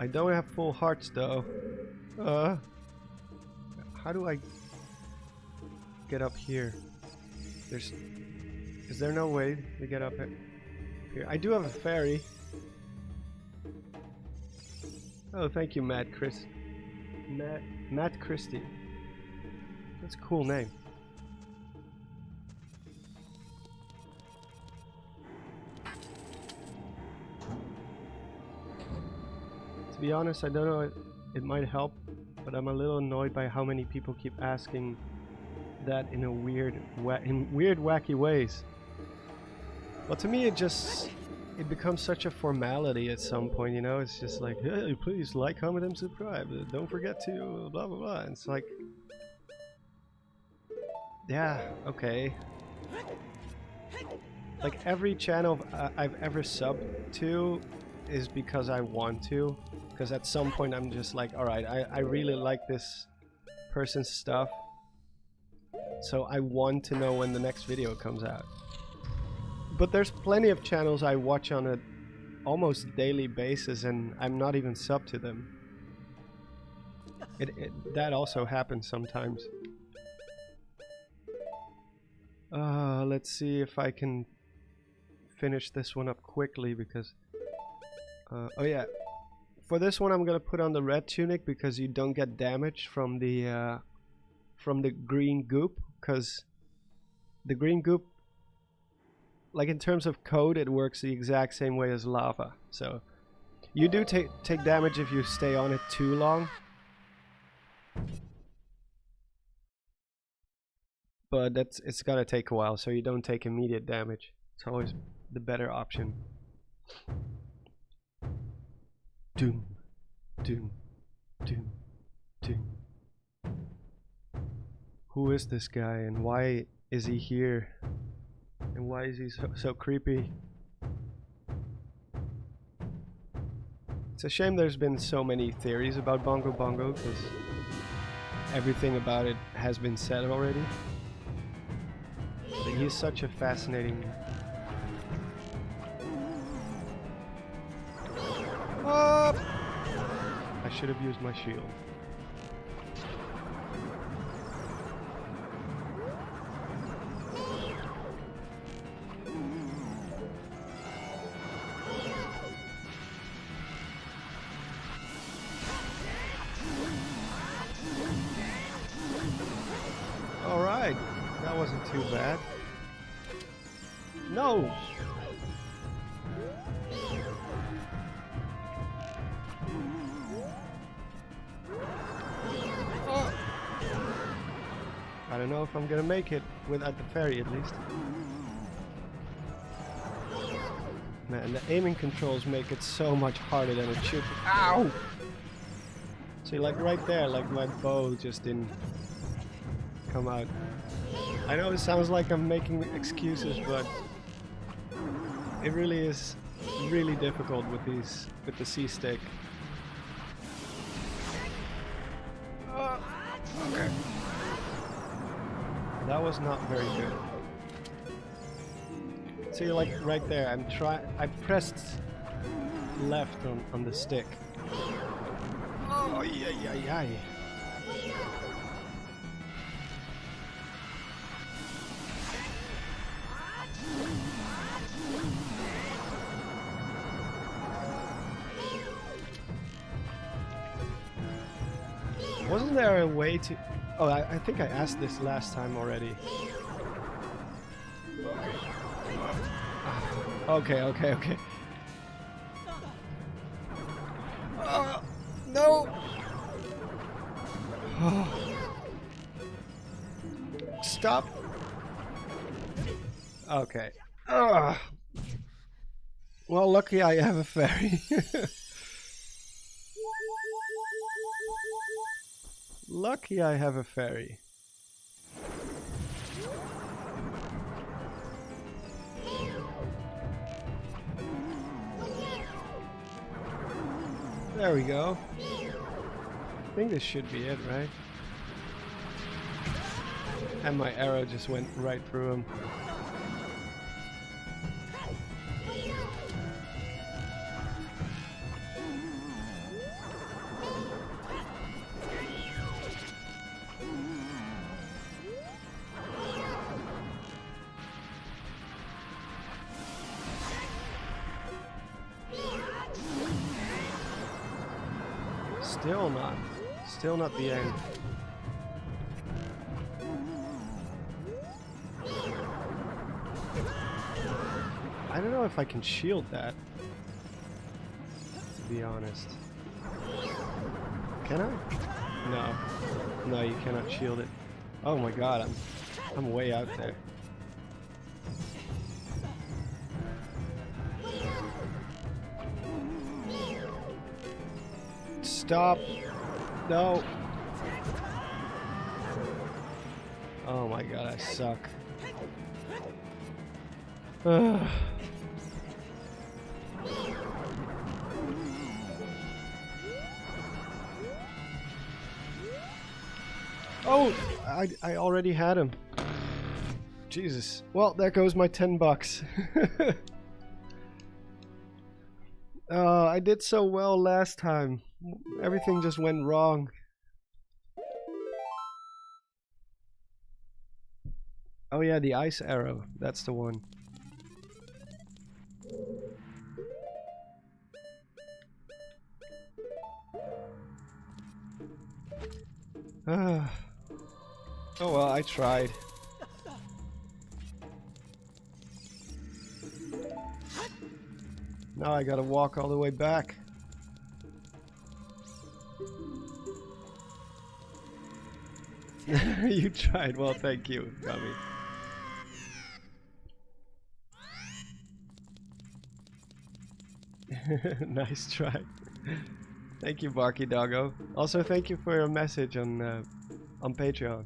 I don't have full hearts though. How do I get up here? Is there no way to get up here? I do have a fairy. Oh, thank you, Matt Christie. That's a cool name. To be honest, I don't know, it might help, but I'm a little annoyed by how many people keep asking that in a weird, wacky ways. Well, to me, it becomes such a formality at some point, you know? It's just like, hey, please like, comment, and subscribe. Don't forget to blah, blah, blah. And it's like, yeah, okay. Like, every channel I've ever subbed to is because I want to. Because at some point I'm just like, alright, I really like this person's stuff. So I want to know when the next video comes out. But there's plenty of channels I watch on a almost daily basis and I'm not even subbed to them. That also happens sometimes. Let's see if I can finish this one up quickly because... oh yeah, for this one I'm gonna put on the red tunic because you don't get damage from the green goop, because the green goop, like in terms of code, it works the exact same way as lava. So you do take damage if you stay on it too long. But it's gonna take a while, so you don't take immediate damage. It's always the better option. Doom, doom, doom, doom. Who is this guy and why is he here? And why is he so creepy? It's a shame there's been so many theories about Bongo Bongo, because everything about it has been said already. But he's such a fascinating... Oh! I should have used my shield. too bad. No! Oh. I don't know if I'm gonna make it without the fairy at least. Man, the aiming controls make it so much harder than it should be. Ow! See, like right there, like my bow just didn't come out. I know it sounds like I'm making excuses, but it really is really difficult with the C-stick. Okay. That was not very good. See, like right there, I pressed left on the stick. Oh, yeah. Wasn't there a way to... Oh, I think I asked this last time already. Okay. No! Stop! Okay. Well, lucky I have a fairy. Lucky I have a fairy. There we go. I think this should be it, right? And my arrow just went right through him. Still not the end. I don't know if I can shield that, to be honest. Can I? No. No, you cannot shield it. Oh my god, I'm way out there. Stop. No. Oh my god, I suck. Oh, I already had him. Jesus. Well, there goes my 10 bucks. I did so well last time. Everything just went wrong. Oh yeah, the ice arrow. That's the one. Oh well, I tried. Now I gotta walk all the way back. You tried. Well, thank you, Gummy. Nice try. Thank you, Barky Doggo. Also, thank you for your message on Patreon.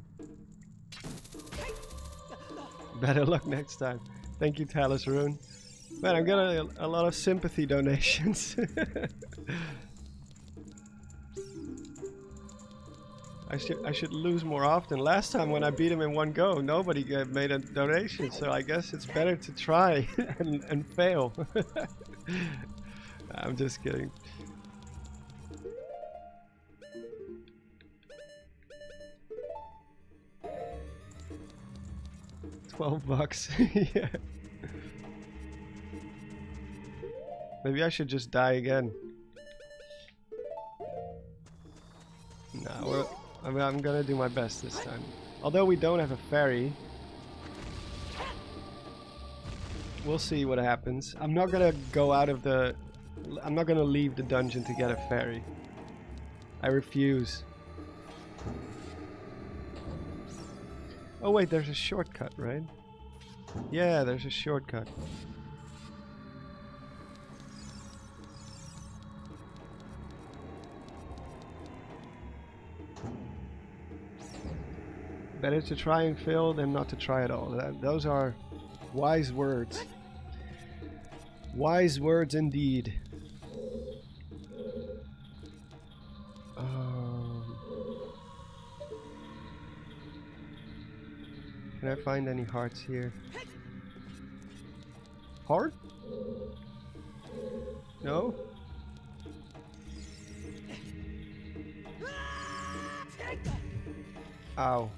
Better luck next time. Thank you, Talus Rune. Man, I'm getting a lot of sympathy donations. I should lose more often. Last time when I beat him in one go, nobody made a donation, so I guess it's better to try and fail. I'm just kidding. $12. Yeah. Maybe I should just die again. Nah, I'm gonna do my best this time. Although we don't have a fairy, We'll see what happens. I'm not gonna go out of the... I'm not gonna leave the dungeon to get a fairy. I refuse. Oh wait, there's a shortcut, right? Yeah, there's a shortcut. Better to try and fail than not to try at all. Those are wise words. Wise words indeed. Can I find any hearts here? Heart? No? Ow.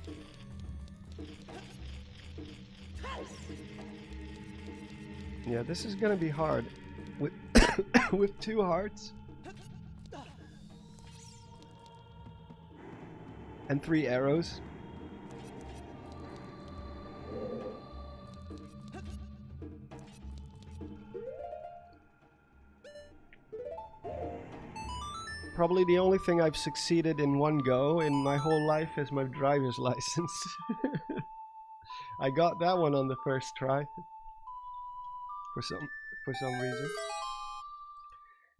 Yeah, this is gonna be hard. With with 2 hearts and 3 arrows. Probably the only thing I've succeeded in one go in my whole life is my driver's license. I got that one on the first try. For some reason.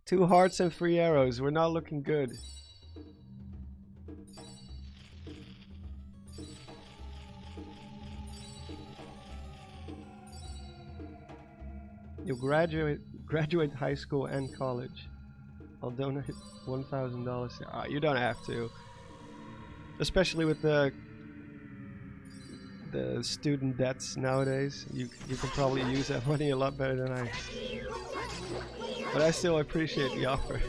2 hearts and 3 arrows. We're not looking good. You'll graduate high school and college. I'll donate $1,000. You don't have to. Especially with the student debts nowadays. You can probably use that money a lot better than I. But I still appreciate the offer.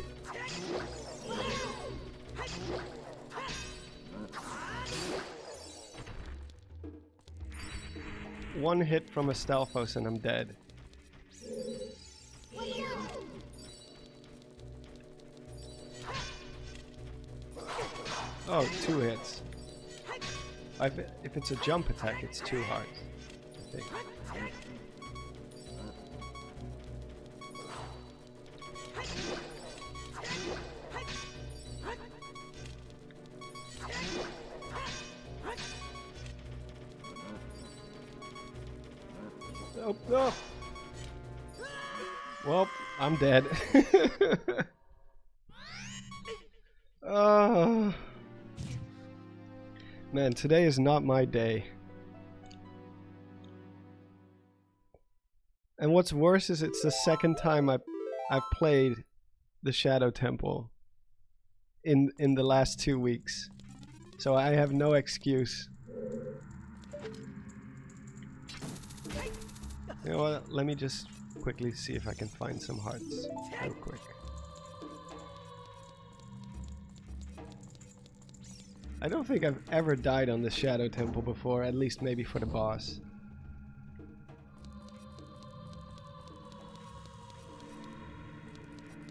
One hit from a Stalfos and I'm dead. Oh, 2 hits. If it's a jump attack, it's 2 hearts, I think. Oh, no! Well, I'm dead. Man, today is not my day. And what's worse is it's the second time I've played the Shadow Temple in the last 2 weeks. So I have no excuse. You know what, let me just quickly see if I can find some hearts real quick. I don't think I've ever died on the Shadow Temple before, at least maybe for the boss.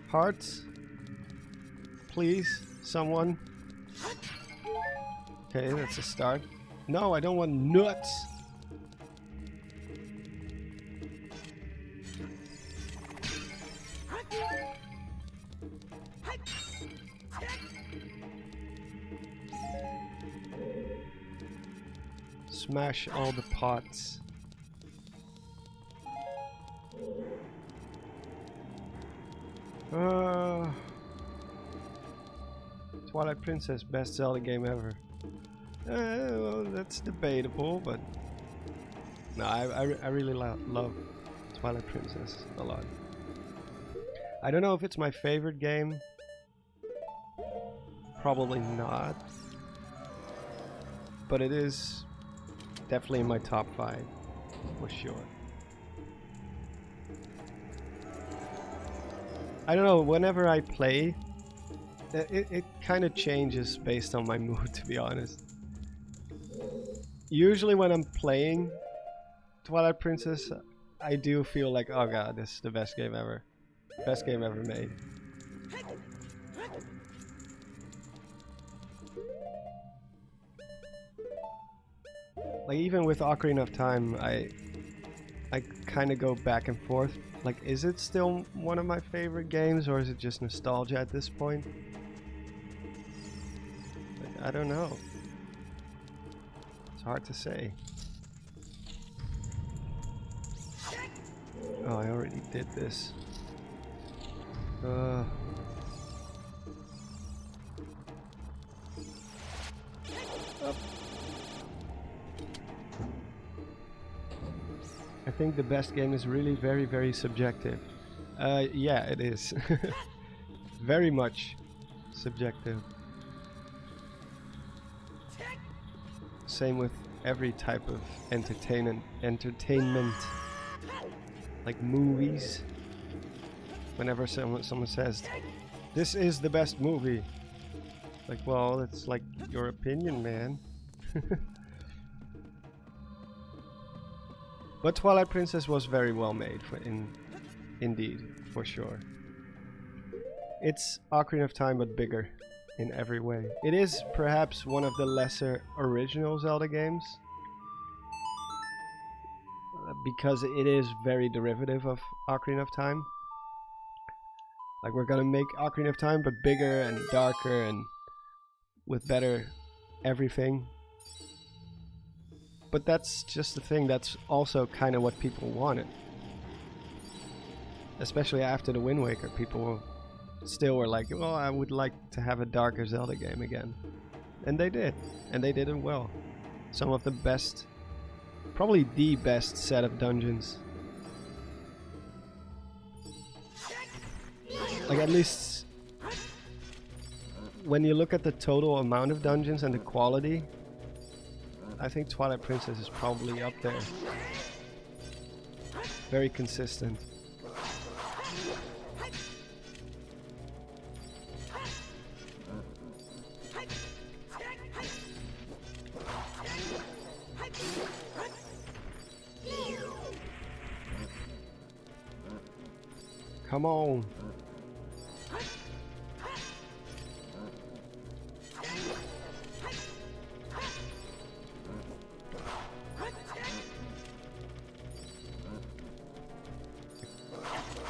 Hearts? Please, someone? Okay, that's a start. No, I don't want nuts! Smash all the pots. Twilight Princess, best Zelda game ever. Well, that's debatable, but no, I really love Twilight Princess a lot. I don't know if it's my favorite game. Probably not. But it is definitely in my top 5, for sure. I don't know, whenever I play, it kind of changes based on my mood, to be honest. Usually when I'm playing Twilight Princess, I do feel like, oh god, this is the best game ever. Best game ever made. Like even with Ocarina of Time, I kind of go back and forth. Like, is it still one of my favorite games, or is it just nostalgia at this point? Like, I don't know. It's hard to say. Oh, I already did this. Up. I think the best game is really very, very subjective. Yeah, it is. Very much subjective. Same with every type of entertainment. Like movies. Whenever someone says, this is the best movie. Like, well, it's like your opinion, man. But Twilight Princess was very well made, indeed, for sure. It's Ocarina of Time, but bigger in every way. It is perhaps one of the lesser original Zelda games, because it is very derivative of Ocarina of Time. Like, we're gonna make Ocarina of Time, but bigger and darker and with better everything. But that's just the thing, that's also kind of what people wanted. Especially after the Wind Waker, people still were like, well, I would like to have a darker Zelda game again. And they did. And they did it well. Some of the best, probably the best set of dungeons. Like, at least when you look at the total amount of dungeons and the quality, I think Twilight Princess is probably up there. Very consistent. Come on.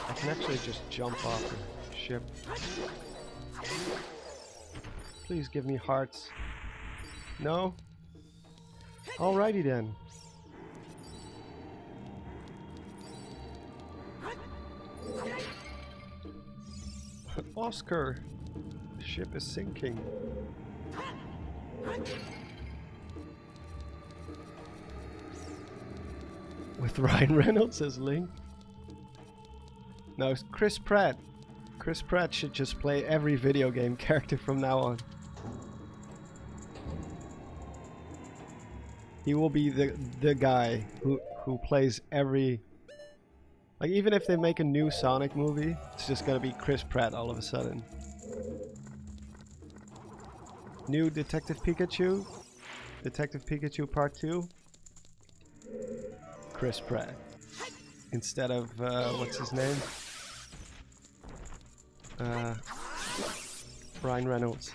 I can actually just jump off the ship. Please give me hearts. No? Alrighty then. Oscar, the ship is sinking. With Ryan Reynolds as Link. No, it's Chris Pratt. Chris Pratt should just play every video game character from now on. He will be the guy who plays every... Like, even if they make a new Sonic movie, it's just gonna be Chris Pratt all of a sudden. New Detective Pikachu? Detective Pikachu Part 2? Chris Pratt. Instead of, what's his name? Ryan Reynolds.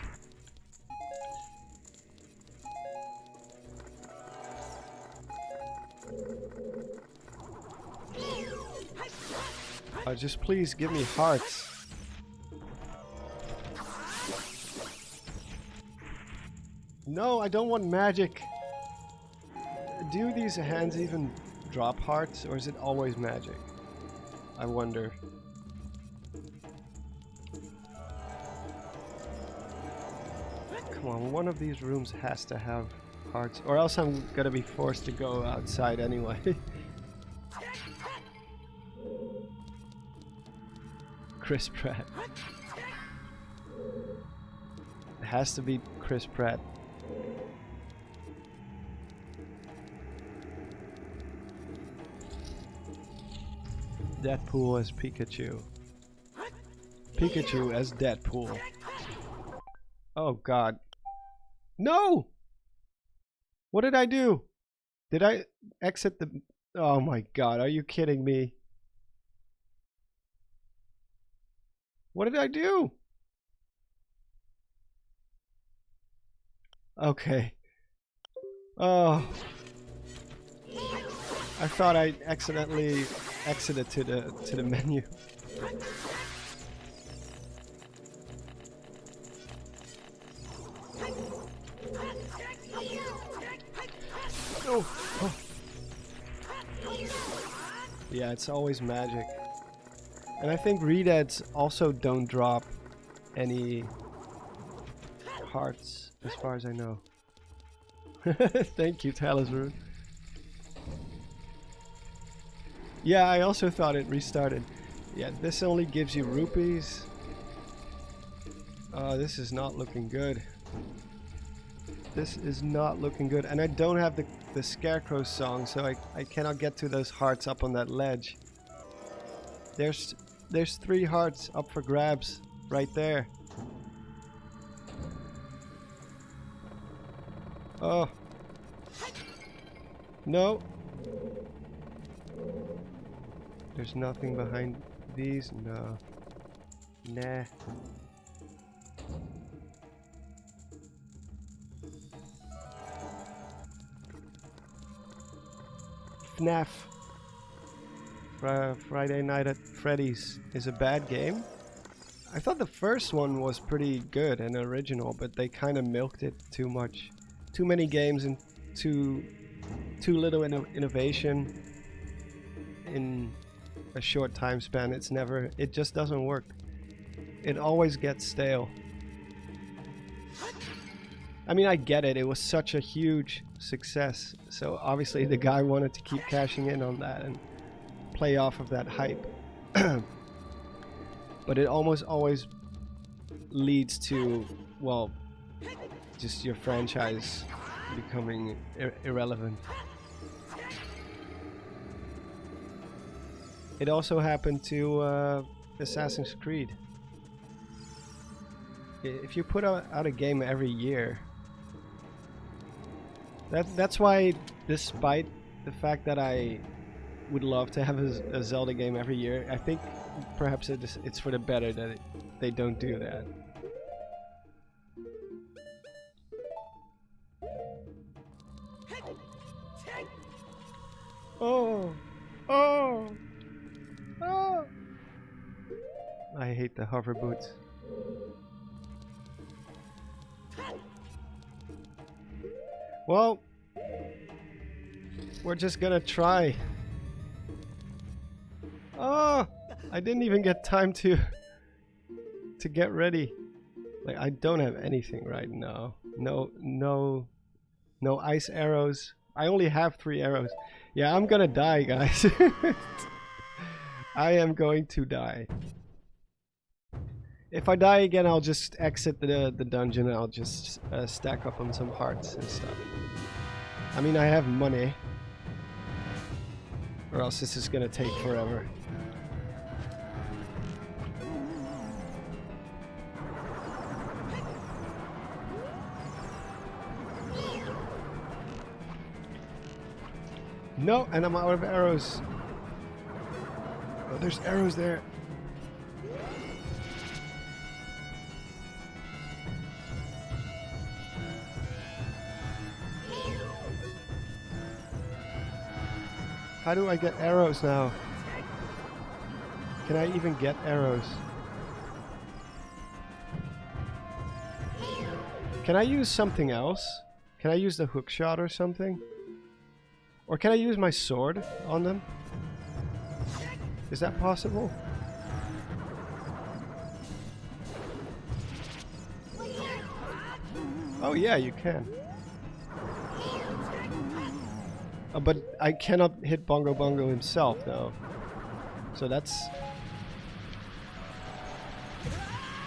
Oh, just please give me hearts. No, I don't want magic. Do these hands even drop hearts, or is it always magic? I wonder. Come on, one of these rooms has to have hearts, or else I'm gonna be forced to go outside anyway. Chris Pratt. It has to be Chris Pratt. Deadpool as Pikachu. Pikachu as Deadpool. Oh god. No! What did I do? Did I exit the... Oh my god, are you kidding me? What did I do? Okay. Oh. I thought I accidentally exited to the menu. Oh, oh. Yeah, it's always magic. And I think redeads also don't drop any hearts, as far as I know. Thank you, Talisman. Yeah, I also thought it restarted. Yeah, this only gives you rupees. Oh, this is not looking good. This is not looking good. And I don't have the Scarecrow song, so I cannot get to those hearts up on that ledge. There's 3 hearts up for grabs right there. Oh. No. There's nothing behind these? No. Nah. FNAF. Friday Night at Freddy's is a bad game. I thought the first one was pretty good and original, but they kind of milked it too much. Too many games and too little innovation in a short time span. It just doesn't work. It always gets stale. I mean, I get it. It was such a huge success. So obviously the guy wanted to keep cashing in on that and play off of that hype. But it almost always leads to, well, just your franchise becoming irrelevant. It also happened to Assassin's Creed. If you put out a game every year, that's why, despite the fact that I would love to have a Zelda game every year, I think perhaps it's for the better that they don't do that. Oh! Oh! Oh! I hate the hover boots. Well, we're just gonna try. Oh! I didn't even get time to get ready. Like, I don't have anything right now. No ice arrows. I only have 3 arrows. Yeah, I'm gonna die, guys. I am going to die. If I die again, I'll just exit the dungeon and I'll just stack up on some hearts and stuff. I mean, I have money. Or else this is gonna take forever. No, and I'm out of arrows. Oh, there's arrows there. How do I get arrows now? Can I even get arrows? Can I use something else? Can I use the hook shot or something? Or can I use my sword on them? Is that possible? Oh yeah, you can. But I cannot hit Bongo Bongo himself though. So that's...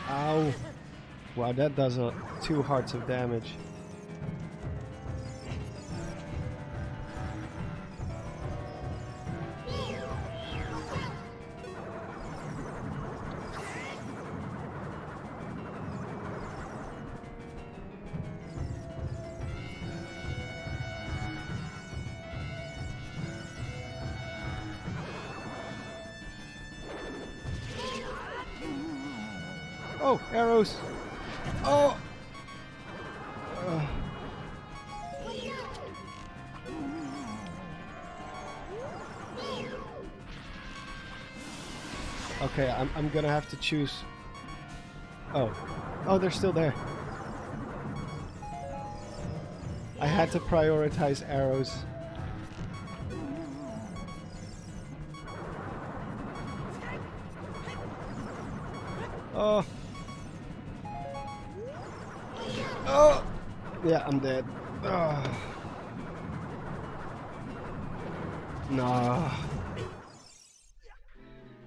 Ow. Wow, that does 2 hearts of damage. Oh, arrows! Oh! Okay, I'm gonna have to choose. Oh. Oh, they're still there. I had to prioritize arrows. Oh. Oh. Yeah, I'm dead. Oh. No.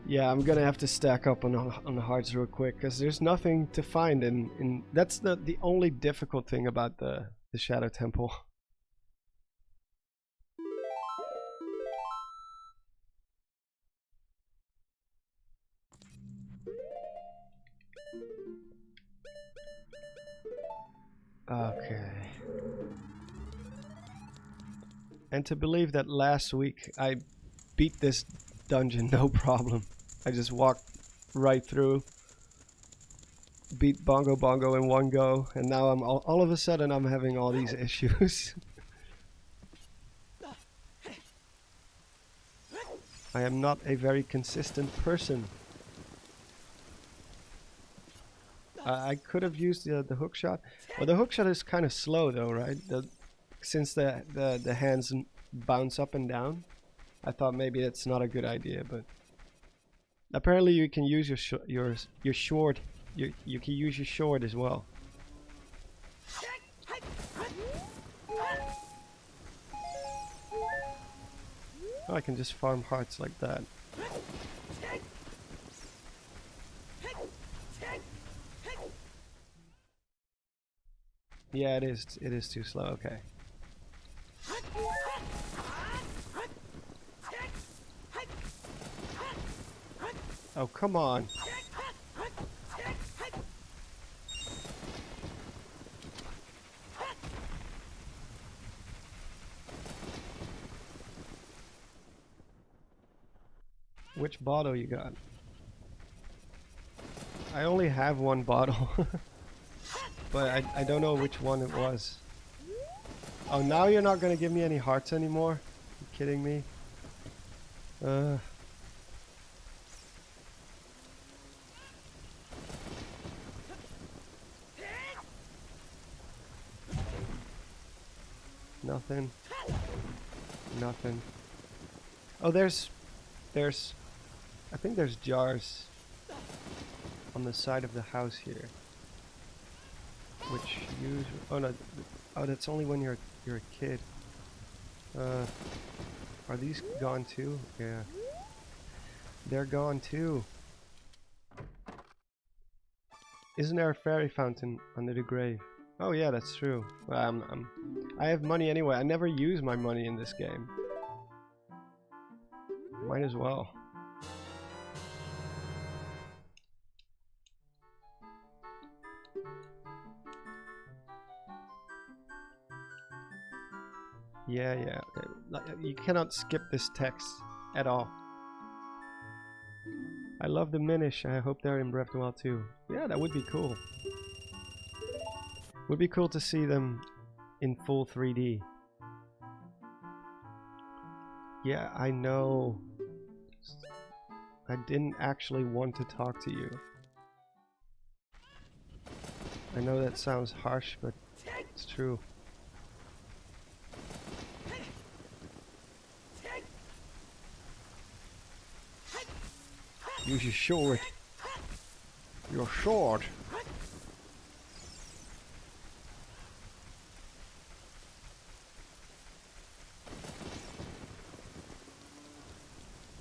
Yeah, I'm gonna have to stack up on the hearts real quick because there's nothing to find in that's the only difficult thing about the Shadow Temple. Okay. And to believe that last week I beat this dungeon no problem. I just walked right through, beat Bongo Bongo in one go, and now I'm all of a sudden I'm having all these issues. I am not a very consistent person. I could have used the hook shot. Well, the hook shot is kind of slow though, right? Since the hands bounce up and down, I thought maybe it's not a good idea, but apparently you can use your sword. You can use your sword as well. Oh, I can just farm hearts like that. Yeah, it is. It is too slow. Okay. Oh, come on. Which bottle you got? I only have one bottle. But I don't know which one it was. Oh, now you're not gonna give me any hearts anymore? You kidding me? Nothing. Nothing. Oh, there's I think there's jars on the side of the house here. Which usually, oh no, oh that's only when you're a kid. Are these gone too? Yeah. They're gone too. Isn't there a fairy fountain under the grave? Oh yeah, that's true. I have money anyway. I never use my money in this game. Might as well. Yeah, yeah. Okay. You cannot skip this text at all. I love the Minish. I hope they're in Breath of the Wild too. Yeah, that would be cool. Would be cool to see them in full 3D. Yeah, I know. I didn't actually want to talk to you. I know that sounds harsh, but it's true. Use your sword. Your sword.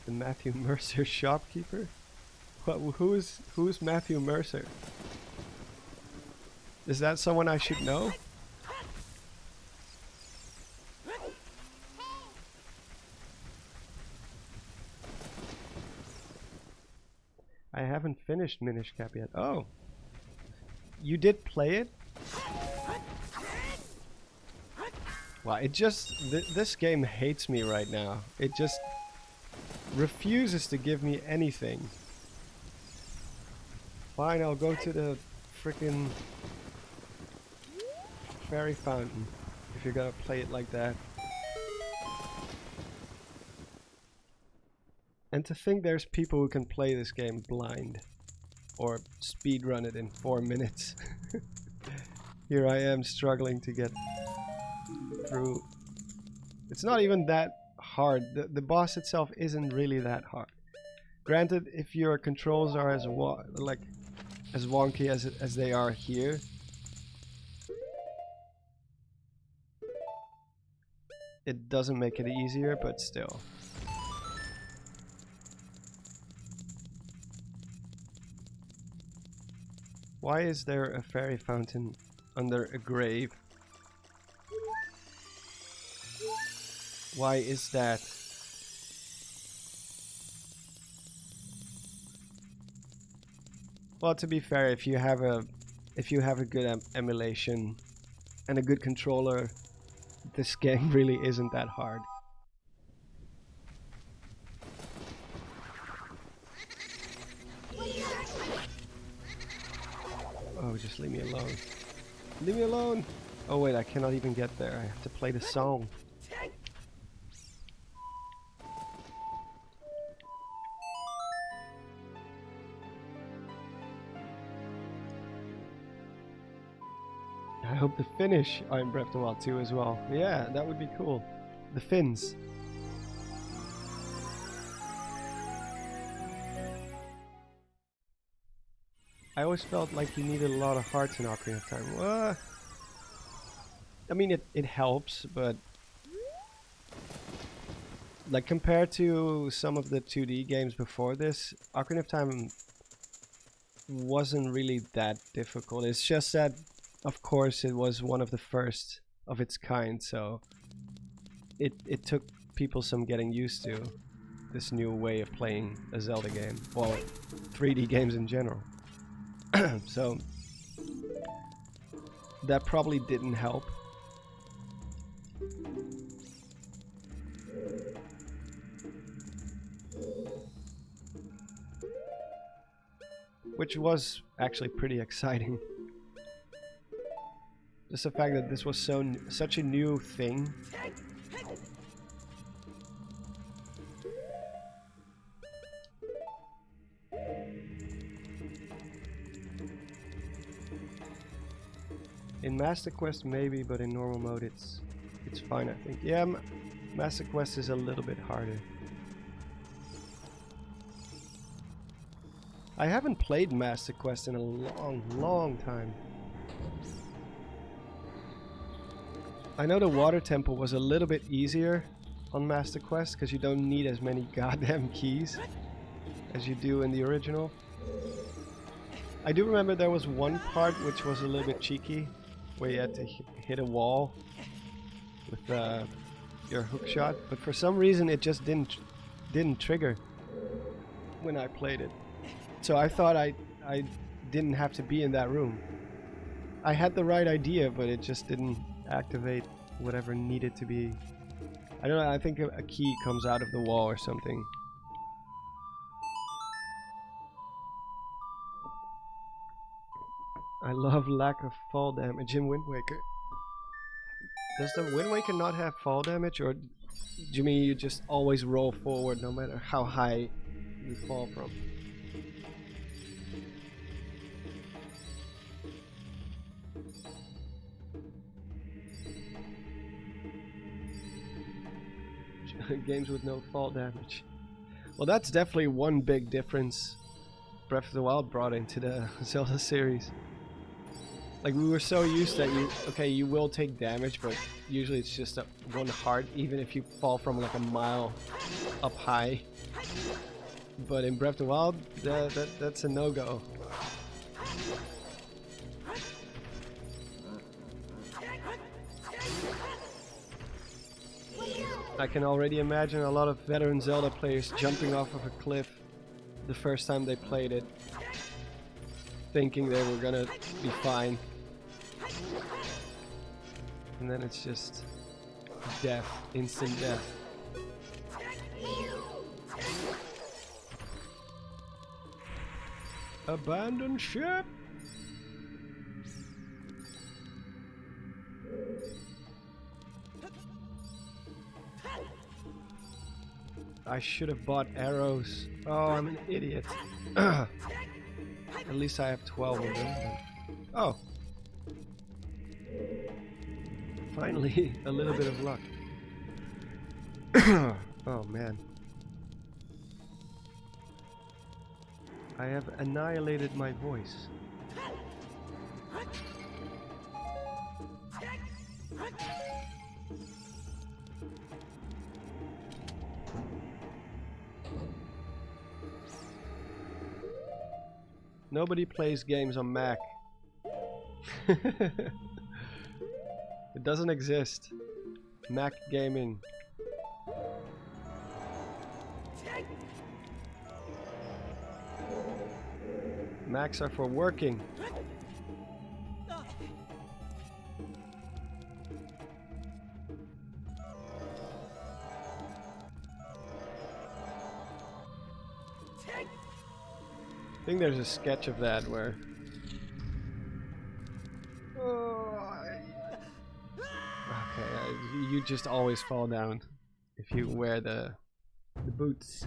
The Matthew Mercer shopkeeper? What? Who's Matthew Mercer? Is that someone I should know? I haven't finished Minish Cap yet. Oh. You did play it? Wow, it just... this game hates me right now. It just refuses to give me anything. Fine, I'll go to the frickin' fairy fountain if you're gonna play it like that. And to think there's people who can play this game blind or speedrun it in 4 minutes. Here I am struggling to get through. It's not even that hard. The boss itself isn't really that hard. Granted, if your controls are as wonky as they are here, it doesn't make it easier, but still. Why is there a fairy fountain under a grave? Why is that? Well, to be fair, if you have a good emulation and a good controller, this game really isn't that hard. Oh, just leave me alone. Leave me alone! Oh wait, I cannot even get there. I have to play the song. I hope the Finnish are in Breath of the Wild 2 as well. Yeah, that would be cool. The Finns. I always felt like you needed a lot of hearts in Ocarina of Time. I mean, it helps, but like compared to some of the 2D games before this, Ocarina of Time wasn't really that difficult. It's just that, of course, it was one of the first of its kind, so it took people some getting used to this new way of playing a Zelda game. Well, 3D games in general. So that probably didn't help. Which was actually pretty exciting. Just the fact that this was such a new thing. In Master Quest maybe, but in normal mode it's fine, I think. Yeah, Master Quest is a little bit harder. I haven't played Master Quest in a long time. I know the Water Temple was a little bit easier on Master Quest because you don't need as many goddamn keys as you do in the original. I do remember there was one part which was a little bit cheeky, where you had to hit a wall with your hook shot, but for some reason it just didn't trigger when I played it. So I thought I didn't have to be in that room. I had the right idea, but it just didn't activate whatever needed to be. I don't know, I think a key comes out of the wall or something. I love lack of fall damage in Wind Waker. Does the Wind Waker not have fall damage, or do you mean you just always roll forward no matter how high you fall from? Games with no fall damage. Well, that's definitely one big difference Breath of the Wild brought into the Zelda series. Like, we were so used that you will take damage, but usually it's just one heart, even if you fall from like a mile up high. But in Breath of the Wild, that's a no-go. I can already imagine a lot of veteran Zelda players jumping off of a cliff the first time they played it, thinking they were gonna be fine. And then it's just death, instant death. Abandoned ship! I should have bought arrows. Oh, I'm an idiot. At least I have 12 of them. Oh. Finally, a little bit of luck. Oh man. I have annihilated my voice. Nobody plays games on Mac. It doesn't exist. Mac gaming. Macs are for working. I think there's a sketch of that where you just always fall down if you wear the boots.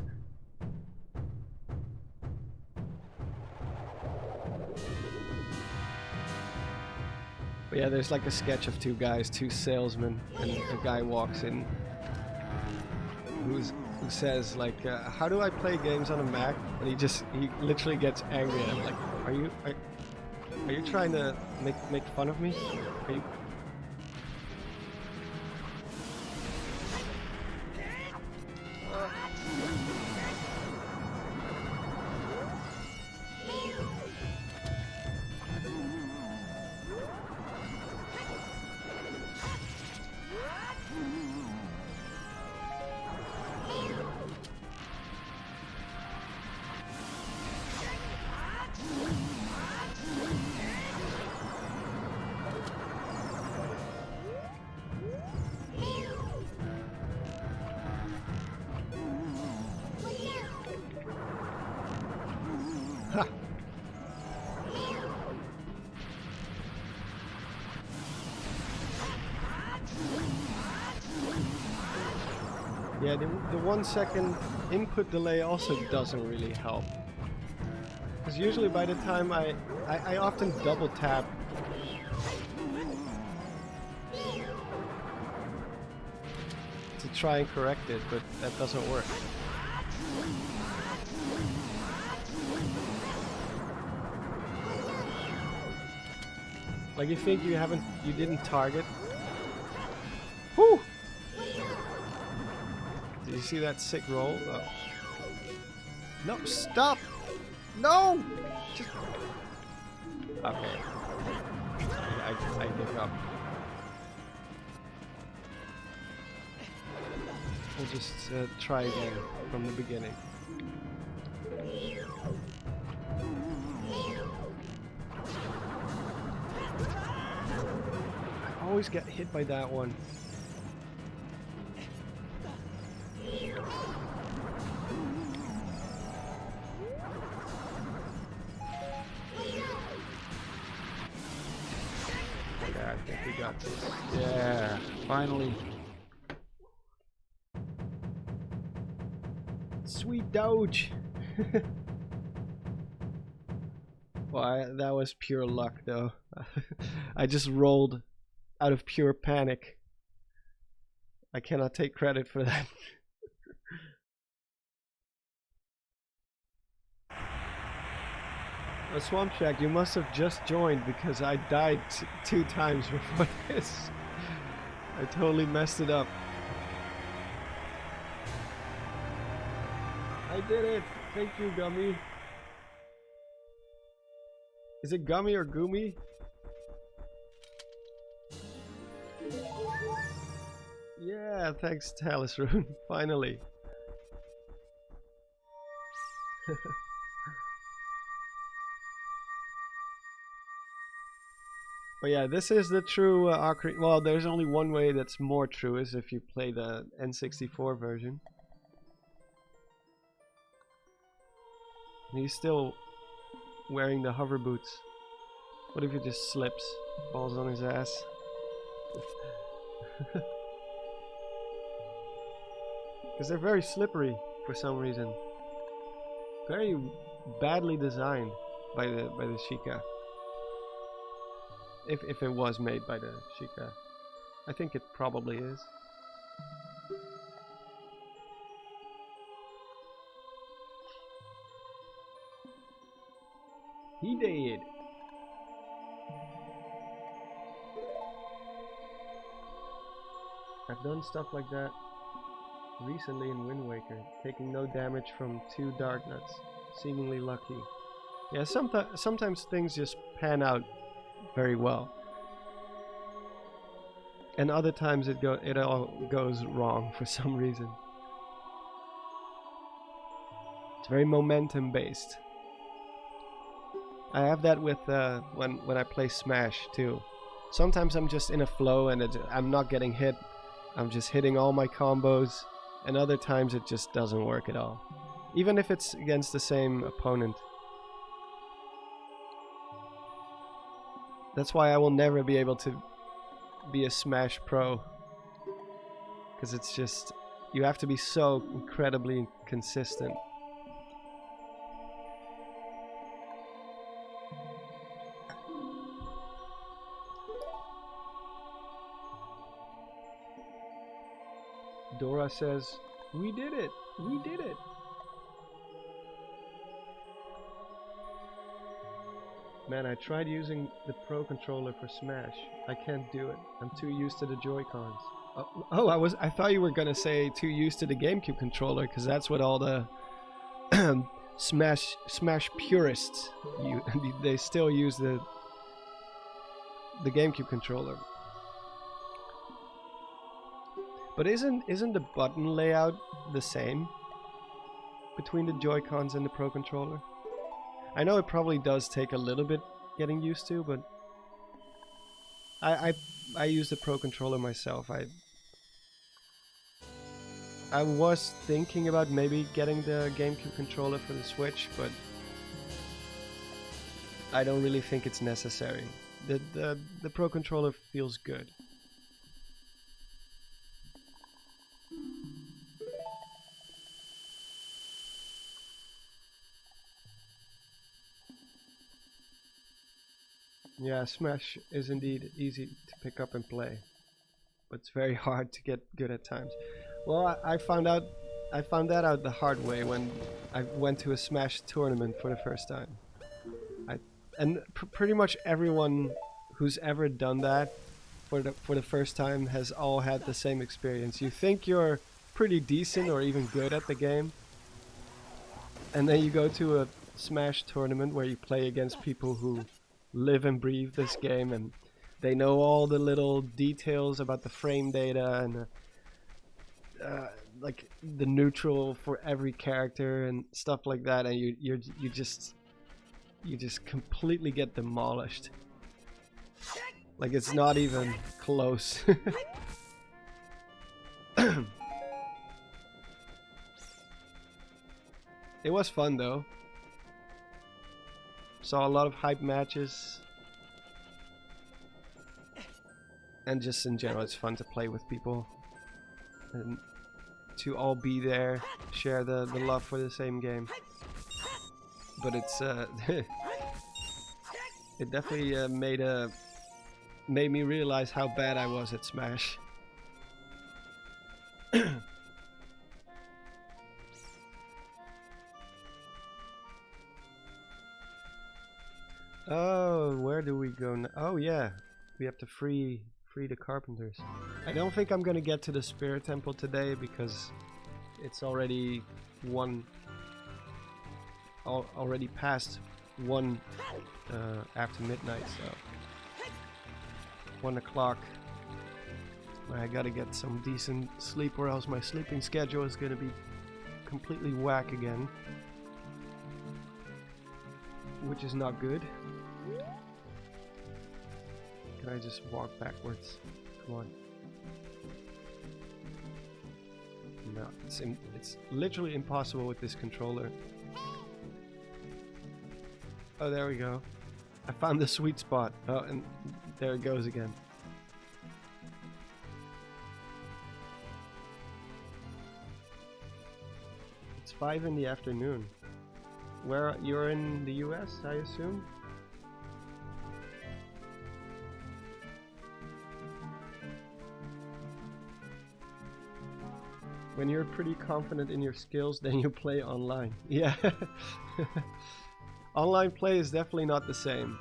But yeah, there's like a sketch of two guys, two salesmen, and a guy walks in who says like, how do I play games on a Mac? And he literally gets angry at him, like, are you trying to make fun of me? Are you... Ha! Yeah, the 1 second input delay also doesn't really help. Because usually by the time I often double tap to try and correct it, but that doesn't work. Like you think you didn't target. Whew! Did you see that sick roll? Oh. No, stop! No! Just... Okay. I give up. We'll just try again from the beginning. I always get hit by that one. Yeah, I think we got this. Yeah, finally. Sweet Doge! Well, that was pure luck though. I just rolled out of pure panic. I cannot take credit for that. Swamp Shack, you must have just joined because I died 2 times before this. I totally messed it up. I did it! Thank you, Gummy. Is it Gummy or Goomy? Yeah, thanks, Talus Rune. Finally. But yeah, this is the true Ocarina. Well, there's only one way that's more true, is if you play the N64 version. He's still wearing the hover boots. What if he just slips, falls on his ass? Because they're very slippery. for some reason. Very badly designed by the Sheikah. If it was made by the Sheikah. I think it probably is. He did. I've done stuff like that recently in Wind Waker, taking no damage from 2 Dark Nuts. Seemingly lucky. Yeah, sometimes things just pan out very well. And other times it all goes wrong for some reason. It's very momentum based. I have that with when I play Smash too. Sometimes I'm just in a flow and I'm not getting hit. I'm just hitting all my combos, and other times it just doesn't work at all. Even if it's against the same opponent. That's why I will never be able to be a Smash pro. Because it's just, you have to be so incredibly consistent. Dora says, "We did it! We did it!" Man, I tried using the Pro Controller for Smash. I can't do it. I'm too used to the Joy-Cons. I thought you were gonna say too used to the GameCube controller, because that's what all the Smash purists they still use the GameCube controller. But isn't the button layout the same between the Joy-Cons and the Pro Controller? I know it probably does take a little bit getting used to, but I use the Pro Controller myself. I was thinking about maybe getting the GameCube controller for the Switch, but I don't really think it's necessary. The Pro Controller feels good. Yeah, Smash is indeed easy to pick up and play, but it's very hard to get good at times. Well, I found that out the hard way when I went to a Smash tournament for the first time. Pretty much everyone who's ever done that for the first time has all had the same experience. You think you're pretty decent or even good at the game, and then you go to a Smash tournament where you play against people who live and breathe this game, and they know all the little details about the frame data and like the neutral for every character and stuff like that, and you just completely get demolished. Like, it's not even close. It was fun though. Saw a lot of hype matches, and just in general it's fun to play with people and to all be there, share the love for the same game. But it's it definitely made me realize how bad I was at Smash. Oh, where do we go now? Oh yeah, we have to free the carpenters. I don't think I'm gonna get to the Spirit Temple today because it's already already past 1 after midnight, so 1 o'clock. I gotta get some decent sleep, or else my sleeping schedule is gonna be completely whack again, which is not good. Can I just walk backwards? Come on. No, it's literally impossible with this controller. Oh, there we go. I found the sweet spot. Oh, and there it goes again. 5 in the afternoon. Where you're in the US, I assume? When you're pretty confident in your skills, then you play online. Yeah. Online play is definitely not the same.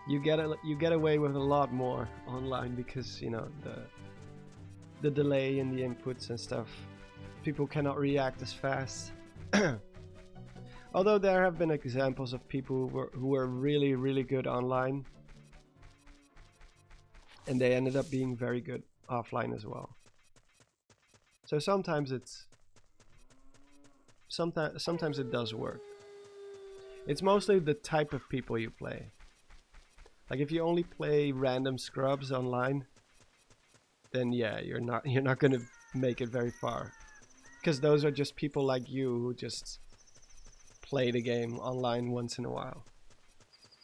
You get away with a lot more online because, you know, the delay in the inputs and stuff. People cannot react as fast. Although there have been examples of people who were really, really good online, and they ended up being very good offline as well. So sometimes it does work. It's mostly the type of people you play. Like if you only play random scrubs online, then yeah, you're not gonna make it very far, because those are just people like you who just play the game online once in a while.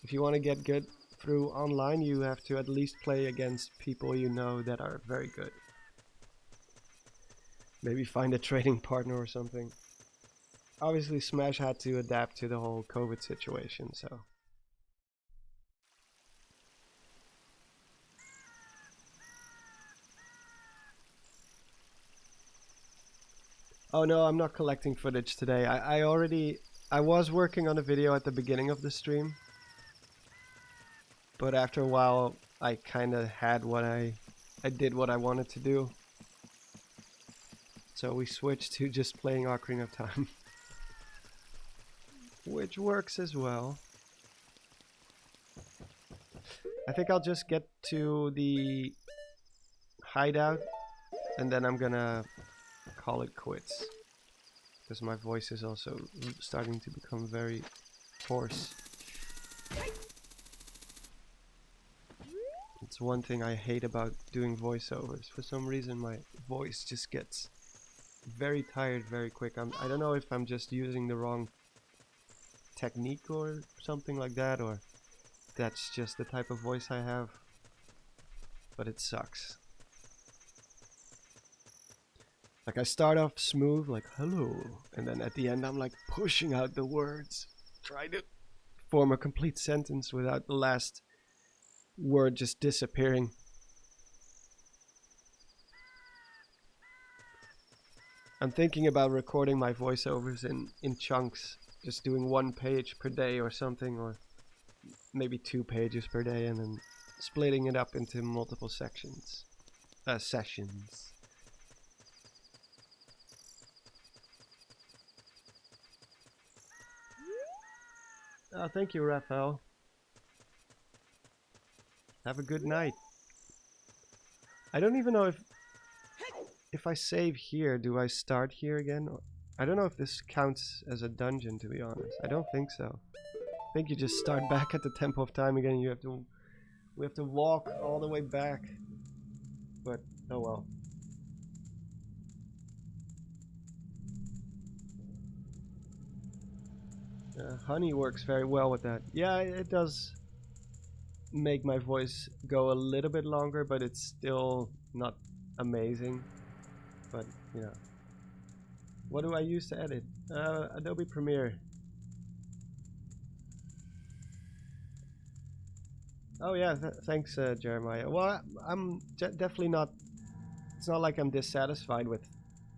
If you want to get good through online, you have to at least play against people you know that are very good. Maybe find a trading partner or something. Obviously Smash had to adapt to the whole COVID situation, so. Oh no, I'm not collecting footage today. I was working on a video at the beginning of the stream, but after a while I kinda had what I did what I wanted to do. So we switched to just playing Ocarina of Time. Which works as well. I think I'll just get to the hideout and then I'm gonna call it quits, because my voice is also starting to become very hoarse. It's one thing I hate about doing voiceovers. For some reason my voice just gets very tired very quick. I don't know if I'm just using the wrong technique or something like that, or that's just the type of voice I have, but it sucks. Like I start off smooth, like hello, and then at the end I'm like pushing out the words, trying to form a complete sentence without the last word just disappearing. I'm thinking about recording my voiceovers in chunks, just doing 1 page per day or something, or maybe 2 pages per day, and then splitting it up into multiple sessions. Oh, thank you, Raphael. Have a good night. I don't even know if I save here, do I start here again? I don't know if this counts as a dungeon, to be honest. I don't think so. I think you just start back at the Temple of Time again. We have to walk all the way back. But oh well. Honey works very well with that. Yeah, it does make my voice go a little bit longer, but it's still not amazing. But, you know. What do I use to edit? Adobe Premiere. Oh yeah, thanks Jeremiah. Well, I'm definitely not, it's not like I'm dissatisfied with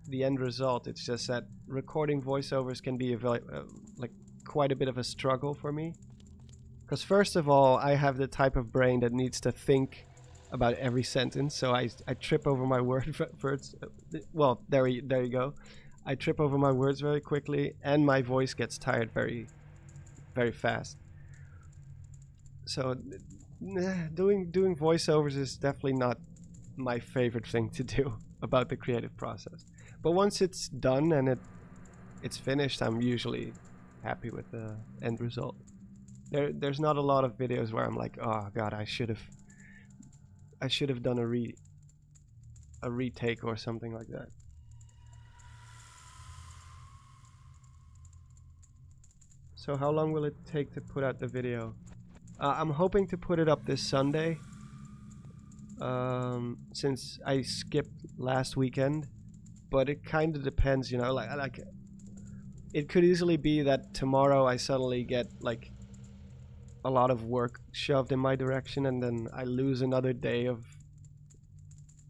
the end result. It's just that recording voiceovers can be like quite a bit of a struggle for me. Because first of all, I have the type of brain that needs to think about every sentence, so I trip over my words. Well, there you go. I trip over my words very quickly, and my voice gets tired very, very fast. So, doing voiceovers is definitely not my favorite thing to do about the creative process. But once it's done and it's finished, I'm usually happy with the end result. There's not a lot of videos where I'm like, oh god, I should have done a retake or something like that. So how long will it take to put out the video? I'm hoping to put it up this Sunday, since I skipped last weekend. but it kind of depends, you know. Like it could easily be that tomorrow I suddenly get like a lot of work shoved in my direction, and then I lose another day of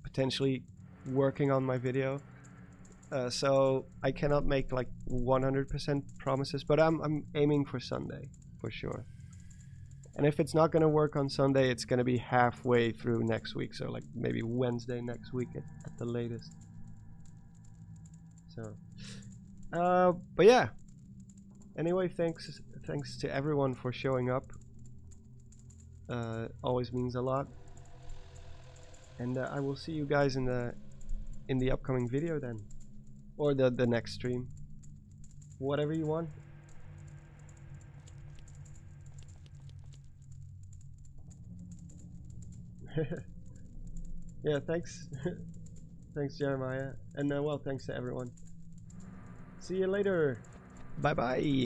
potentially working on my video. So I cannot make like 100% promises, but I'm aiming for Sunday for sure. And if it's not gonna work on Sunday, it's gonna be halfway through next week, so like maybe Wednesday next week at the latest. So, but yeah. Anyway, thanks to everyone for showing up. Always means a lot. And I will see you guys in the upcoming video then, or the next stream, whatever you want. Yeah, thanks. Thanks, Jeremiah. And well, thanks to everyone. See you later. Bye bye.